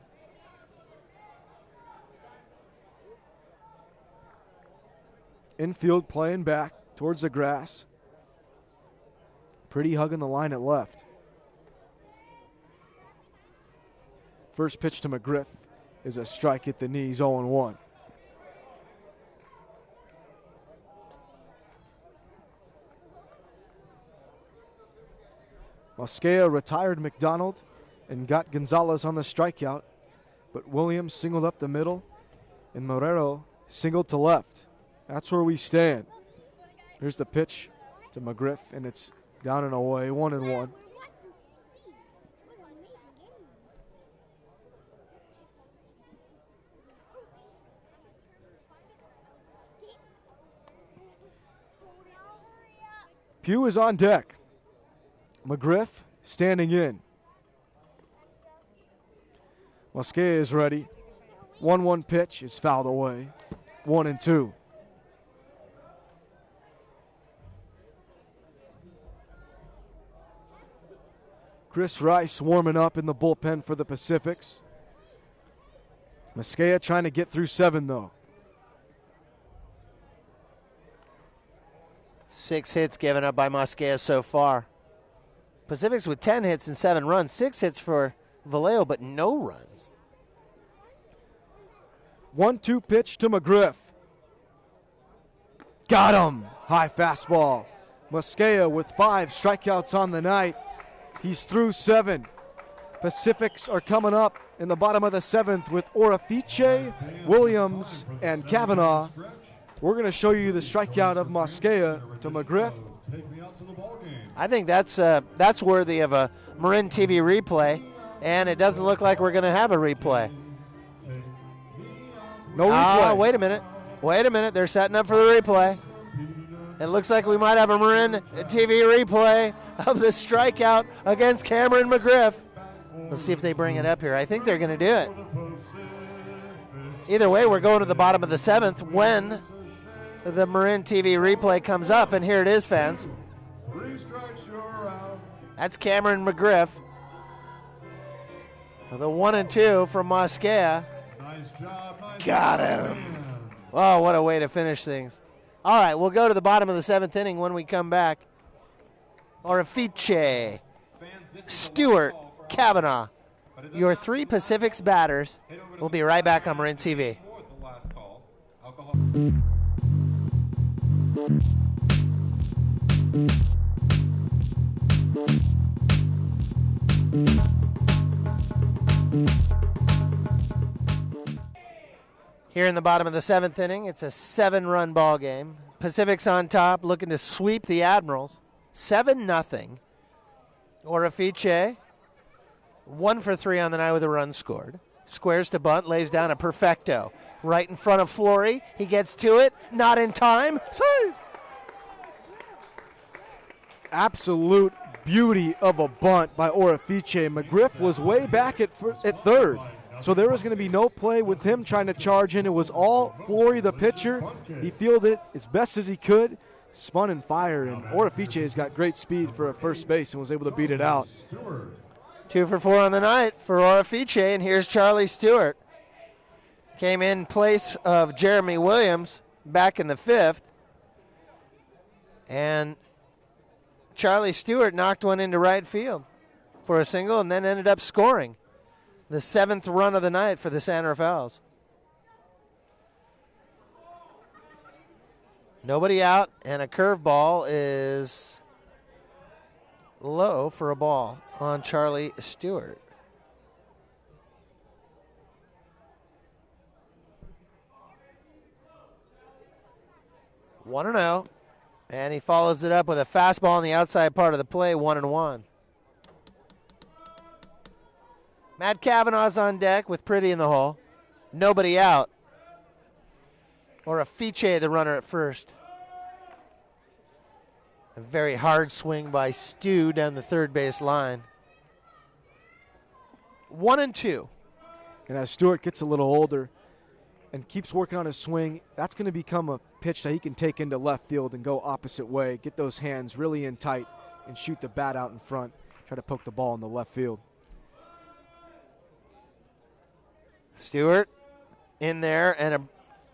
Infield playing back towards the grass. Pretty hugging the line at left. First pitch to McGriff is a strike at the knees, 0-1. Mosquea retired McDonald and got Gonzalez on the strikeout, but Williams singled up the middle and Marrero singled to left. That's where we stand. Here's the pitch to McGriff, and it's down and away, 1-1. Pugh is on deck. McGriff standing in. Mosquea is ready. 1-1 pitch is fouled away. 1-2. Chris Rice warming up in the bullpen for the Pacifics. Mosquea trying to get through 7, though. 6 hits given up by Mosquea so far. Pacifics with 10 hits and 7 runs. 6 hits for Vallejo, but no runs. 1-2 pitch to McGriff. Got him. High fastball. Mosquea with 5 strikeouts on the night. He's through 7. Pacifics are coming up in the bottom of the 7th with Orifice, Williams, and Kavanaugh. We're going to show you the strikeout of Mosquea to McGriff. I think that's worthy of a Marin TV replay, and it doesn't look like we're going to have a replay. No replay. Oh, wait a minute. Wait a minute. They're setting up for the replay. It looks like we might have a Marin TV replay of the strikeout against Cameron McGriff. Let's see if they bring it up here. I think they're going to do it. Either way, we're going to the bottom of the 7th when the Marin TV replay comes up, and here it is, fans. That's Cameron McGriff. The 1-2 from Mosquea. Got him. Oh, what a way to finish things. All right, we'll go to the bottom of the 7th inning when we come back. Orifice, Stewart, Kavanaugh, your 3 Pacifics batters. We'll be right back on Marin TV. Here in the bottom of the 7th inning, it's a 7-run ball game. Pacifics on top, looking to sweep the Admirals. 7-0. Orifice, 1 for 3 on the night with a run scored. Squares to bunt, lays down a perfecto. Right in front of Flory. He gets to it, not in time. Save! Absolute beauty of a bunt by Orifice. McGriff was way back at third. So there was going to be no play with him trying to charge in. It was all Flory, the pitcher. He fielded it as best as he could, spun and fired, and Orifice has got great speed for a first base and was able to beat it out. 2 for 4 on the night for Orifice, and here's Charlie Stewart. Came in place of Jeremy Williams back in the 5th. And Charlie Stewart knocked one into right field for a single and then ended up scoring the 7th run of the night for the San Rafaels. Nobody out, and a curveball is low for a ball on Charlie Stewart. One and oh, and he follows it up with a fastball on the outside part of the play. 1-1. Matt Kavanaugh's on deck with Pretty in the hole. Nobody out. Orafiche, the runner at first. A very hard swing by Stu down the third base line. 1-2. And as Stewart gets a little older and keeps working on his swing, that's going to become a pitch that he can take into left field and go opposite way, get those hands really in tight and shoot the bat out in front, try to poke the ball in the left field. Stewart in there, and a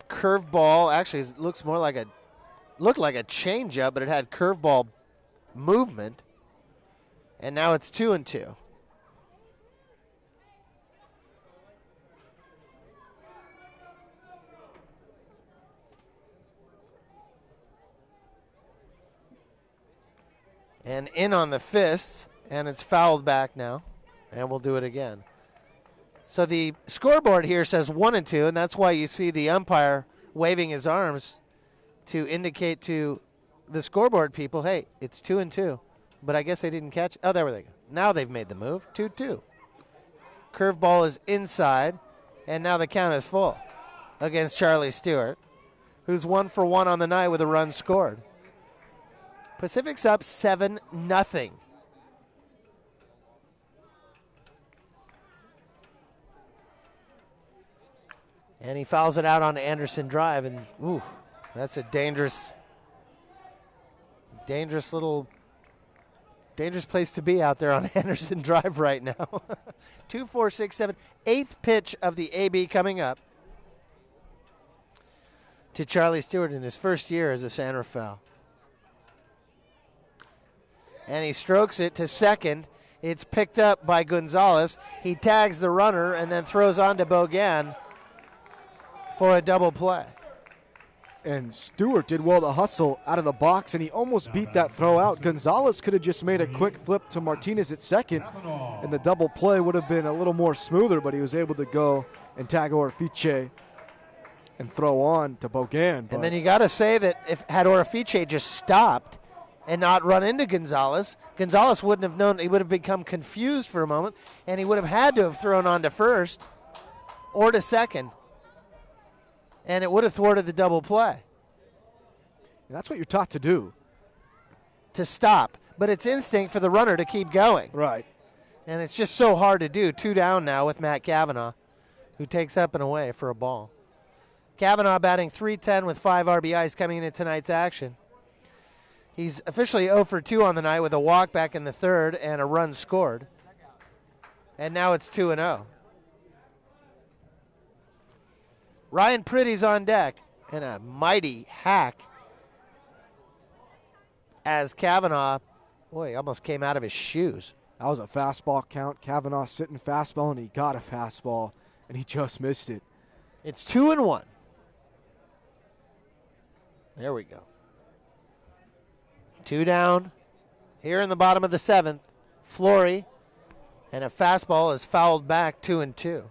curveball. Actually, it looks more like looked like a changeup, but it had curveball movement. And now it's 2-2. And in on the fists, and it's fouled back now, and we'll do it again. So the scoreboard here says 1-2, and that's why you see the umpire waving his arms to indicate to the scoreboard people, hey, it's 2-2. But I guess they didn't catch. Oh, there they go. Now they've made the move. 2-2. Curveball is inside, and now the count is full against Charlie Stewart, who's 1 for 1 on the night with a run scored. Pacific's up 7-0. And he fouls it out on Anderson Drive, and ooh, that's a dangerous place to be out there on Anderson Drive right now. 2, 4, 6, 7, 8th pitch of the AB coming up to Charlie Stewart in his first year as a San Rafael. And he strokes it to second. It's picked up by Gonzalez. He tags the runner and then throws on to Bogan for a double play. And Stewart did well to hustle out of the box, and he almost beat that throw out. Gonzalez could have just made a quick flip to Martinez at second, and the double play would have been a little more smoother, but he was able to go and tag Orafiche and throw on to Bogan. And then you got to say that if had Orafiche just stopped and not run into Gonzalez, Gonzalez wouldn't have known. He would have become confused for a moment, and he would have had to have thrown on to first or to second. And it would have thwarted the double play. And that's what you're taught to do. To stop. But it's instinct for the runner to keep going. Right. And it's just so hard to do. 2 down now with Matt Kavanaugh, who takes up and away for a ball. Kavanaugh batting .310 with 5 RBIs coming into tonight's action. He's officially 0 for 2 on the night with a walk back in the third and a run scored. And now it's 2-0. Ryan Pretty's on deck, and a mighty hack as Kavanaugh, boy, almost came out of his shoes. That was a fastball count. Kavanaugh sitting fastball, and he got a fastball, and he just missed it. It's 2-1. There we go. 2 down. Here in the bottom of the 7th, Flory, and a fastball is fouled back 2-2.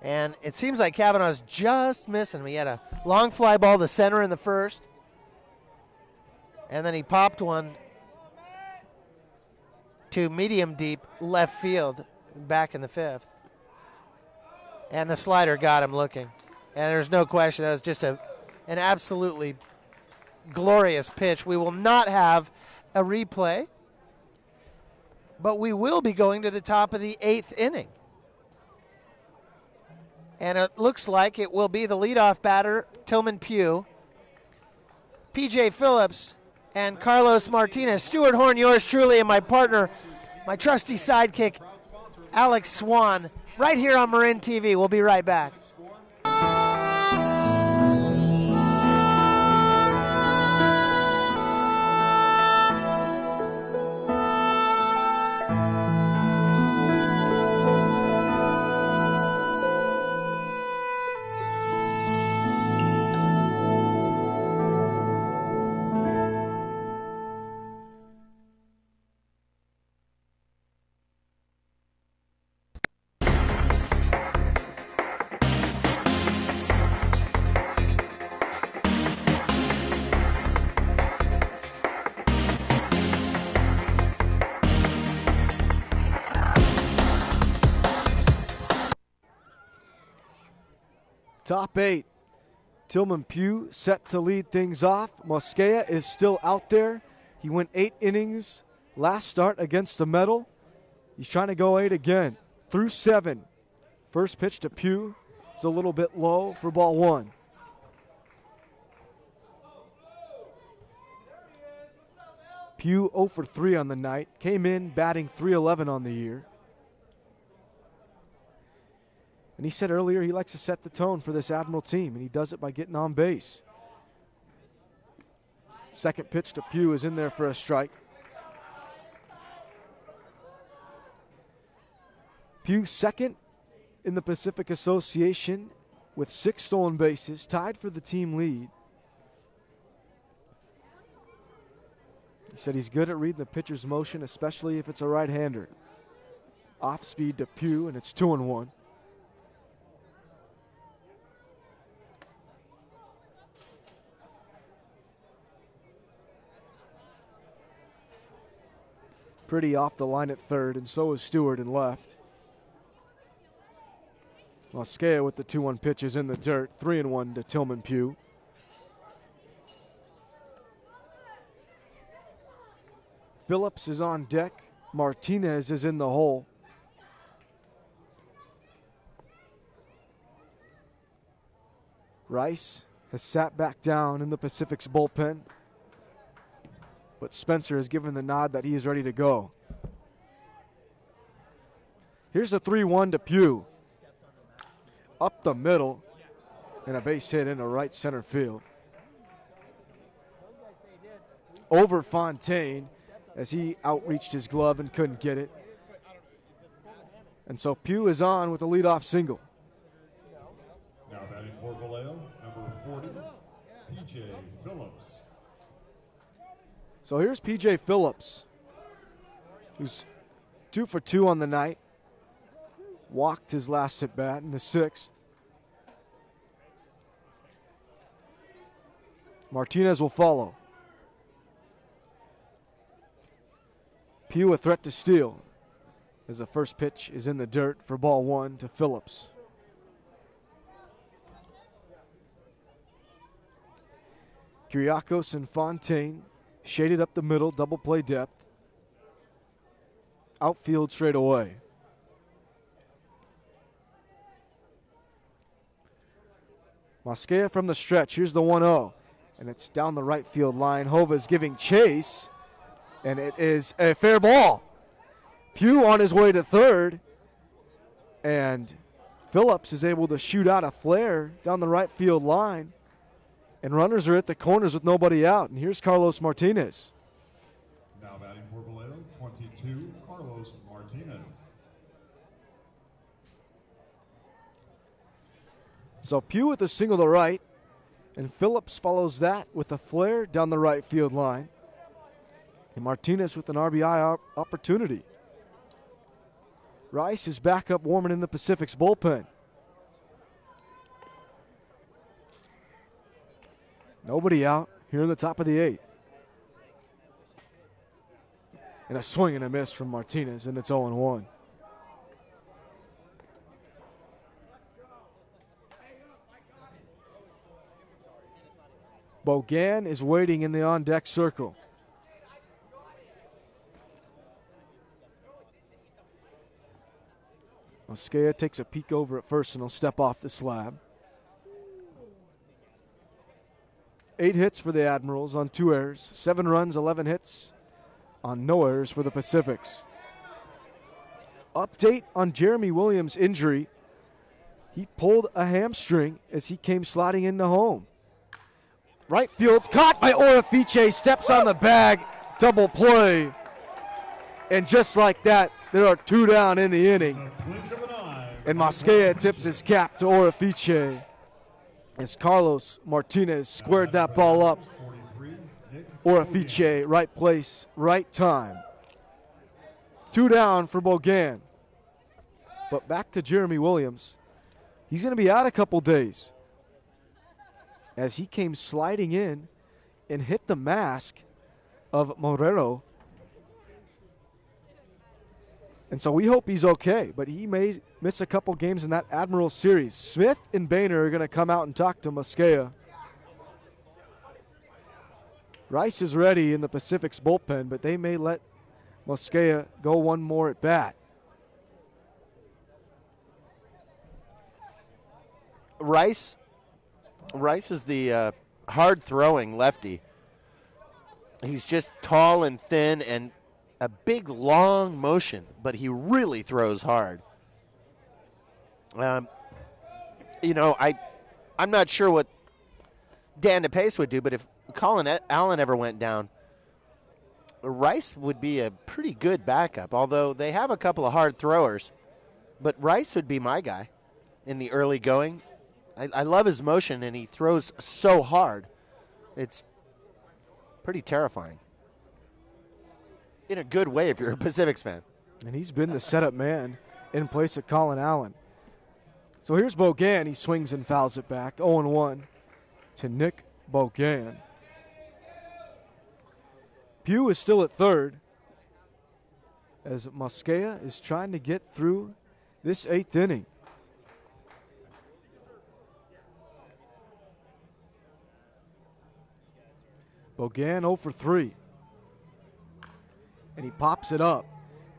And it seems like Kavanaugh's just missing him. He had a long fly ball to center in the first, and then he popped one to medium deep left field back in the 5th. And the slider got him looking. And there's no question, that was just an absolutely glorious pitch. We will not have a replay, but we will be going to the top of the 8th inning. And it looks like it will be the leadoff batter, Tillman Pugh, P.J. Phillips, and Carlos Martinez. Stuart Horn, yours truly, and my partner, my trusty sidekick, Alex Swan, right here on Marin TV. We'll be right back. Top 8. Tillman Pugh set to lead things off. Mosquea is still out there. He went 8 innings last start against the Metal. He's trying to go 8 again. Through 7. First pitch to Pugh. It's a little bit low for ball 1. Pugh 0 for 3 on the night. Came in batting .311 on the year. And he said earlier he likes to set the tone for this Admiral team, and he does it by getting on base. Second pitch to Pugh is in there for a strike. Pugh second in the Pacific Association with 6 stolen bases, tied for the team lead. He said he's good at reading the pitcher's motion, especially if it's a right-hander. Off speed to Pugh, and it's 2-1. Pretty off the line at third, and so is Stewart in left. Mosquea with the 2-1 pitches in the dirt, 3-1 to Tillman Pugh. Phillips is on deck. Martinez is in the hole. Rice has sat back down in the Pacific's bullpen, but Spencer has given the nod that he is ready to go. Here's a 3-1 to Pugh. Up the middle, and a base hit into right center field. Over Fontaine as he outreached his glove and couldn't get it. And so Pugh is on with a leadoff single. Now batting for Vallejo, number 40, P.J. Phillips. So here's P.J. Phillips, who's 2 for 2 on the night. Walked his last at bat in the 6th. Martinez will follow. Pugh a threat to steal as the first pitch is in the dirt for ball 1 to Phillips. Kyriakos and Fontaine shaded up the middle, double play depth. Outfield straight away. Mosquea from the stretch. Here's the 1-0. And it's down the right field line. Hova's giving chase. And it is a fair ball. Pugh on his way to third. And Phillips is able to shoot out a flare down the right field line. And runners are at the corners with nobody out. And here's Carlos Martinez. Now batting for Vallejo, 22, Carlos Martinez. So Pugh with a single to right, and Phillips follows that with a flare down the right field line. And Martinez with an RBI opportunity. Rice is back up warming in the Pacific's bullpen. Nobody out here in the top of the 8th. And a swing and a miss from Martinez, and it's 0-1. Bogan is waiting in the on-deck circle. Mosquea takes a peek over at first and will step off the slab. 8 hits for the Admirals on 2 errors. 7 runs, 11 hits on no errors for the Pacifics. Update on Jeremy Williams' injury. He pulled a hamstring as he came sliding into home. Right field, caught by Orifice, steps on the bag, double play. And just like that, there are 2 down in the inning. And Mosquea tips his cap to Orifice as Carlos Martinez squared that ball up. Orifice, right place, right time. 2 down for Bogan. But back to Jeremy Williams. He's going to be out a couple days, as he came sliding in and hit the mask of Morero. And so we hope he's okay, but he may miss a couple games in that Admiral series. Smith and Boehner are going to come out and talk to Mosquea. Rice is ready in the Pacifics bullpen, but they may let Mosquea go one more at bat. Rice is the hard-throwing lefty. He's just tall and thin and a big, long motion, but he really throws hard. I'm not sure what Dan DePace would do, but if Colin Allen ever went down, Rice would be a pretty good backup, although they have a couple of hard throwers. But Rice would be my guy in the early going. I love his motion, and he throws so hard. It's pretty terrifying. In a good way if you're a Pacifics fan. And he's been the setup man in place of Colin Allen. So here's Bogan. He swings and fouls it back. 0-1 to Nick Bogan. Pugh is still at third as Mosquea is trying to get through this 8th inning. Bogan 0 for 3. And he pops it up.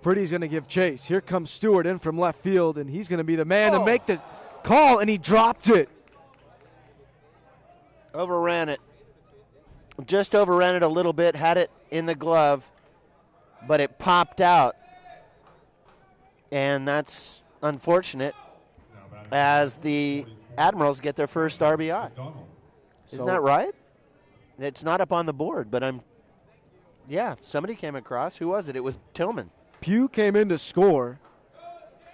Pretty's going to give chase. Here comes Stewart in from left field, and he's going to be the man to make the call, and he dropped it. Overran it. Just overran it a little bit, had it in the glove, but it popped out. And that's unfortunate as the Admirals get their first RBI. Isn't that right? It's not up on the board, but somebody came across. Who was it? It was Tillman. Pugh came in to score.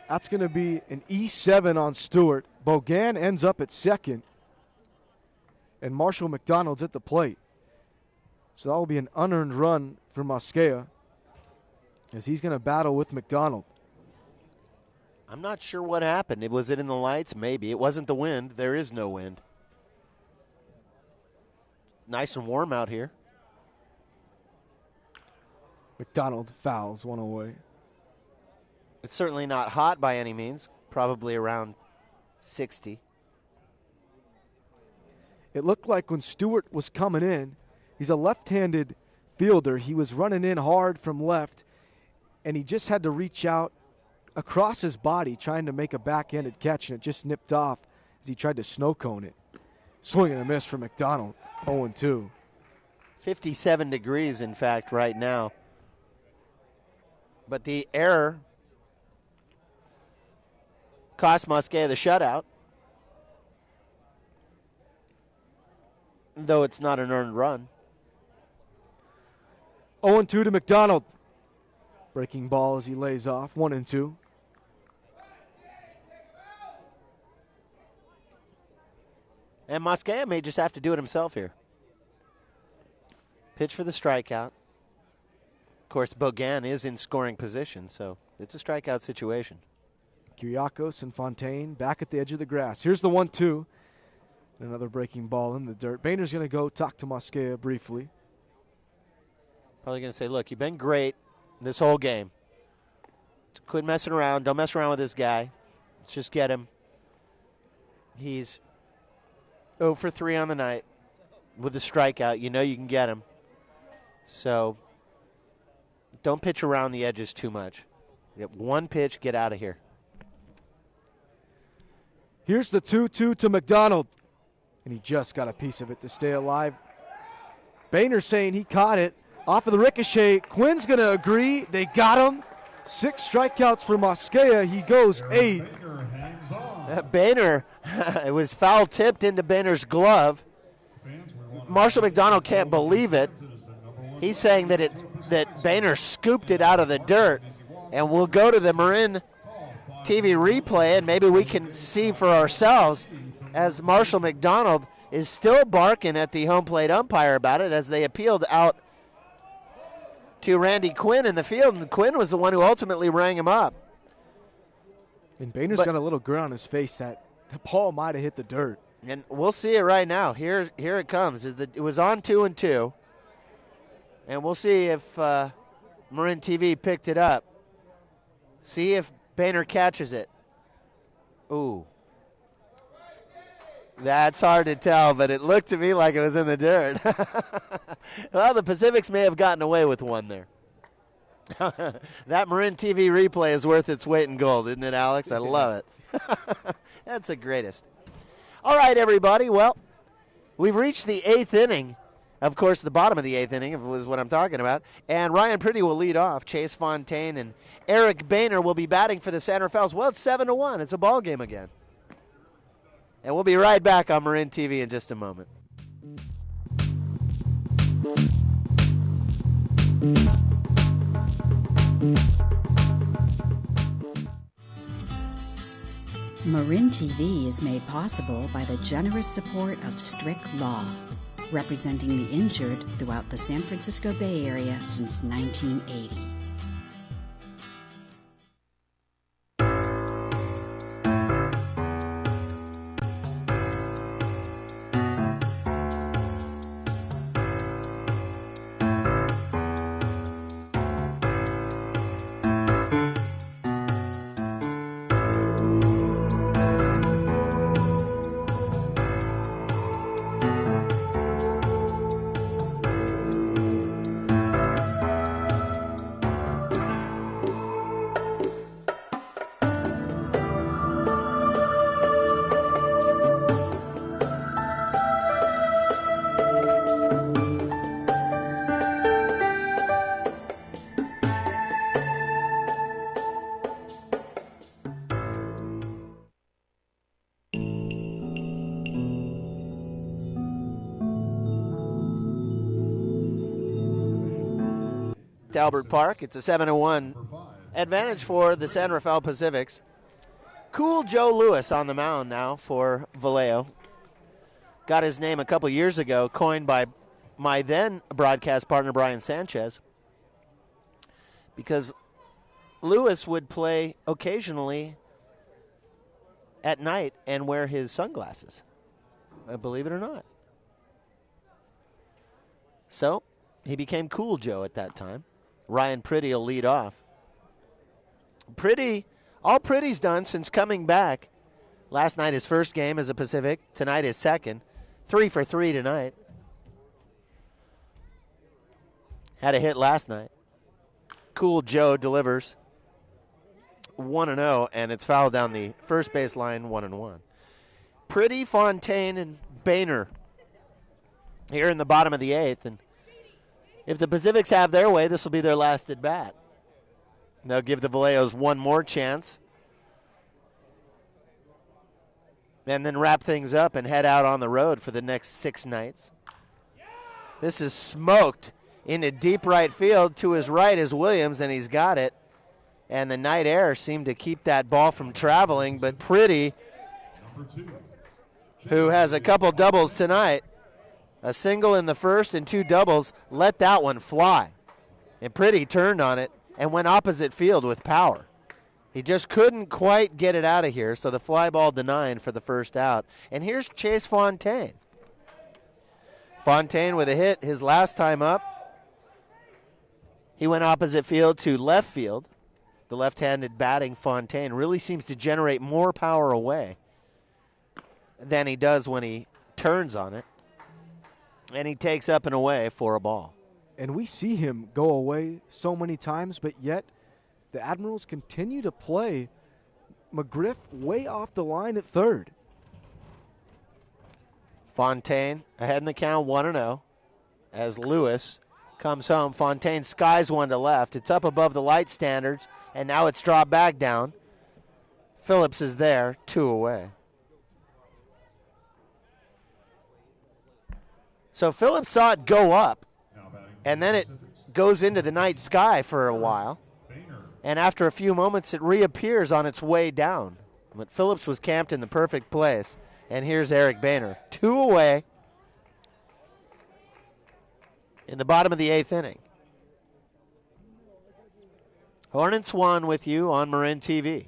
That's going to be an E7 on Stewart. Bogan ends up at second. And Marshall McDonald's at the plate. So that will be an unearned run for Mosquea as he's going to battle with McDonald. I'm not sure what happened. Was it in the lights? Maybe. It wasn't the wind. There is no wind. Nice and warm out here. McDonald fouls one away. It's certainly not hot by any means. Probably around 60. It looked like when Stewart was coming in, he's a left-handed fielder. He was running in hard from left, and he just had to reach out across his body trying to make a backhanded catch, and it just nipped off as he tried to snow cone it. Swing and a miss for McDonald. 0-2. 57 degrees, in fact, right now. But the error cost Mosquea the shutout, though it's not an earned run. 0-2 to McDonald. Breaking ball as he lays off. 1-2. And Mosquea may just have to do it himself here. Pitch for the strikeout. Of course, Bogan is in scoring position, so it's a strikeout situation. Kyriakos and Fontaine back at the edge of the grass. Here's the 1-2. Another breaking ball in the dirt. Boehner's going to go talk to Mosquea briefly. Probably going to say, look, you've been great this whole game. Quit messing around. Don't mess around with this guy. Let's just get him. He's 0 for 3 on the night with a strikeout. You know you can get him. So don't pitch around the edges too much. You get one pitch, get out of here. Here's the 2-2 to McDonald. And he just got a piece of it to stay alive. Boehner saying he caught it off of the ricochet. Quinn's going to agree. They got him. 6 strikeouts for Mosquea. He goes 8. Boehner, it was foul tipped into Boehner's glove. Marshall McDonald can't believe it. He's saying that Boehner scooped it out of the dirt. And we'll go to the Marin TV replay, and maybe we can see for ourselves as Marshall McDonald is still barking at the home plate umpire about it as they appealed out to Randy Quinn in the field, and Quinn was the one who ultimately rang him up. And Boehner's got a little grin on his face that the ball might have hit the dirt. And we'll see it right now. Here it comes. It was on 2-2. And we'll see if Marin TV picked it up. See if Boehner catches it. Ooh. That's hard to tell, but it looked to me like it was in the dirt. Well, the Pacifics may have gotten away with one there. That Marin TV replay is worth its weight in gold, isn't it, Alex? I love it. That's the greatest. All right, everybody. Well, we've reached the 8th inning. Of course, the bottom of the 8th inning was what I'm talking about. And Ryan Pretty will lead off. Chase Fontaine and Eric Boehner will be batting for the San Rafaels. Well, it's 7-1. It's a ball game again. And we'll be right back on Marin TV in just a moment. Marin TV is made possible by the generous support of Strict Law, representing the injured throughout the San Francisco Bay Area since 1980. Albert Park. It's a 7-1 advantage for the San Rafael Pacifics. Cool Joe Lewis on the mound now for Vallejo. Got his name a couple years ago, coined by my then broadcast partner Brian Sanchez, because Lewis would play occasionally at night and wear his sunglasses, believe it or not. So he became Cool Joe at that time. Ryan Pretty will lead off. All Pretty's done since coming back. Last night his first game as a Pacific. Tonight his second. 3 for 3 tonight. Had a hit last night. Cool Joe delivers 1-0, and it's fouled down the first base line 1-1. Pretty, Fontaine, and Boehner here in the bottom of the 8th, and if the Pacifics have their way, this will be their last at bat. They'll give the Vallejos one more chance and then wrap things up and head out on the road for the next 6 nights. This is smoked into deep right field. To his right is Williams, and he's got it. And the night air seemed to keep that ball from traveling, but Pretty, who has a couple doubles tonight, a single in the first and 2 doubles, let that one fly. And Pretty turned on it and went opposite field with power. He just couldn't quite get it out of here, so the fly ball denied for the first out. And here's Chase Fontaine. Fontaine with a hit his last time up. He went opposite field to left field. The left-handed batting Fontaine really seems to generate more power away than he does when he turns on it. And he takes up and away for a ball. And we see him go away so many times, but yet the Admirals continue to play McGriff way off the line at third. Fontaine ahead in the count 1-0 as Lewis comes home. Fontaine skies one to left. It's up above the light standards, and now it's dropped back down. Phillips is there, 2 away. So Phillips saw it go up, and then it goes into the night sky for a while. And after a few moments, it reappears on its way down. But Phillips was camped in the perfect place. And here's Eric Boehner, 2 away in the bottom of the 8th inning. Hornets 1 with you on Marin TV.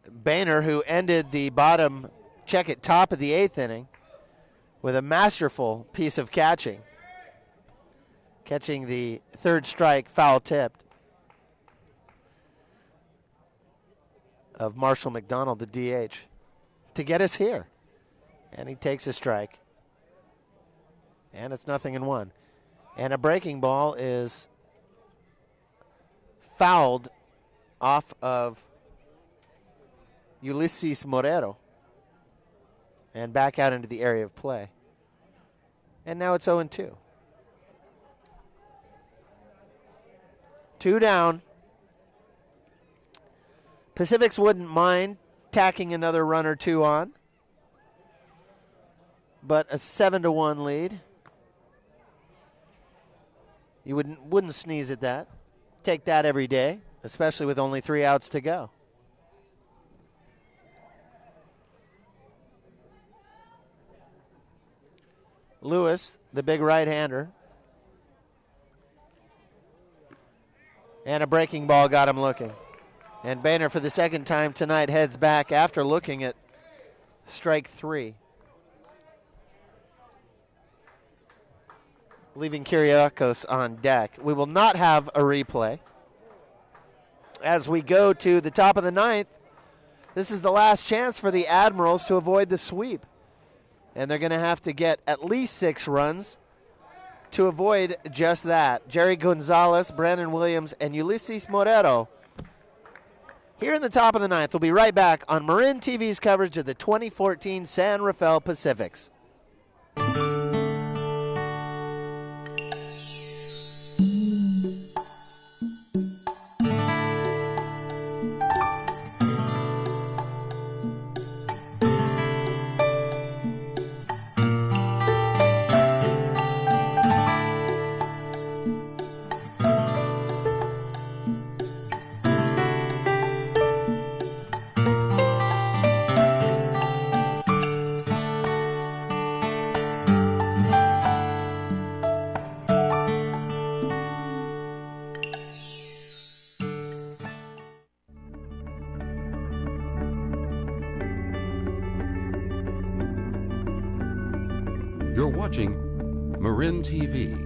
Boehner, who ended the bottom check at top of the 8th inning with a masterful piece of catching. catching the third strike, foul tipped, of Marshall McDonald, the DH, to get us here. And he takes a strike. And it's 0-1. And a breaking ball is fouled off of Ulysses Morero and back out into the area of play. And now it's 0-2. 2 down. Pacifics wouldn't mind tacking another run or two on, but a 7-1 lead. You wouldn't sneeze at that. Take that every day, especially with only 3 outs to go. Lewis, the big right-hander. And a breaking ball got him looking. And Boehner, for the second time tonight, heads back after looking at strike 3. Leaving Kyriakos on deck. We will not have a replay. As we go to the top of the 9th, this is the last chance for the Admirals to avoid the sweep. And they're going to have to get at least 6 runs to avoid just that. Jerry Gonzalez, Brandon Williams, and Ulysses Morero here in the top of the 9th. We'll be right back on Marin TV's coverage of the 2014 San Rafael Pacifics. You're watching Marin TV.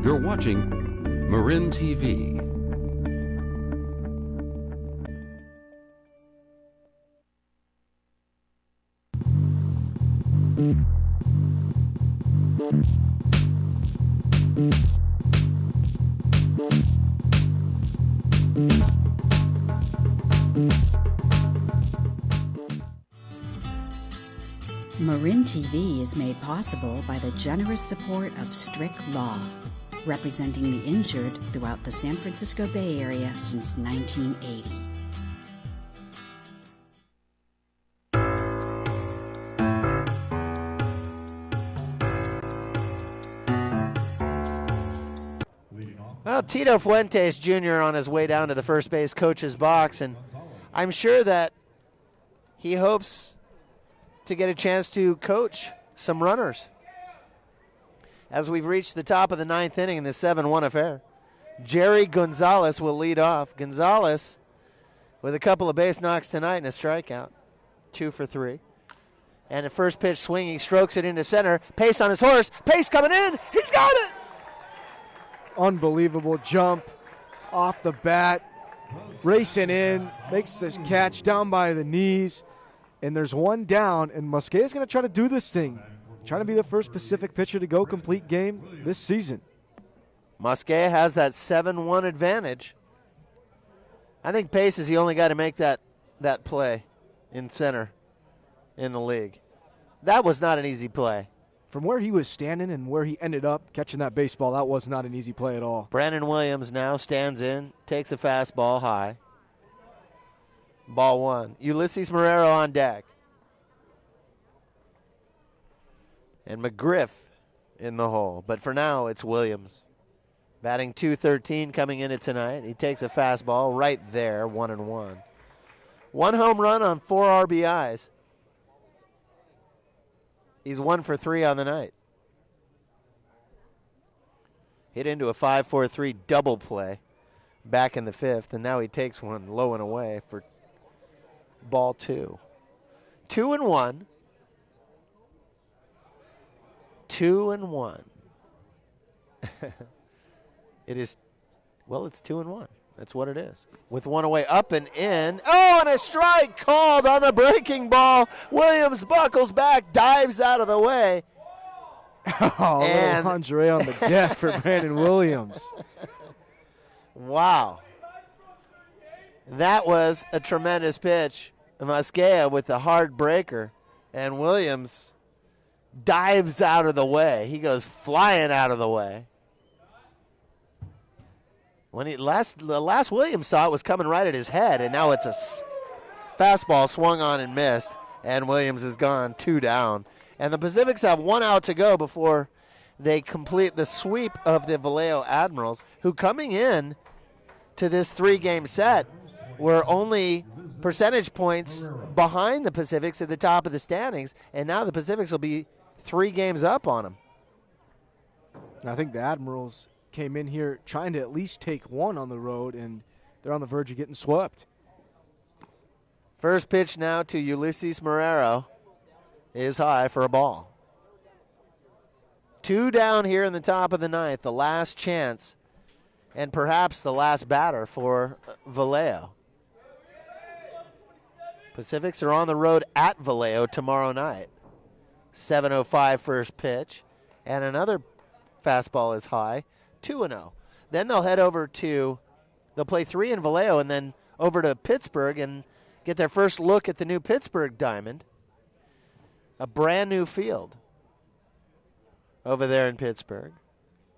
You're watching Marin TV. Marin TV is made possible by the generous support of Strict Law, representing the injured throughout the San Francisco Bay Area since 1980. Well, Tito Fuentes Jr. on his way down to the first base coach's box, and I'm sure that he hopes to get a chance to coach some runners. As we've reached the top of the 9th inning in this 7-1 affair, Jerry Gonzalez will lead off. Gonzalez with a couple of base knocks tonight and a strikeout, 2 for 3. And a first pitch swing, he strokes it into center. Pace on his horse. Pace coming in. He's got it. Unbelievable jump off the bat, racing in, makes the catch down by the knees, and there's one down, and Mosquea's going to try to do this thing, trying to be the first Pacific pitcher to go complete game this season. Mosquea has that 7-1 advantage. I think Pace is the only guy to make that play in center in the league. That was not an easy play. From where he was standing and where he ended up catching that baseball, that was not an easy play at all. Brandon Williams now stands in, takes a fastball high. Ball 1. Ulysses Morero on deck. And McGriff in the hole. But for now, it's Williams. Batting .213 coming into tonight. He takes a fastball right there, 1-1. 1 home run on 4 RBIs. He's 1 for 3 on the night. Hit into a 5-4-3 double play back in the 5th, and now he takes one low and away for ball 2. 2-1. 2-1. It is, well, it's 2-1. That's what it is. With one away, up and in. Oh, and a strike called on the breaking ball. Williams buckles back, dives out of the way. Oh, And- little lingerie on the deck for Brandon Williams. Wow. That was a tremendous pitch. Mosquea with the hard breaker, and Williams dives out of the way. He goes flying out of the way. When the last Williams saw it was coming right at his head, and now it's a fastball swung on and missed, and Williams is gone, 2 down. And the Pacifics have 1 out to go before they complete the sweep of the Vallejo Admirals, who coming in to this 3-game set were only percentage points behind the Pacifics at the top of the standings, and now the Pacifics will be 3 games up on them. And I think the Admirals came in here trying to at least take one on the road, and they're on the verge of getting swept. First pitch now to Ulysses Marrero is high for a ball. 2 down here in the top of the 9th, the last chance and perhaps the last batter for Vallejo. Pacifics are on the road at Vallejo tomorrow night. 7:05 first pitch, and another fastball is high, 2-0. Then they'll head over to, they'll play 3 in Vallejo and then over to Pittsburgh and get their first look at the new Pittsburgh Diamond, a brand new field over there in Pittsburgh.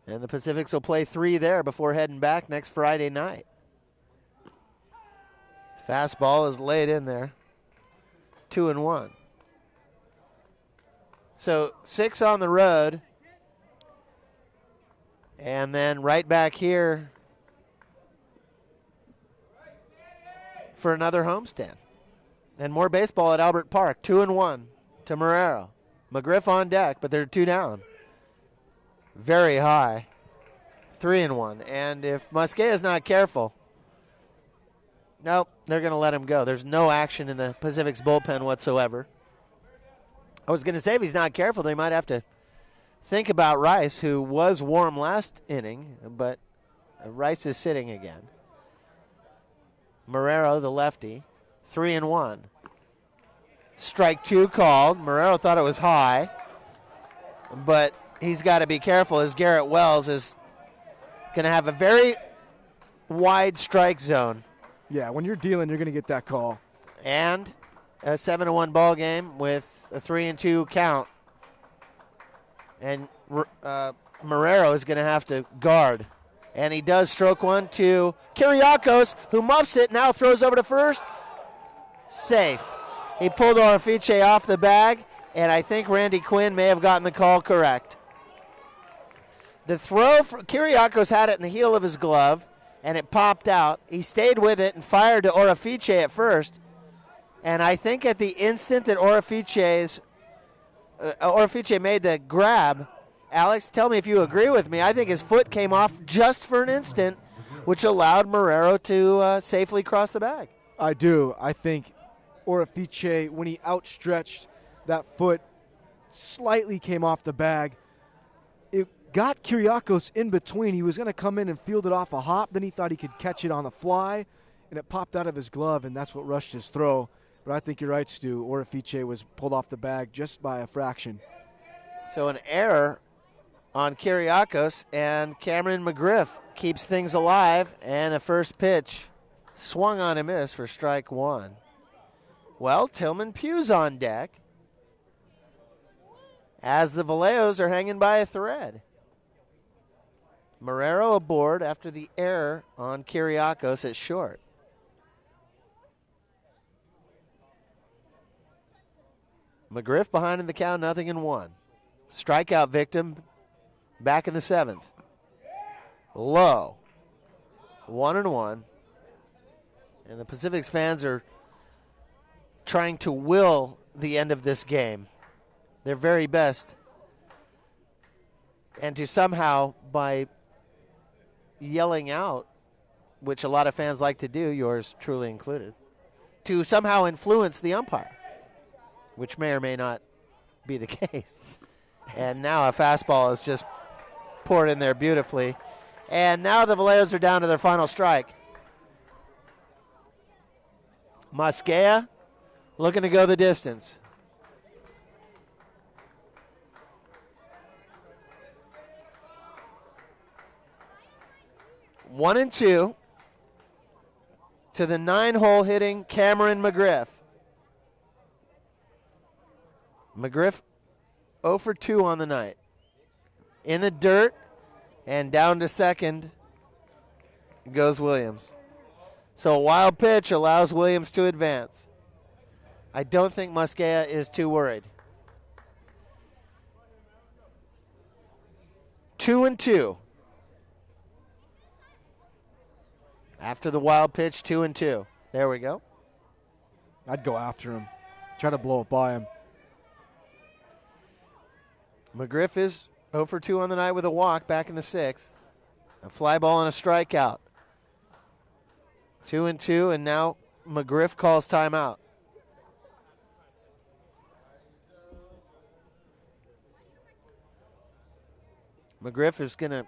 And the Pacifics will play 3 there before heading back next Friday night. Fastball is laid in there. 2-1. So 6 on the road. And then right back here for another homestand. And more baseball at Albert Park. 2-1 to Marrero. McGriff on deck, but they're 2 down. Very high. 3-1. And if Mosquea is not careful, nope, they're going to let him go. There's no action in the Pacific's bullpen whatsoever. I was going to say if he's not careful, they might have to think about Rice, who was warm last inning, but Rice is sitting again. Marrero, the lefty, 3-1. Strike 2 called. Marrero thought it was high, but he's got to be careful as Garrett Wells is going to have a very wide strike zone. Yeah, when you're dealing, you're going to get that call. And a 7-1 ball game with a 3-2 count. And Marrero is going to have to guard. And he does stroke one to Kiriakos, who muffs it, now throws over to first. Safe. He pulled Orifice off the bag, and I think Randy Quinn may have gotten the call correct. The throw, Kiriakos had it in the heel of his glove, and it popped out. He stayed with it and fired to Orifice at first. And I think at the instant that Orifice made the grab, Alex, tell me if you agree with me, I think his foot came off just for an instant, which allowed Marrero to safely cross the bag. I do. I think Orifice, when he outstretched that foot, slightly came off the bag. It got Kiriakos in between. He was going to come in and field it off a hop. Then he thought he could catch it on the fly, and it popped out of his glove, and that's what rushed his throw. But I think you're right, Stu. Orifice was pulled off the bag just by a fraction. So an error on Kiriakos, and Cameron McGriff keeps things alive, and a first pitch swung on a miss for strike 1. Well, Tillman Pugh's on deck as the Vallejos are hanging by a thread. Marrero aboard after the error on Kiriakos at short. McGriff behind in the count, 0-1. Strikeout victim back in the 7th. Low. 1-1. And the Pacifics fans are trying to will the end of this game. Their very best. And to somehow, by yelling out which a lot of fans like to do, yours truly included, to somehow influence the umpire, which may or may not be the case. And now a fastball is just poured in there beautifully. And now the Vallejos are down to their final strike. Mosquea looking to go the distance. One and two to the 9-hole hitting Cameron McGriff. McGriff 0 for 2 on the night. In the dirt and down to second goes Williams. So a wild pitch allows Williams to advance. I don't think Mosquea is too worried. 2 and 2. After the wild pitch, 2 and 2. There we go. I'd go after him. Try to blow it by him. McGriff is 0 for 2 on the night with a walk back in the 6th. A fly ball and a strikeout. 2 and 2, and now McGriff calls timeout. McGriff is going to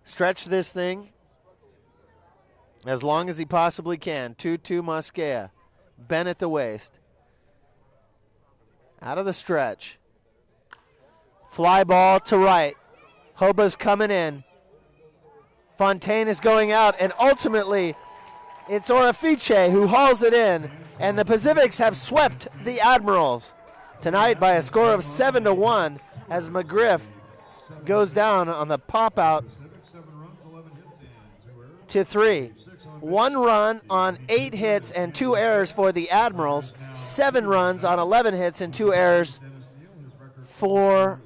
stretch this thing as long as he possibly can. 2-2 Mosquea. Bent at the waist. Out of the stretch. Fly ball to right. Hoba's coming in. Fontaine is going out, and ultimately it's Orafiche who hauls it in, and the Pacifics have swept the Admirals tonight by a score of 7-1 as McGriff goes down on the pop-out to 3. 1 run on 8 hits and 2 errors for the Admirals. 7 runs on 11 hits and 2 errors for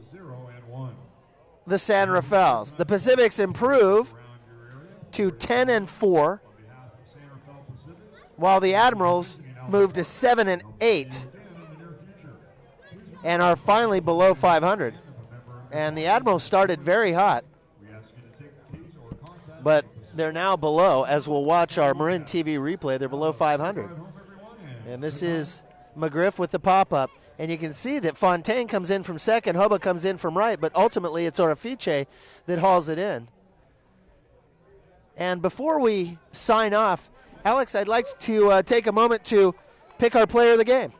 the San Rafaels. The Pacifics improve to 10 and 4, while the Admirals move to 7 and 8 and are finally below 500. And the Admirals started very hot, but they're now below, as we'll watch our Marin TV replay, they're below 500. And this is McGriff with the pop-up. And you can see that Fontaine comes in from second, Hoba comes in from right, but ultimately it's Orafiche that hauls it in. And before we sign off, Alex, I'd like to take a moment to pick our player of the game.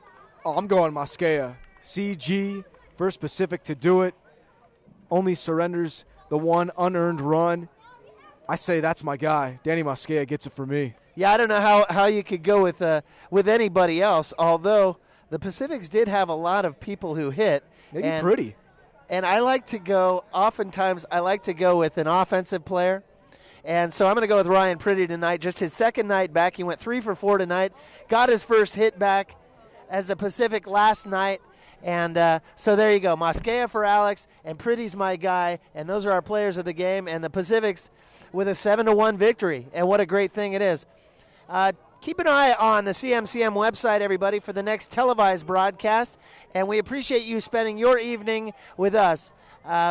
Oh, I'm going Mosquea. CG, first Pacific to do it. Only surrenders the 1 unearned run. I say that's my guy. Danny Mosquea gets it for me. Yeah, I don't know how you could go with anybody else, although the Pacifics did have a lot of people who hit. Maybe Pretty. And I like to go, oftentimes I like to go with an offensive player. And so I'm going to go with Ryan Pretty tonight. Just his second night back. He went 3 for 4 tonight. Got his first hit back as a Pacific last night. And so there you go. Mosquea for Alex, and Pretty's my guy. And those are our players of the game. And the Pacifics with a 7-1 victory. And what a great thing it is. Keep an eye on the CMCM website, everybody, for the next televised broadcast. And we appreciate you spending your evening with us.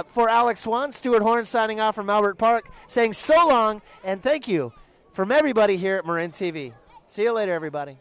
For Alex Swan, Stuart Horn signing off from Albert Park, saying so long and thank you from everybody here at Marin TV. See you later, everybody.